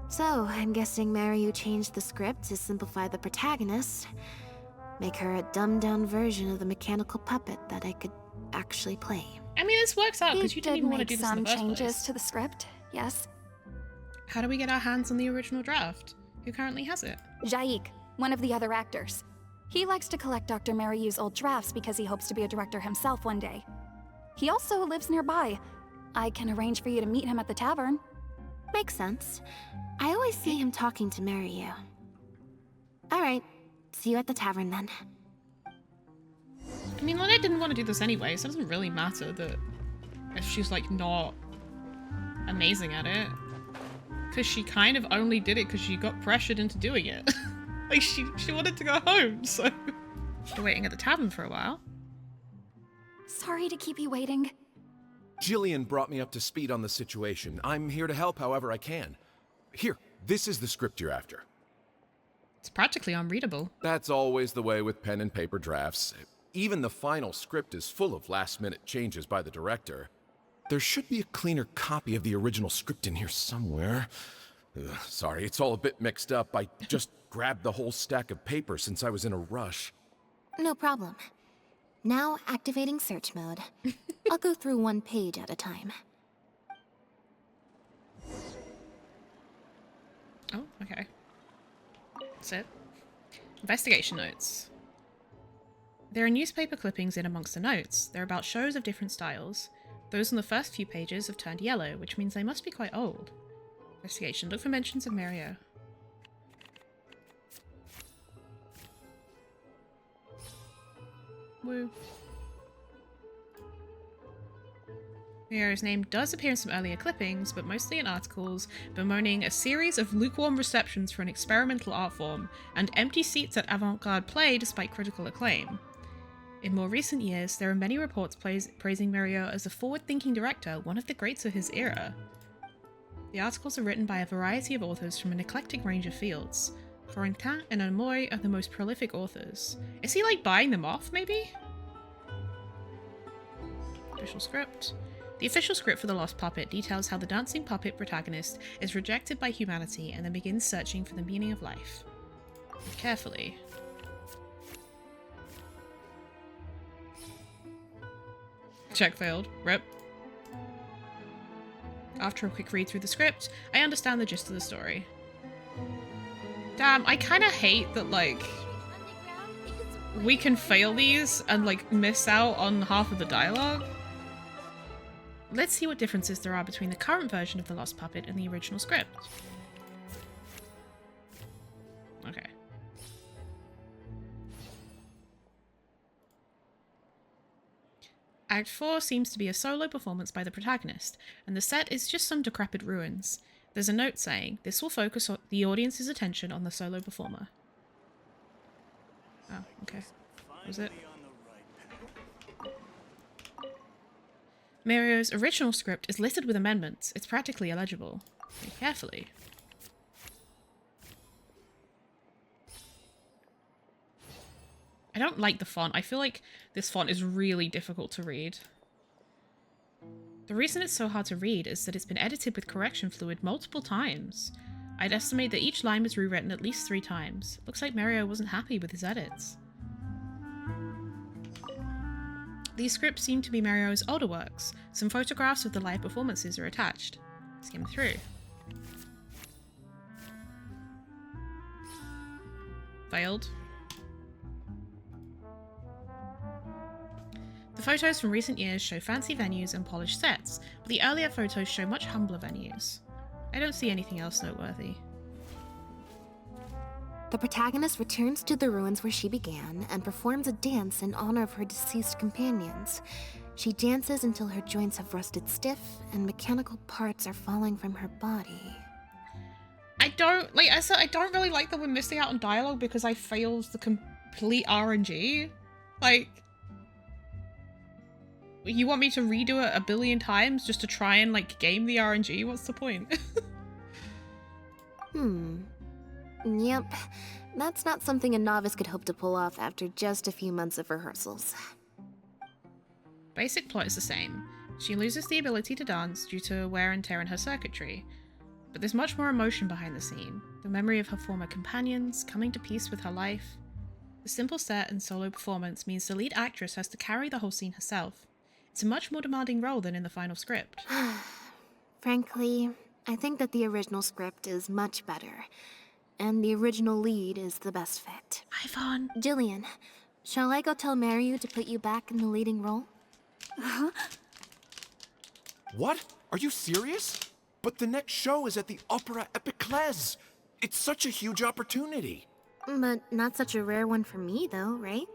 So, I'm guessing Mariu changed the script to simplify the protagonist, make her a dumbed-down version of the mechanical puppet that I could actually play. I mean, this works out because you didn't even want to do this in the first some changes place. to the script, yes. How do we get our hands on the original draft? Who currently has it? Jaik, one of the other actors. He likes to collect Dr. Mariu's old drafts because he hopes to be a director himself one day. He also lives nearby. I can arrange for you to meet him at the tavern. Makes sense. I always see him talking to Mariu. Alright, see you at the tavern then. I mean, Lynette didn't want to do this anyway, so it doesn't really matter that if she's like not amazing at it. Because she kind of only did it because she got pressured into doing it. Like she wanted to go home, so we're waiting at the tavern for a while. Sorry to keep you waiting. Jillian brought me up to speed on the situation. I'm here to help however I can. Here, this is the script you're after. It's practically unreadable. That's always the way with pen and paper drafts. Even the final script is full of last-minute changes by the director. There should be a cleaner copy of the original script in here somewhere. Sorry, it's all a bit mixed up. I just grabbed the whole stack of paper since I was in a rush. No problem. Now activating search mode. I'll go through one page at a time. Oh, okay. That's it. Investigation notes. There are newspaper clippings in amongst the notes. They're about shows of different styles. Those on the first few pages have turned yellow, which means they must be quite old. Investigation. Look for mentions of Mario. Woo. Mario's name does appear in some earlier clippings, but mostly in articles bemoaning a series of lukewarm receptions for an experimental art form and empty seats at avant-garde play despite critical acclaim. In more recent years, there are many reports praising Mario as a forward-thinking director, one of the greats of his era. The articles are written by a variety of authors from an eclectic range of fields. Fontaine and Amoy are the most prolific authors. Is he like buying them off, maybe? Official script. The official script for The Lost Puppet details how the dancing puppet protagonist is rejected by humanity and then begins searching for the meaning of life. Read carefully. Check failed. Rip. After a quick read through the script, I understand the gist of the story. Damn, I kind of hate that, like, we can fail these and, like, miss out on half of the dialogue. Let's see what differences there are between the current version of The Lost Puppet and the original script. Okay. Act 4 seems to be a solo performance by the protagonist, and the set is just some decrepit ruins. There's a note saying, this will focus the audience's attention on the solo performer. Oh, okay. What was it? Mario's original script is littered with amendments. It's practically illegible. Read carefully. I don't like the font. I feel like this font is really difficult to read. The reason it's so hard to read is that it's been edited with correction fluid multiple times. I'd estimate that each line was rewritten at least 3 times. Looks like Mario wasn't happy with his edits. These scripts seem to be Mario's older works. Some photographs of the live performances are attached. Skim through. Failed. The photos from recent years show fancy venues and polished sets, but the earlier photos show much humbler venues. I don't see anything else noteworthy. The protagonist returns to the ruins where she began and performs a dance in honor of her deceased companions. She dances until her joints have rusted stiff and mechanical parts are falling from her body. I don't, like I said, I don't really like that we're missing out on dialogue because I failed the complete RNG. Like, you want me to redo it a billion times just to try and, like, game the RNG? What's the point? Yep. That's not something a novice could hope to pull off after just a few months of rehearsals. Basic plot is the same. She loses the ability to dance due to wear and tear in her circuitry. But there's much more emotion behind the scene. The memory of her former companions, coming to peace with her life. The simple set and solo performance means the lead actress has to carry the whole scene herself. It's a much more demanding role than in the final script. Frankly, I think that the original script is much better. And the original lead is the best fit. Ivan! Jillian, shall I go tell Mario to put you back in the leading role? What? Are you serious? But the next show is at the Opera Epiclese. It's such a huge opportunity. But not such a rare one for me, though, right?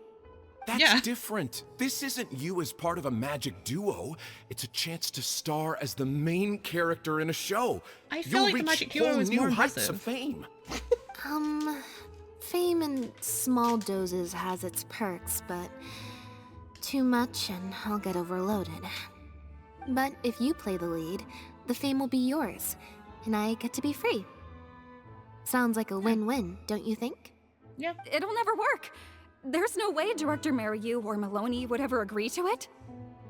That's different. This isn't you as part of a magic duo. It's a chance to star as the main character in a show. I feel like the magic duo is more heights impressive. of fame. Fame in small doses has its perks, but too much and I'll get overloaded. But if you play the lead, the fame will be yours, and I get to be free. Sounds like a win-win, don't you think? Yeah. It'll never work. There's no way Director Mariu or Maloney would ever agree to it.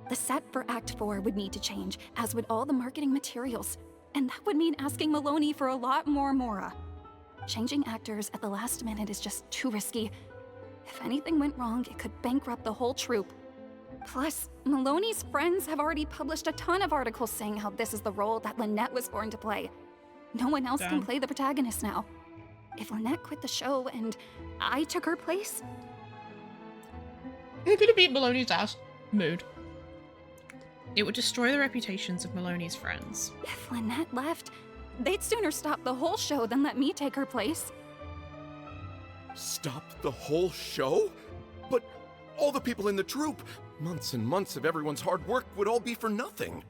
The set for Act 4 would need to change, as would all the marketing materials. And that would mean asking Maloney for a lot more Mora. Changing actors at the last minute is just too risky. If anything went wrong, it could bankrupt the whole troupe. Plus, Maloney's friends have already published a ton of articles saying how this is the role that Lynette was born to play. No one else can play the protagonist now. If Lynette quit the show and I took her place... I'm gonna beat Maloney's ass. Mood. It would destroy the reputations of Maloney's friends. If Lynette left, they'd sooner stop the whole show than let me take her place. Stop the whole show? But all the people in the troupe, months and months of everyone's hard work would all be for nothing.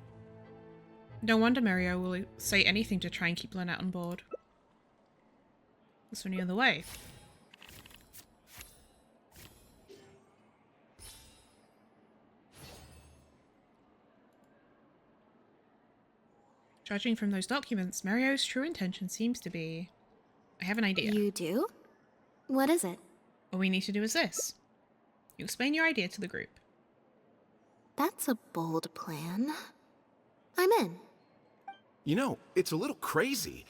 No wonder Mario will say anything to try and keep Lynette on board. There's only other way. Judging from those documents, Mario's true intention seems to be... I have an idea. You do? What is it? All we need to do is this. You explain your idea to the group. That's a bold plan. I'm in. You know, it's a little crazy,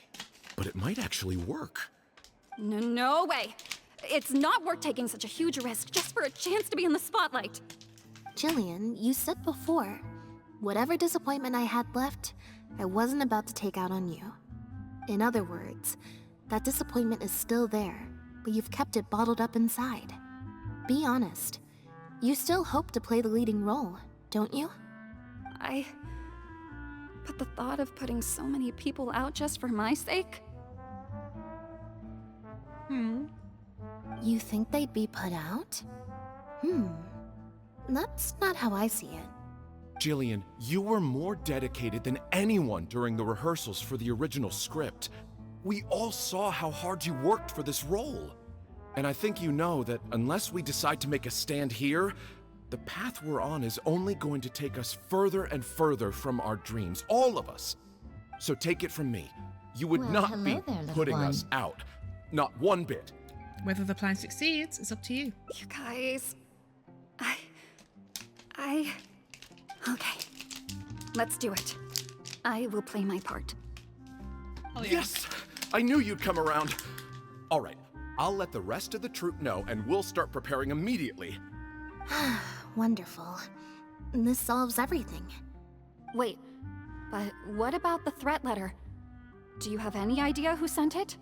but it might actually work. No way! It's not worth taking such a huge risk just for a chance to be in the spotlight. Jillian, you said before, whatever disappointment I had left, I wasn't about to take out on you. In other words, that disappointment is still there, but you've kept it bottled up inside. Be honest. You still hope to play the leading role, don't you? But the thought of putting so many people out just for my sake? You think they'd be put out? That's not how I see it. Jillian, you were more dedicated than anyone during the rehearsals for the original script. We all saw how hard you worked for this role. And I think you know that unless we decide to make a stand here, the path we're on is only going to take us further and further from our dreams, all of us. So take it from me, you would not be putting us out. Not one bit. Whether the plan succeeds is up to you. You guys... Okay. Let's do it. I will play my part. Oh, yeah. Yes! I knew you'd come around. All right, I'll let the rest of the troupe know and we'll start preparing immediately. Wonderful. This solves everything. Wait, but what about the threat letter? Do you have any idea who sent it?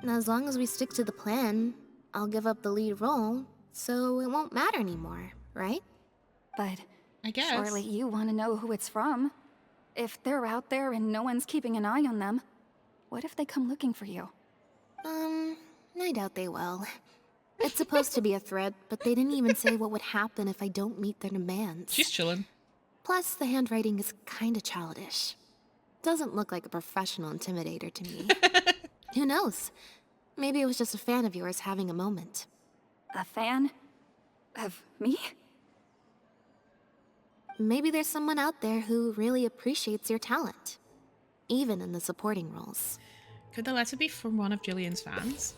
As long as we stick to the plan, I'll give up the lead role, so it won't matter anymore, right? But I guess. Surely you want to know who it's from. If they're out there and no one's keeping an eye on them, what if they come looking for you? I doubt they will. It's supposed to be a threat, but they didn't even say what would happen if I don't meet their demands. She's chilling. Plus, the handwriting is kinda childish. Doesn't look like a professional intimidator to me. Who knows? Maybe it was just a fan of yours having a moment. A fan? Of me? Maybe there's someone out there who really appreciates your talent. Even in the supporting roles. Could the letter be from one of Jillian's fans?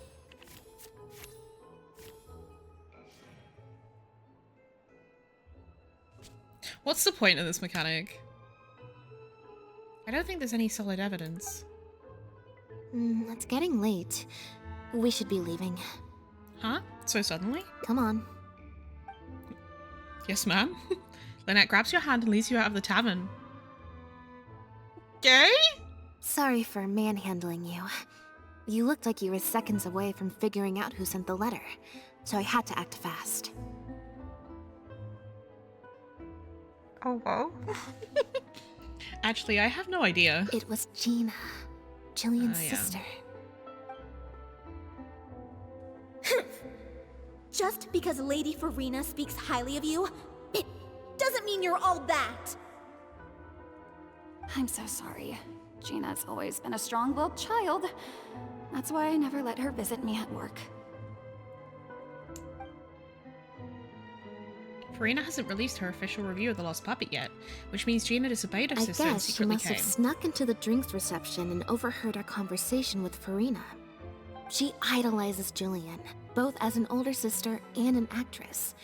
What's the point of this mechanic? I don't think there's any solid evidence. It's getting late. We should be leaving. Huh? So suddenly? Come on. Yes, ma'am. Lynette grabs your hand and leads you out of the tavern. Gay? Sorry for manhandling you. You looked like you were seconds away from figuring out who sent the letter, so I had to act fast. Oh, wow. Actually, I have no idea. It was Gina, Jillian's sister. Just because Lady Farina speaks highly of you, it doesn't mean you're all that. I'm so sorry. Gina's always been a strong-willed child. That's why I never let her visit me at work. Farina hasn't released her official review of The Lost Puppet yet, which means Gina disobeyed her I sister and guess she secretly must came. have snuck into the drinks reception and overheard our conversation with Farina. She idolizes Jillian, both as an older sister and an actress.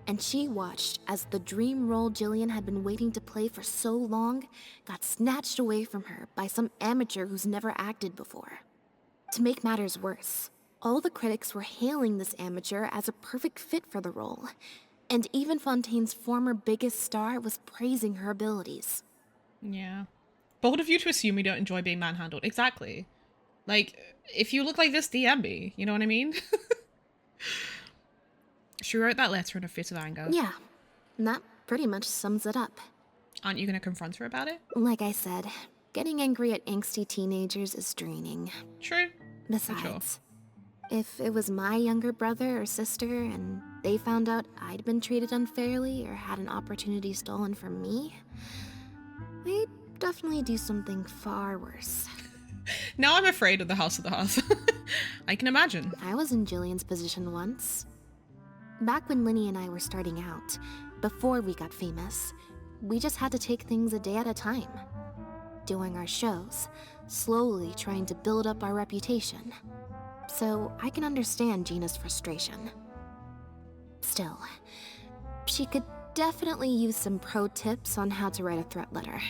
and she watched as the dream role Jillian had been waiting to play for so long got snatched away from her by some amateur who's never acted before. To make matters worse, all the critics were hailing this amateur as a perfect fit for the role, and even Fontaine's former biggest star was praising her abilities. Yeah. Bold of you to assume we don't enjoy being manhandled. Exactly. Like, if you look like this, DM me. You know what I mean? She wrote that letter in a fit of anger. Yeah, and that pretty much sums it up. Aren't you going to confront her about it? Like I said, getting angry at angsty teenagers is draining. True. Besides, if it was my younger brother or sister and they found out I'd been treated unfairly or had an opportunity stolen from me, they'd definitely do something far worse. Now I'm afraid of the House of the Hearth. I can imagine. I was in Jillian's position once. Back when Linny and I were starting out, before we got famous, we just had to take things a day at a time. Doing our shows, slowly trying to build up our reputation. So I can understand Gina's frustration. Still, she could definitely use some pro tips on how to write a threat letter.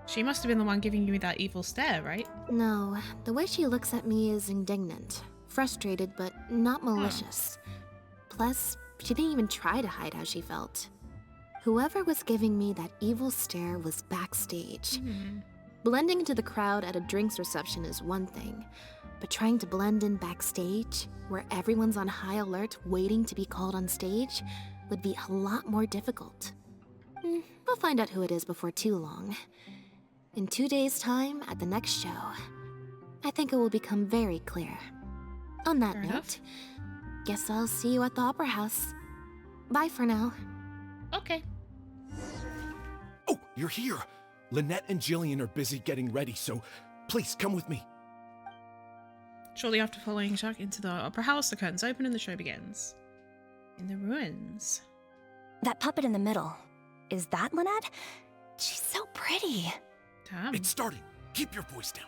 She must have been the one giving you that evil stare, right? No, the way she looks at me is indignant, frustrated, but not malicious. Plus, she didn't even try to hide how she felt. Whoever was giving me that evil stare was backstage. Blending into the crowd at a drinks reception is one thing, but trying to blend in backstage, where everyone's on high alert waiting to be called on stage, would be a lot more difficult. We'll find out who it is before too long. In 2 days' time, at the next show, I think it will become very clear. On that note, guess I'll see you at the Opera House. Bye for now. Okay. Oh, you're here. Lynette and Jillian are busy getting ready, so please come with me. Shortly after following Jacques into the Opera House, the curtains open and the show begins. In the ruins. That puppet in the middle, is that Lynette? She's so pretty. Damn. It's starting. Keep your voice down.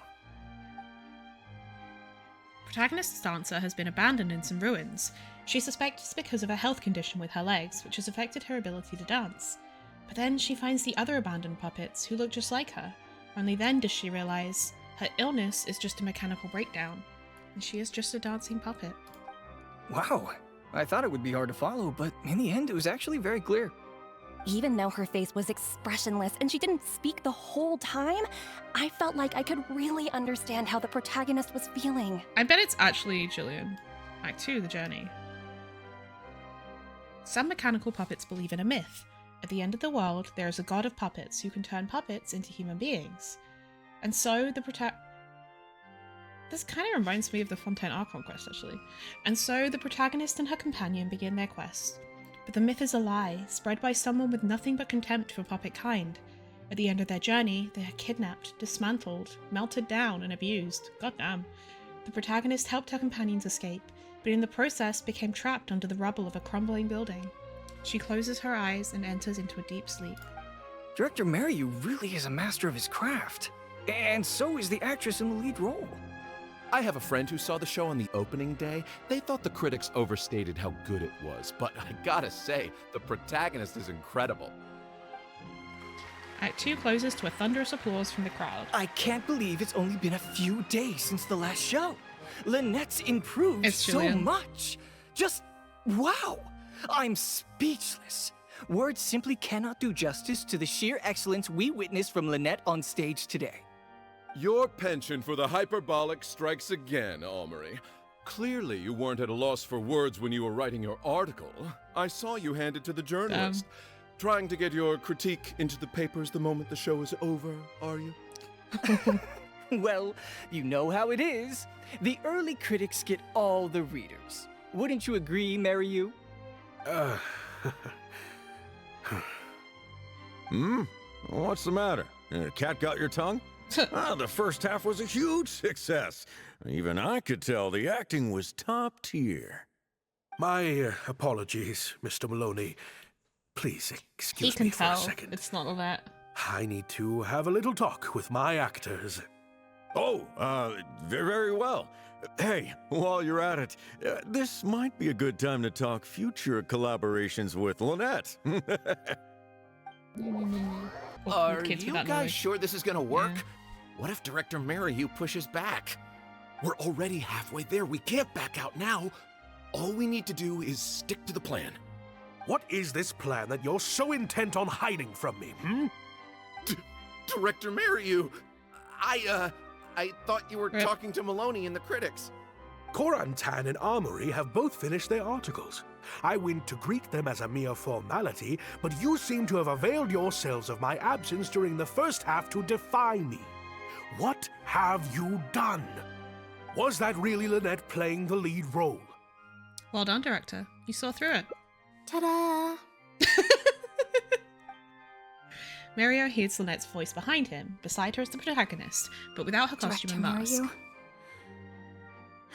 Protagonist's dancer has been abandoned in some ruins. She suspects it's because of a health condition with her legs, which has affected her ability to dance. But then she finds the other abandoned puppets who look just like her. Only then does she realize her illness is just a mechanical breakdown, and she is just a dancing puppet. Wow, I thought it would be hard to follow, but in the end it was actually very clear. Even though her face was expressionless and she didn't speak the whole time, I felt like I could really understand how the protagonist was feeling. I bet it's actually Jillian. Act 2, The Journey. Some mechanical puppets believe in a myth. At the end of the world, there is a god of puppets who can turn puppets into human beings. And so the This kind of reminds me of the Fontaine Archon quest, actually. And so the protagonist and her companion begin their quest. But the myth is a lie, spread by someone with nothing but contempt for puppet kind. At the end of their journey, they are kidnapped, dismantled, melted down, and abused. Goddamn. The protagonist helped her companions escape, but in the process became trapped under the rubble of a crumbling building. She closes her eyes and enters into a deep sleep. Director Mariu really is a master of his craft. And so is the actress in the lead role. I have a friend who saw the show on the opening day. They thought the critics overstated how good it was, but I gotta say, the protagonist is incredible. Act 2 closes to a thunderous applause from the crowd. I can't believe it's only been a few days since the last show. Lynette's improved so much. Just wow. I'm speechless. Words simply cannot do justice to the sheer excellence we witnessed from Lynette on stage today. Your penchant for the hyperbolic strikes again, Almery. Clearly, you weren't at a loss for words when you were writing your article. I saw you hand it to the journalist. Trying to get your critique into the papers the moment the show is over, are you? Well, you know how it is. The early critics get all the readers. Wouldn't you agree, Mariu? What's the matter? Cat got your tongue? The first half was a huge success. Even I could tell the acting was top tier. My apologies, Mr. Maloney. Please excuse me for a second. It's not all that. I need to have a little talk with my actors. Oh, very well. Hey, while you're at it, this might be a good time to talk future collaborations with Lynette. Are you guys sure this is gonna work? Yeah. What if Director Mariu pushes back? We're already halfway there. We can't back out now. All we need to do is stick to the plan. What is this plan that you're so intent on hiding from me, hmm? Director Mariu, I thought you were talking to Maloney and the critics. Corantan and Armory have both finished their articles. I went to greet them as a mere formality, but you seem to have availed yourselves of my absence during the first half to defy me. What have you done? Was that really Lynette playing the lead role? Well done, director. You saw through it. Ta-da! Mario hears Lynette's voice behind him. Beside her is the protagonist, but without her costume and mask. Mario.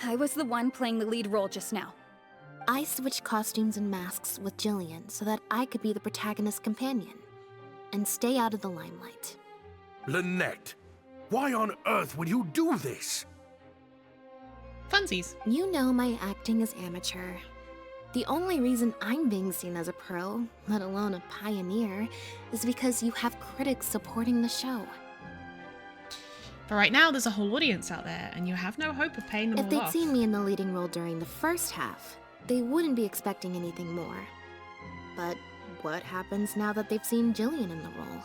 I was the one playing the lead role just now. I switched costumes and masks with Jillian so that I could be the protagonist's companion and stay out of the limelight. Lynette, why on earth would you do this? Funsies. You know my acting is amateur. The only reason I'm being seen as a pro, let alone a pioneer, is because you have critics supporting the show. But right now, there's a whole audience out there, and you have no hope of paying them all off. If they'd seen me in the leading role during the first half, they wouldn't be expecting anything more. But what happens now that they've seen Jillian in the role?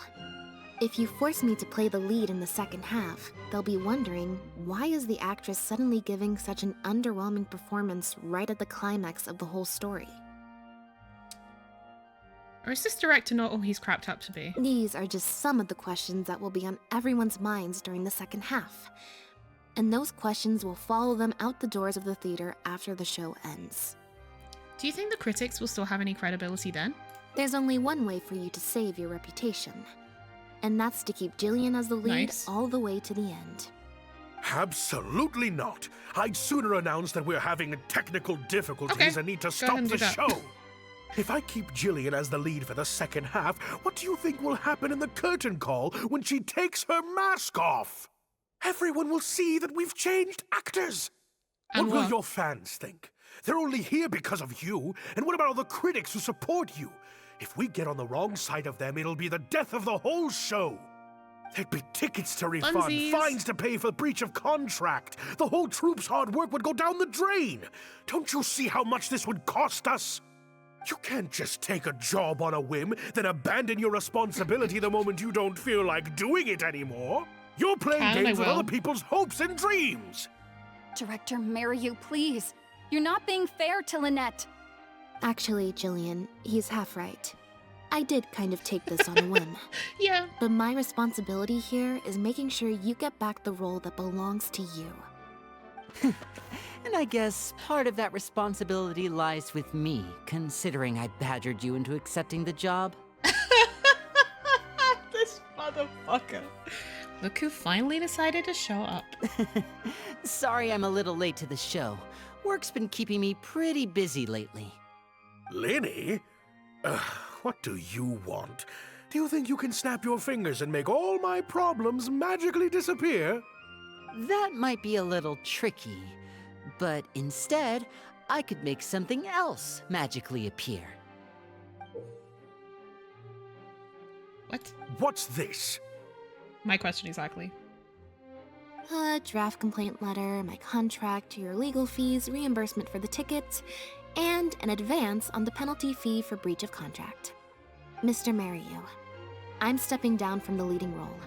If you force me to play the lead in the second half, they'll be wondering, why is the actress suddenly giving such an underwhelming performance right at the climax of the whole story? Or is this director not all he's crapped up to be? These are just some of the questions that will be on everyone's minds during the second half. And those questions will follow them out the doors of the theater after the show ends. Do you think the critics will still have any credibility then? There's only one way for you to save your reputation. And that's to keep Jillian as the lead all the way to the end. Absolutely not. I'd sooner announce that we're having technical difficulties and need to stop the show. If I keep Jillian as the lead for the second half, what do you think will happen in the curtain call when she takes her mask off? Everyone will see that we've changed actors. What will your fans think? They're only here because of you. And what about all the critics who support you? If we get on the wrong side of them, it'll be the death of the whole show. There'd be tickets to refund, fines to pay for breach of contract. The whole troupe's hard work would go down the drain. Don't you see how much this would cost us? You can't just take a job on a whim, then abandon your responsibility the moment you don't feel like doing it anymore. You're playing games with other people's hopes and dreams. Director Mariu, please. You're not being fair to Lynette. Actually, Jillian, he's half right. I did kind of take this on a whim. Yeah. But my responsibility here is making sure you get back the role that belongs to you. And I guess part of that responsibility lies with me, considering I badgered you into accepting the job. This motherfucker. Look who finally decided to show up. Sorry I'm a little late to the show. Work's been keeping me pretty busy lately. Lenny? What do you want? Do you think you can snap your fingers and make all my problems magically disappear? That might be a little tricky, but instead, I could make something else magically appear. What? What's this? My question exactly. A draft complaint letter, my contract, your legal fees, reimbursement for the tickets, and an advance on the penalty fee for breach of contract. Mr. Mariu, I'm stepping down from the leading role,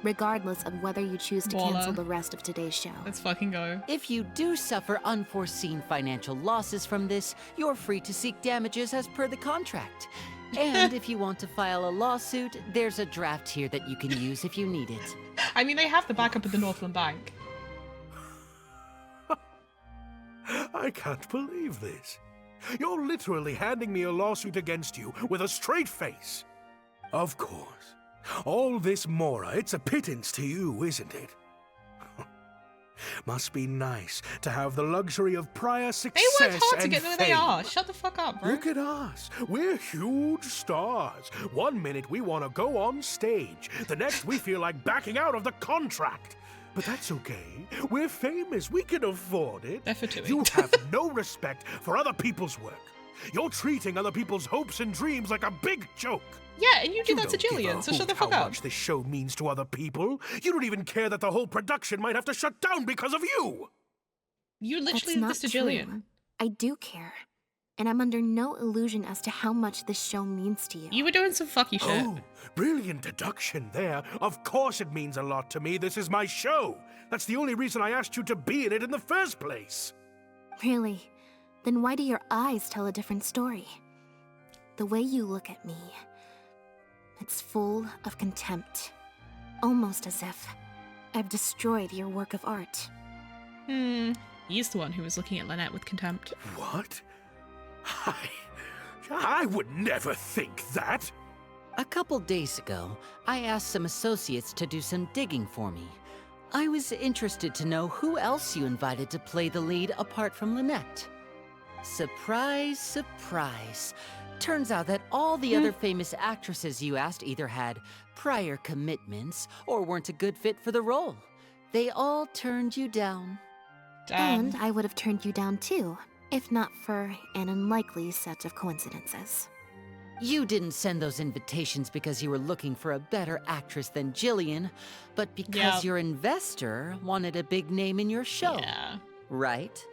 regardless of whether you choose to cancel the rest of today's show. Let's fucking go. If you do suffer unforeseen financial losses from this, you're free to seek damages as per the contract. And if you want to file a lawsuit, there's a draft here that you can use if you need it. I mean, they have the backup of the Northland Bank. I can't believe this. You're literally handing me a lawsuit against you with a straight face. Of course. All this Mora, it's a pittance to you, isn't it? Must be nice to have the luxury of prior success They worked hard to and get where fame. they are. Shut the fuck up, bro. Look at us. We're huge stars. One minute we want to go on stage. The next we feel like backing out of the contract. But that's okay. We're famous. We can afford it. They're for doing. You have no respect for other people's work. You're treating other people's hopes and dreams like a big joke. Yeah, and you do that to don't give Jillian, a so shut the hoot fuck how up. much this show means to other people. You don't even care that the whole production might have to shut down because of you. You literally did this to true. Jillian. I do care. And I'm under no illusion as to how much this show means to you. You were doing some fucky shit. Oh, brilliant deduction there. Of course it means a lot to me. This is my show. That's the only reason I asked you to be in it in the first place. Really? Then why do your eyes tell a different story? The way you look at me, it's full of contempt. Almost as if I've destroyed your work of art. He's the one who was looking at Lynette with contempt. What? I would never think that. A couple days ago, I asked some associates to do some digging for me. I was interested to know who else you invited to play the lead apart from Lynette. Surprise, surprise. Turns out that all the other famous actresses you asked either had prior commitments or weren't a good fit for the role. They all turned you down. And I would have turned you down too, if not for an unlikely set of coincidences. You didn't send those invitations because you were looking for a better actress than Jillian, but because your investor wanted a big name in your show. Yeah. Right?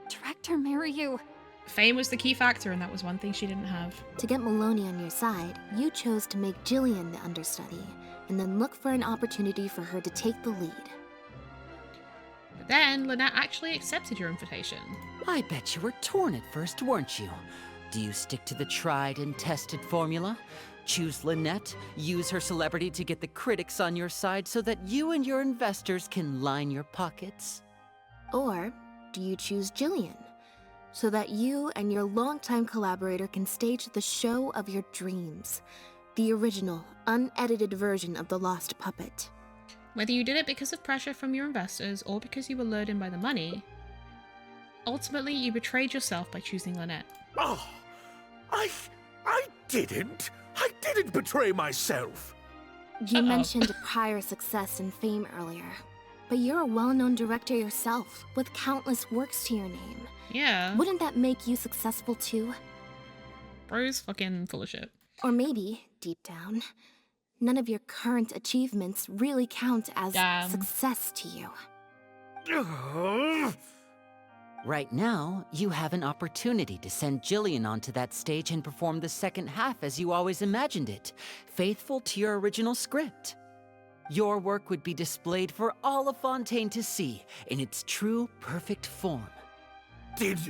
Director Mariyu. Fame was the key factor, and that was one thing she didn't have. To get Maloney on your side, you chose to make Jillian the understudy, and then look for an opportunity for her to take the lead. But then, Lynette actually accepted your invitation. I bet you were torn at first, weren't you? Do you stick to the tried and tested formula? Choose Lynette, use her celebrity to get the critics on your side so that you and your investors can line your pockets? Or do you choose Jillian, so that you and your longtime collaborator can stage the show of your dreams, the original, unedited version of The Lost Puppet? Whether you did it because of pressure from your investors or because you were lured in by the money, ultimately you betrayed yourself by choosing Lynette. Oh, I didn't. I didn't betray myself. You mentioned prior success and fame earlier, but you're a well-known director yourself, with countless works to your name. Yeah. Wouldn't that make you successful too? Bro's fucking full of shit. Or maybe, deep down, none of your current achievements really count as success to you. Right now, you have an opportunity to send Jillian onto that stage and perform the second half as you always imagined it, faithful to your original script. Your work would be displayed for all of Fontaine to see in its true, perfect form. Did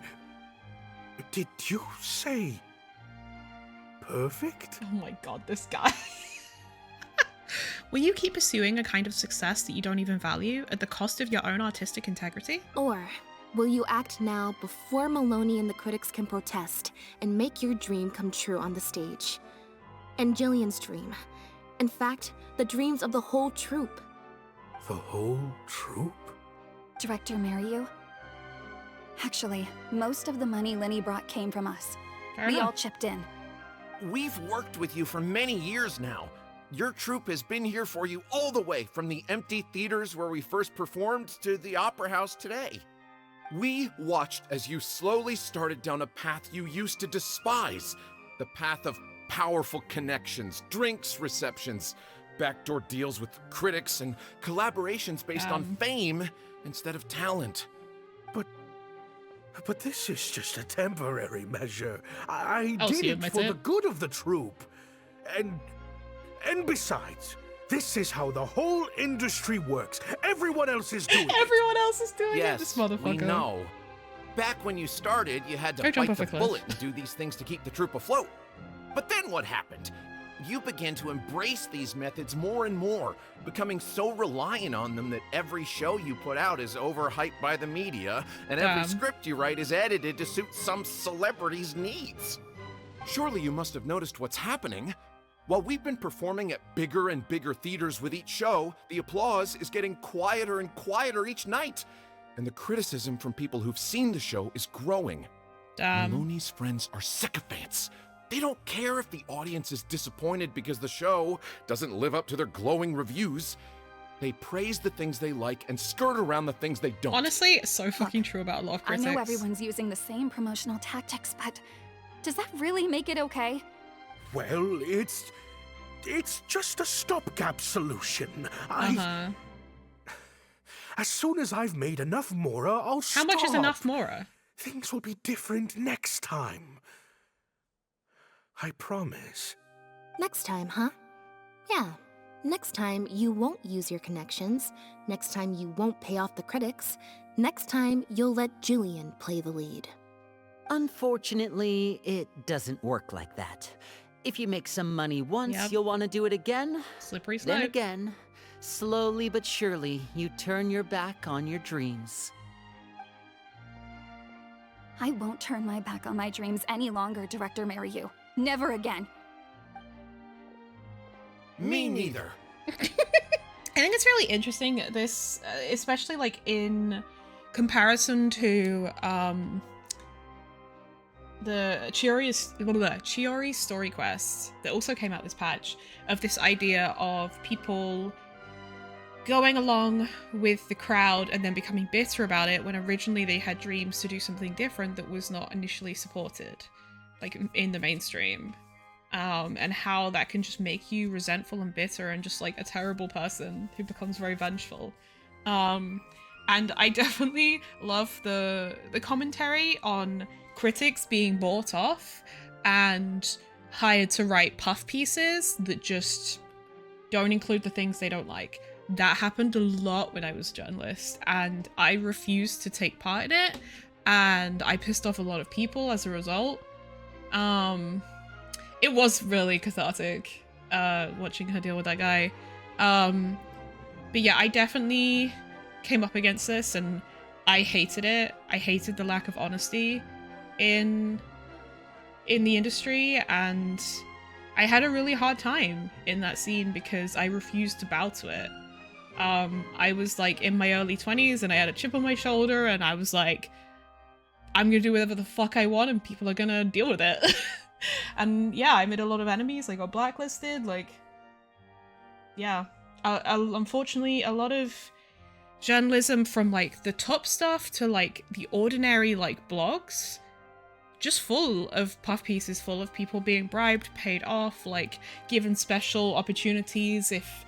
you say perfect? Oh my god, this guy. Will you keep pursuing a kind of success that you don't even value at the cost of your own artistic integrity? Or will you act now before Maloney and the critics can protest and make your dream come true on the stage? And Jillian's dream. In fact, the dreams of the whole troupe. The whole troupe? Director Mariyu? Actually, most of the money Lenny brought came from us. We all chipped in. We've worked with you for many years now. Your troupe has been here for you all the way from the empty theaters where we first performed to the Opera House today. We watched as you slowly started down a path you used to despise. The path of powerful connections, drinks receptions, backdoor deals with critics, and collaborations based on fame instead of talent. But this is just a temporary measure. I Oh, so did you it admit for it? the good of the troupe. And besides, this is how the whole industry works. Everyone else is doing it. Everyone else is doing it, this Yes, motherfucker. we know. Back when you started, you had to Go jump bite off the a cliff. bullet and do these things to keep the troupe afloat. But then what happened? You began to embrace these methods more and more, becoming so reliant on them that every show you put out is overhyped by the media, and every script you write is edited to suit some celebrity's needs. Surely you must have noticed what's happening. While we've been performing at bigger and bigger theaters with each show, the applause is getting quieter and quieter each night, and the criticism from people who've seen the show is growing. Maloney's friends are sycophants. They don't care if the audience is disappointed because the show doesn't live up to their glowing reviews. They praise the things they like and skirt around the things they don't. Honestly, it's so fucking true about a lot of I critics. know everyone's using the same promotional tactics, but does that really make it okay? Well, it's just a stopgap solution. As soon as I've made enough Mora, I'll stop. How much is enough Mora? Things will be different next time. I promise. Next time, huh? Yeah. Next time, you won't use your connections. Next time, you won't pay off the critics. Next time, you'll let Julian play the lead. Unfortunately, it doesn't work like that. If you make some money once, you'll want to do it again. Slippery slope. Then again, slowly but surely, you turn your back on your dreams. I won't turn my back on my dreams any longer, Director Mariyu. Never again. Me neither. I think it's really interesting, this, especially like in comparison to the Chiori story quest that also came out this patch, of this idea of people going along with the crowd and then becoming bitter about it when originally they had dreams to do something different that was not initially supported, like in the mainstream. And how that can just make you resentful and bitter and just like a terrible person who becomes very vengeful. And I definitely love the commentary on critics being bought off and hired to write puff pieces that just don't include the things they don't like. That happened a lot when I was a journalist, and I refused to take part in it, and I pissed off a lot of people as a result. It was really cathartic, watching her deal with that guy. But yeah, I definitely came up against this, and I hated it. I hated the lack of honesty in the industry, and I had a really hard time in that scene because I refused to bow to it. I was like in my early 20s and I had a chip on my shoulder, and I was like, I'm gonna do whatever the fuck I want and people are gonna deal with it. And yeah, I made a lot of enemies. I got blacklisted. Like, yeah, unfortunately, a lot of journalism from like the top stuff to like the ordinary like blogs, just full of puff pieces, full of people being bribed, paid off, like given special opportunities if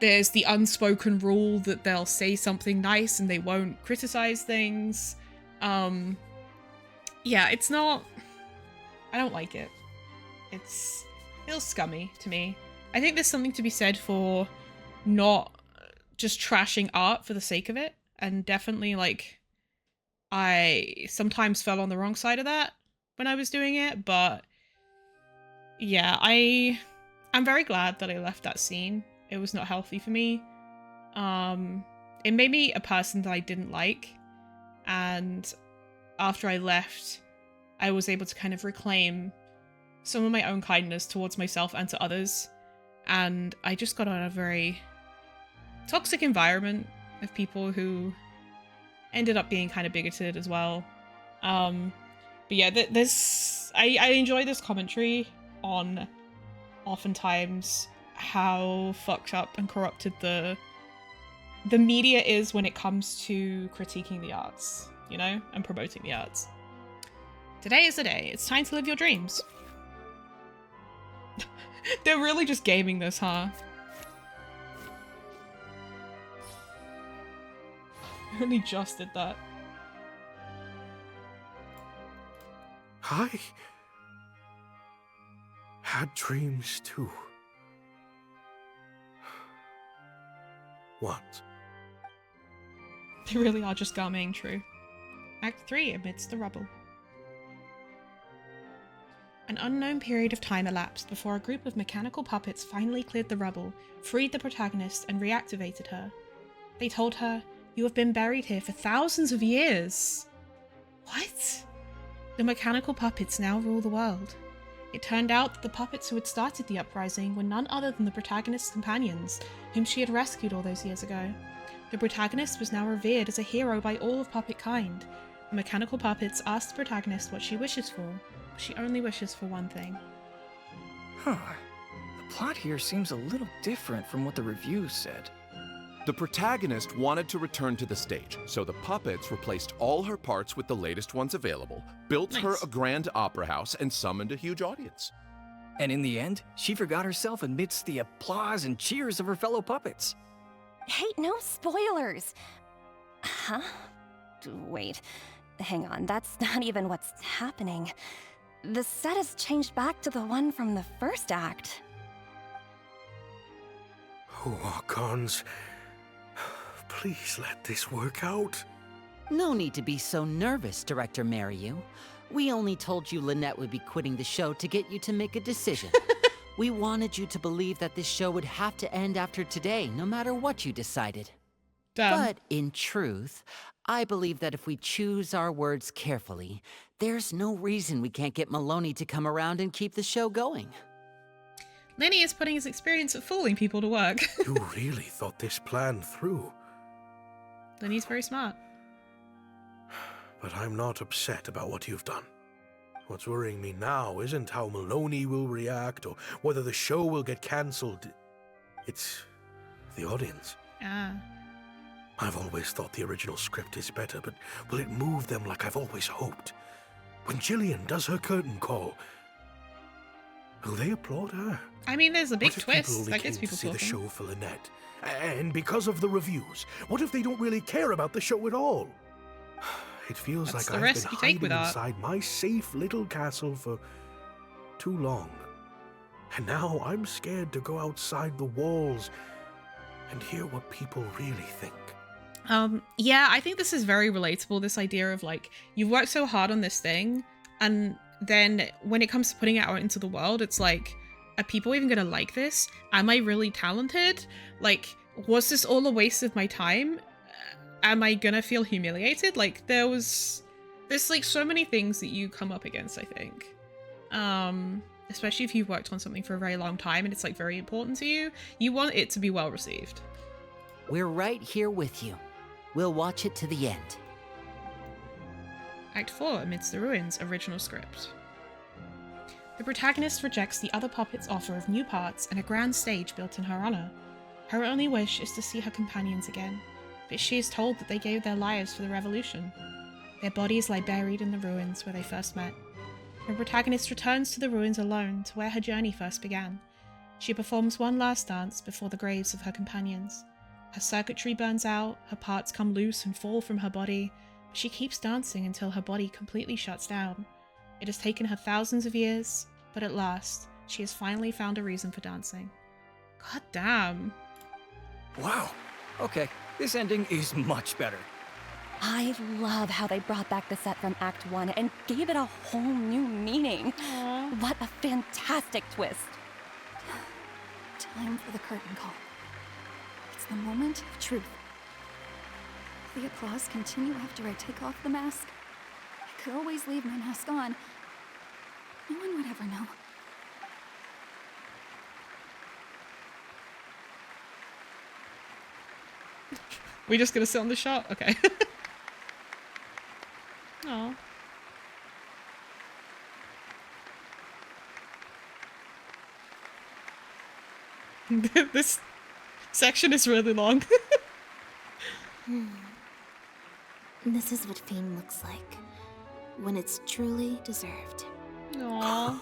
there's the unspoken rule that they'll say something nice and they won't criticize things. Yeah, it's not... I don't like it. It feels scummy to me. I think there's something to be said for not just trashing art for the sake of it. And definitely, like, I sometimes fell on the wrong side of that when I was doing it. But yeah, I'm very glad that I left that scene. It was not healthy for me. It made me a person that I didn't like. And after I left, I was able to kind of reclaim some of my own kindness towards myself and to others. And I just got out of a very toxic environment of people who ended up being kind of bigoted as well. But yeah, I enjoy this commentary on oftentimes how fucked up and corrupted the media is when it comes to critiquing the arts, you know, and promoting the arts. Today is the day. It's time to live your dreams. They're really just gaming this, huh? I only just did that. I had dreams too. What? They really are just gaming true. Act 3, amidst the rubble. An unknown period of time elapsed before a group of mechanical puppets finally cleared the rubble, freed the protagonist, and reactivated her. They told her, "You have been buried here for thousands of years." What? The mechanical puppets now rule the world. It turned out that the puppets who had started the uprising were none other than the protagonist's companions, whom she had rescued all those years ago. The protagonist was now revered as a hero by all of puppet kind. The mechanical puppets asked the protagonist what she wishes for. She only wishes for one thing. Huh. The plot here seems a little different from what the reviews said. The protagonist wanted to return to the stage, so the puppets replaced all her parts with the latest ones available, built her a grand opera house, and summoned a huge audience. And in the end, she forgot herself amidst the applause and cheers of her fellow puppets. Hey, no spoilers! Huh? Wait, hang on, that's not even what's happening. The set has changed back to the one from the first act. Oh, Archons. Please let this work out. No need to be so nervous, Director Mariu. We only told you Lynette would be quitting the show to get you to make a decision. We wanted you to believe that this show would have to end after today, no matter what you decided. But in truth, I believe that if we choose our words carefully, there's no reason we can't get Maloney to come around and keep the show going. Lenny is putting his experience of fooling people to work. You really thought this plan through. Lenny's very smart. But I'm not upset about what you've done. What's worrying me now isn't how Maloney will react or whether the show will get cancelled. It's the audience. I've always thought the original script is better, but will it move them like I've always hoped? When Jillian does her curtain call, will they applaud her? I mean, there's a big What if twist people only that gets came people to see talking. the show for Lynette? And because of the reviews, what if they don't really care about the show at all? It feels That's like the I've risk been you take hiding with art. inside my safe little castle for too long. And now I'm scared to go outside the walls and hear what people really think. Yeah, I think this is very relatable, this idea of like, you've worked so hard on this thing, and then when it comes to putting it out into the world, it's like, are people even gonna like this? Am I really talented? Like, was this all a waste of my time? Am I gonna feel humiliated? Like, there's like so many things that you come up against, I think. Especially if you've worked on something for a very long time and it's like very important to you. You want it to be well received. We're right here with you. We'll watch it to the end. Act 4, Amidst the Ruins, original script. The protagonist rejects the other puppets' offer of new parts and a grand stage built in her honor. Her only wish is to see her companions again, but she is told that they gave their lives for the revolution. Their bodies lie buried in the ruins where they first met. The protagonist returns to the ruins alone to where her journey first began. She performs one last dance before the graves of her companions. Her circuitry burns out, her parts come loose and fall from her body, but she keeps dancing until her body completely shuts down. It has taken her thousands of years, but at last, she has finally found a reason for dancing. God damn. Wow. Okay, this ending is much better. I love how they brought back the set from Act 1 and gave it a whole new meaning. What a fantastic twist. Time for the curtain call. It's the moment of truth. Will the applause continue after I take off the mask? I could always leave my mask on. No one would ever know. We just gonna sit on the shot? Okay. Aw. This section is really long. This is what fame looks like, when it's truly deserved. Aww.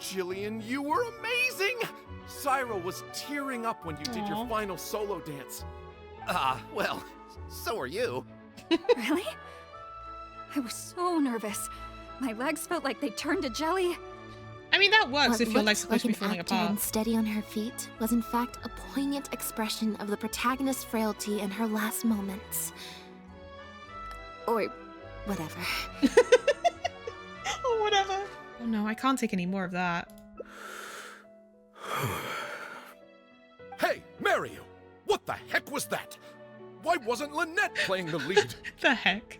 Jillian, you were amazing! Syra was tearing up when you did your final solo dance. Well, so are you. Really? I was so nervous. My legs felt like they turned to jelly. I mean, that works What if your legs looked supposed to be like falling an actor apart. unsteady on her feet was in fact a poignant expression of the protagonist's frailty in her last moments. Or whatever. Or whatever. Oh no, I can't take any more of that. Hey, Mario! What the heck was that? Why wasn't Lynette playing the lead? The heck?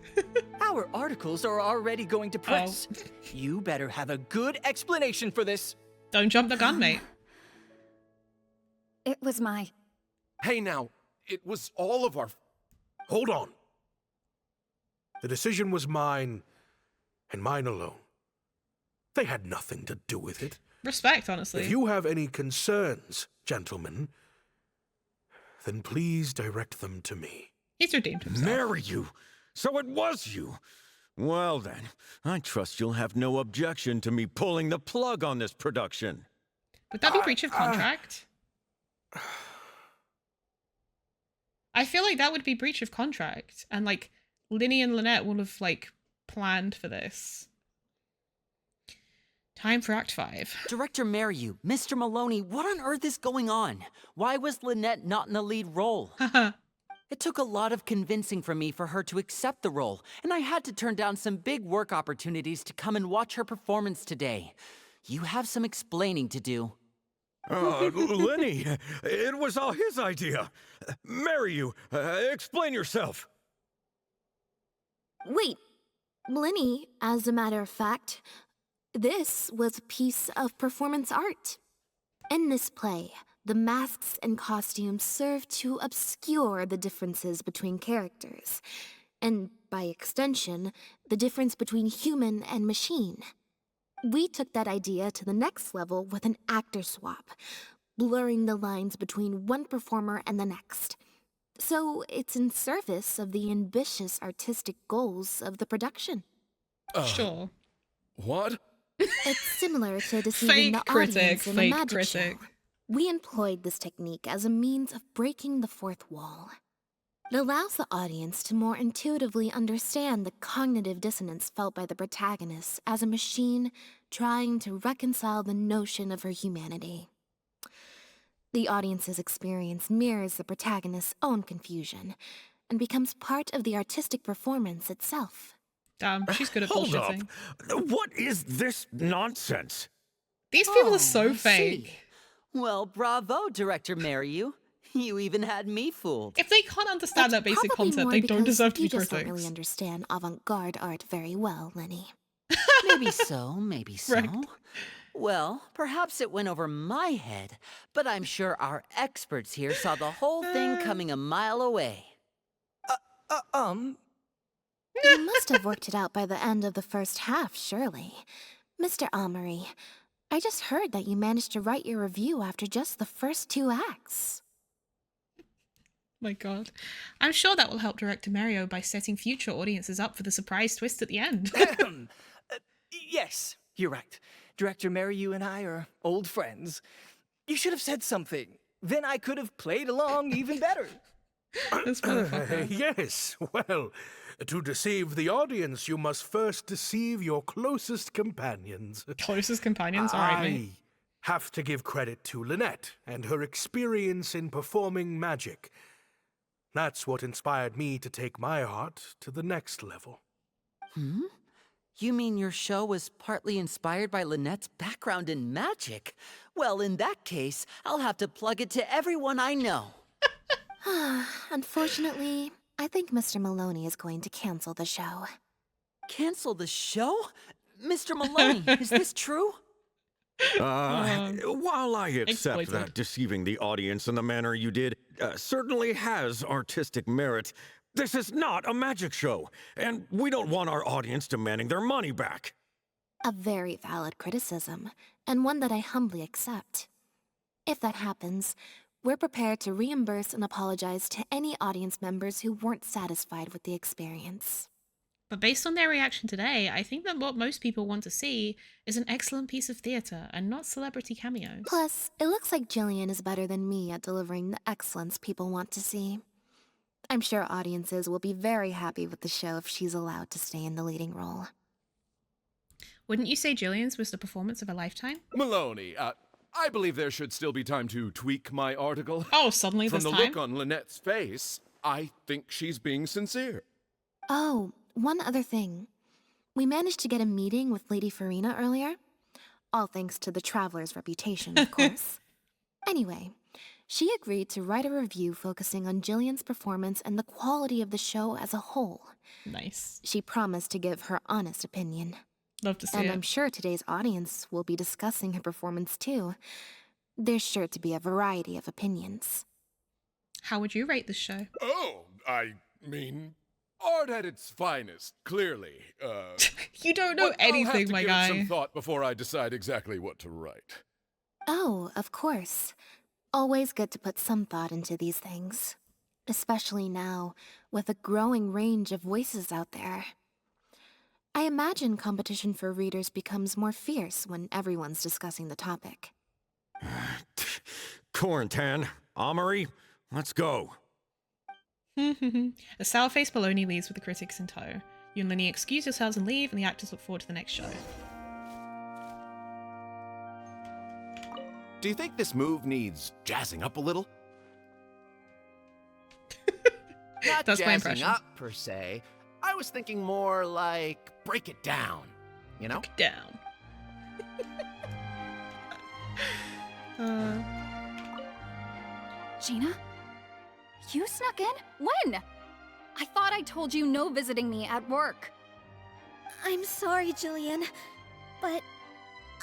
Our articles are already going to press. You better have a good explanation for this. Don't jump the gun, mate. It was my... Hey now, it was all of our... Hold on. The decision was mine, and mine alone. They had nothing to do with it. Respect, honestly. If you have any concerns, gentlemen, then please direct them to me. He's redeemed himself. Marry you? So it was you? Well then, I trust you'll have no objection to me pulling the plug on this production. Would that be breach of contract? I feel like that would be breach of contract. And like, Linny and Lynette would have like planned for this. Time for Act 5. Director Mariu, Mr. Maloney, what on earth is going on? Why was Lynette not in the lead role? It took a lot of convincing from me for her to accept the role, and I had to turn down some big work opportunities to come and watch her performance today. You have some explaining to do. Lenny, it was all his idea. Mariu, explain yourself. Wait, Linny, as a matter of fact, this was a piece of performance art. In this play, the masks and costumes serve to obscure the differences between characters, and by extension, the difference between human and machine. We took that idea to the next level with an actor swap, blurring the lines between one performer and the next. So it's in service of the ambitious artistic goals of the production. Sure. What? It's similar to deceiving the audience in a magic show. We employed this technique as a means of breaking the fourth wall. It allows the audience to more intuitively understand the cognitive dissonance felt by the protagonist as a machine trying to reconcile the notion of her humanity. The audience's experience mirrors the protagonist's own confusion and becomes part of the artistic performance itself. Damn, she's good at Hold bullshitting. up. What is this nonsense? These people are so I fake. see. Well, bravo, Director Mariu. You even had me fooled. If they can't understand that basic Probably concept, more they don't because deserve to be you just critics. don't really understand avant-garde art very well, Lenny. Maybe so, maybe so. Right. Well, perhaps it went over my head, but I'm sure our experts here saw the whole thing coming a mile away. You must have worked it out by the end of the first half, surely. Mr. Amory, I just heard that you managed to write your review after just the first 2 acts. My god. I'm sure that will help Director Mario by setting future audiences up for the surprise twist at the end. Yes, you're right. Director Mariu and I are old friends. You should have said something. Then I could have played along even better. This motherfucker. Yes, well, to deceive the audience, you must first deceive your closest companions. Closest companions? Alright, mate. I have to give credit to Lynette and her experience in performing magic. That's what inspired me to take my art to the next level. Hmm? You mean your show was partly inspired by Lynette's background in magic? Well, in that case, I'll have to plug it to everyone I know. Unfortunately, I think Mr. Maloney is going to cancel the show. Cancel the show? Mr. Maloney, is this true? While I accept exploited. that deceiving the audience in the manner you did certainly has artistic merit, this is not a magic show, and we don't want our audience demanding their money back. A very valid criticism, and one that I humbly accept. If that happens, we're prepared to reimburse and apologize to any audience members who weren't satisfied with the experience. But based on their reaction today, I think that what most people want to see is an excellent piece of theatre and not celebrity cameos. Plus, it looks like Jillian is better than me at delivering the excellence people want to see. I'm sure audiences will be very happy with the show if she's allowed to stay in the leading role. Wouldn't you say Jillian's was the performance of a lifetime? Maloney, I believe there should still be time to tweak my article. Oh, suddenly From this the time? look on Lynette's face, I think she's being sincere. Oh, one other thing. We managed to get a meeting with Lady Farina earlier. All thanks to the Traveler's reputation, of course. Anyway, she agreed to write a review focusing on Jillian's performance and the quality of the show as a whole. Nice. She promised to give her honest opinion. Love to see And it. I'm sure today's audience will be discussing her performance too. There's sure to be a variety of opinions. How would you rate this show? Oh, I mean, art at its finest, clearly. You don't know anything, my guy. I'll have to give it some thought before I decide exactly what to write. Oh, of course. Always good to put some thought into these things. Especially now, with a growing range of voices out there. I imagine competition for readers becomes more fierce when everyone's discussing the topic. Quarantine, Amory, let's go. A sour-faced baloney leaves with the critics in tow. You and Lynette excuse yourselves and leave, and the actors look forward to the next show. Do you think this move needs jazzing up a little? Not That's my jazzing impression. up, per se. I was thinking more like break it down, you know? Break it down. Gina? You snuck in? When? I thought I told you no visiting me at work. I'm sorry, Jillian, but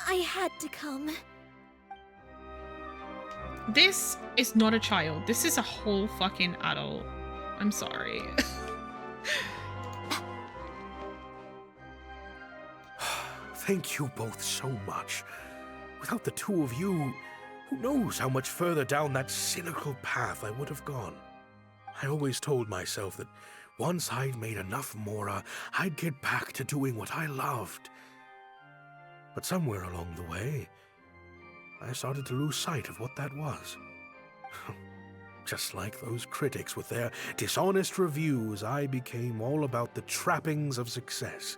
I had to come. This is not a child. This is a whole fucking adult. I'm sorry. Thank you both so much. Without the two of you, who knows how much further down that cynical path I would have gone. I always told myself that once I'd made enough Mora, I'd get back to doing what I loved. But somewhere along the way, I started to lose sight of what that was. Just like those critics with their dishonest reviews, I became all about the trappings of success,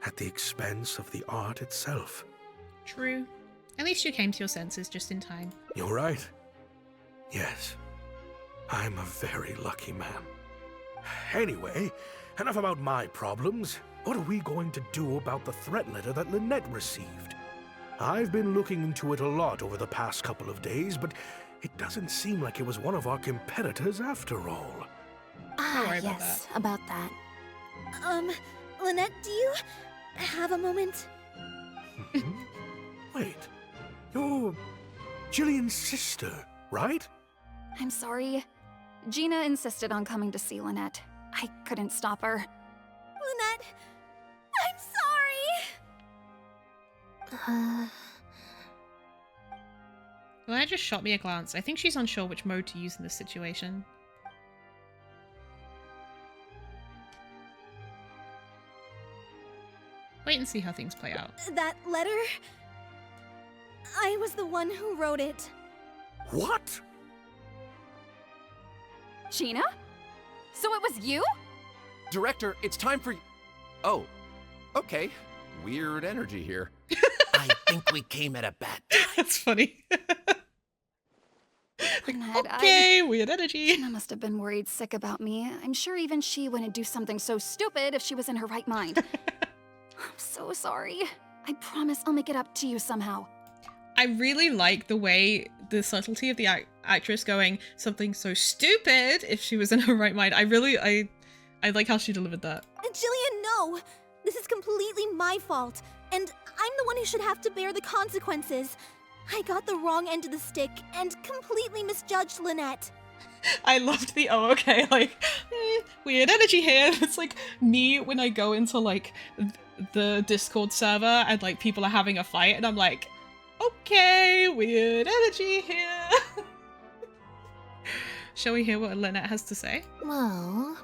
at the expense of the art itself. True. At least you came to your senses just in time. You're right. Yes. I'm a very lucky man. Anyway, enough about my problems. What are we going to do about the threat letter that Lynette received? I've been looking into it a lot over the past couple of days, but it doesn't seem like it was one of our competitors after all. Yes, about that. Lynette, do you have a moment? Wait, you're Jillian's sister, right? I'm sorry. Gina insisted on coming to see Lynette. I couldn't stop her. Lynette, I'm sorry! Lynette just shot me a glance. I think she's unsure which mode to use in this situation. Wait and see how things play out. That letter? I was the one who wrote it. What? Gina? So it was you? Director, it's time for... Oh, okay. Weird energy here. I think we came at a bad time. That's funny. Lynette, okay, weird energy. Gina must have been worried sick about me. I'm sure even she wouldn't do something so stupid if she was in her right mind. I'm so sorry. I promise I'll make it up to you somehow. I really like the way, the subtlety of the actress going something so stupid if she was in her right mind. I like how she delivered that. Jillian, no! This is completely my fault, and I'm the one who should have to bear the consequences. I got the wrong end of the stick and completely misjudged Lynette. I loved the okay, like, weird energy here. It's like me when I go into like the Discord server and like people are having a fight and I'm like, okay, weird energy here. Shall we hear what Lynette has to say? Well,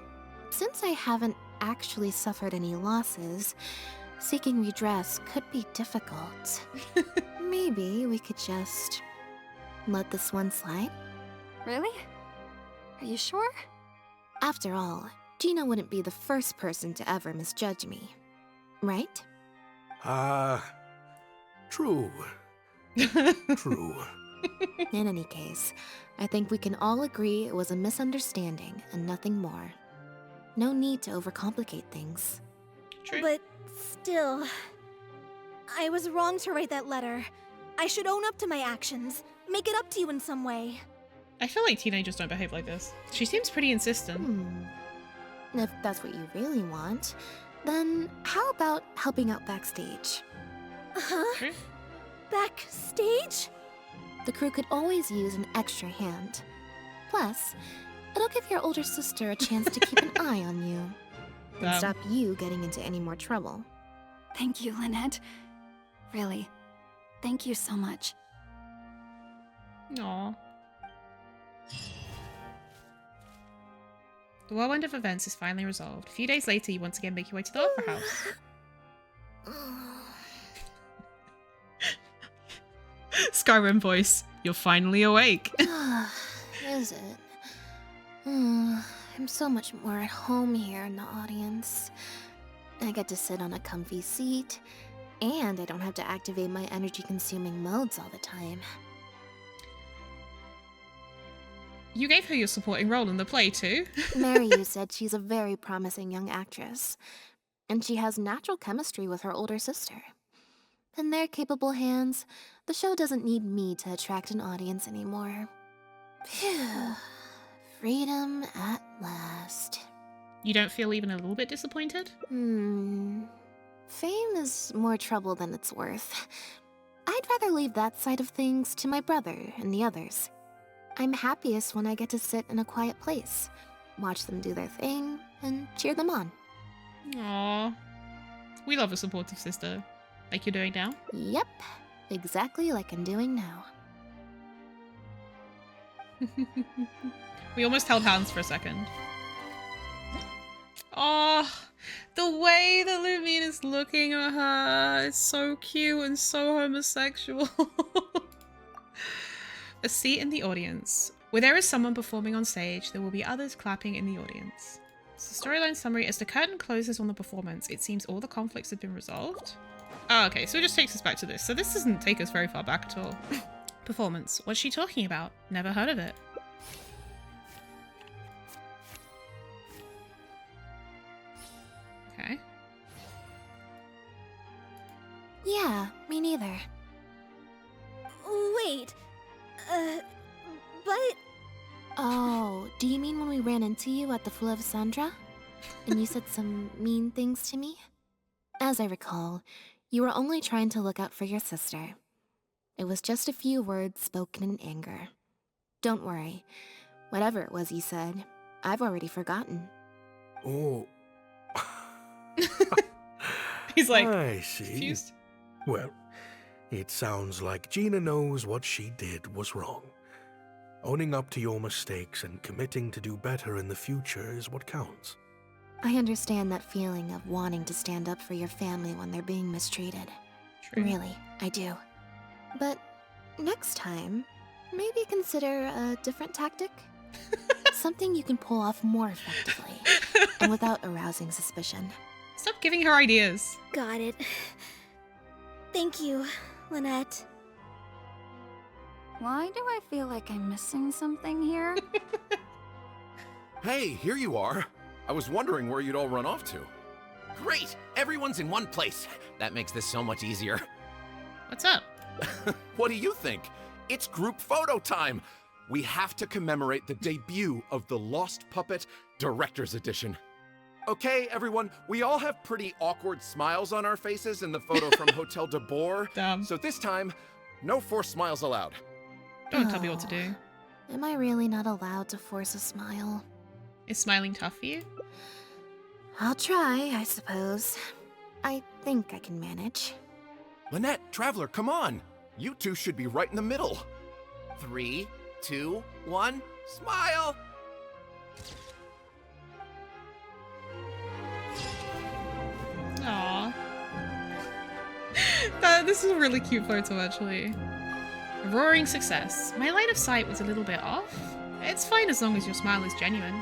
since I haven't actually suffered any losses, seeking redress could be difficult. Maybe we could just let this one slide? Really? Are you sure? After all, Gina wouldn't be the first person to ever misjudge me, right? True. True. In any case, I think we can all agree it was a misunderstanding and nothing more. No need to overcomplicate things. True. But still, I was wrong to write that letter. I should own up to my actions, make it up to you in some way. I feel like teenagers don't behave like this. She seems pretty insistent. If that's what you really want, then how about helping out backstage? Huh? Backstage? The crew could always use an extra hand. Plus, It'll give your older sister a chance to keep an eye on you. And stop you getting into any more trouble. Thank you, Lynette. Really, thank you so much. Aww. The whirlwind of events is finally resolved. A few days later, you once again make your way to the opera house. Skyrim voice, you're finally awake. Is it? I'm so much more at home here in the audience. I get to sit on a comfy seat, and I don't have to activate my energy-consuming modes all the time. You gave her your supporting role in the play, too. Mariu said she's a very promising young actress, and she has natural chemistry with her older sister. In their capable hands, the show doesn't need me to attract an audience anymore. Phew. Freedom at last. You don't feel even a little bit disappointed? Fame is more trouble than it's worth. I'd rather leave that side of things to my brother and the others. I'm happiest when I get to sit in a quiet place, watch them do their thing, and cheer them on. Aww. We love a supportive sister. Like you're doing now? Yep. Exactly like I'm doing now. We almost held hands for a second. Oh, the way that Lumine is looking at her is so cute and so homosexual. A seat in the audience. Where there is someone performing on stage, there will be others clapping in the audience. So storyline summary, as the curtain closes on the performance, it seems all the conflicts have been resolved. Oh, okay, so it just takes us back to this. So this doesn't take us very far back at all. Performance. What's she talking about? Never heard of it. Okay. Yeah, me neither. Wait. But... Oh, do you mean when we ran into you at the Fleuve Sandra? And you said some mean things to me? As I recall, you were only trying to look out for your sister. It was just a few words spoken in anger. Don't worry. Whatever it was you said, I've already forgotten. Oh. He's like, I see. confused. Well, it sounds like Gina knows what she did was wrong. Owning up to your mistakes and committing to do better in the future is what counts. I understand that feeling of wanting to stand up for your family when they're being mistreated. True. Really, I do. But next time, maybe consider a different tactic? Something you can pull off more effectively, and without arousing suspicion. Stop giving her ideas. Got it. Thank you, Lynette. Why do I feel like I'm missing something here? Hey, here you are. I was wondering where you'd all run off to. Great! Everyone's in one place. That makes this so much easier. What's up? What do you think? It's group photo time. We have to commemorate the debut of the Lost Puppet Director's Edition. Okay, everyone, we all have pretty awkward smiles on our faces in the photo from Hotel de Boer. Damn. So this time, no forced smiles allowed. Don't tell me what to do. Am I really not allowed to force a smile? Is smiling tough for you? I'll try, I suppose. I think I can manage. Lynette, Traveler, come on. You two should be right in the middle. 3, 2, 1, smile! Aww. This is a really cute photo, actually. Roaring success. My line of sight was a little bit off. It's fine as long as your smile is genuine.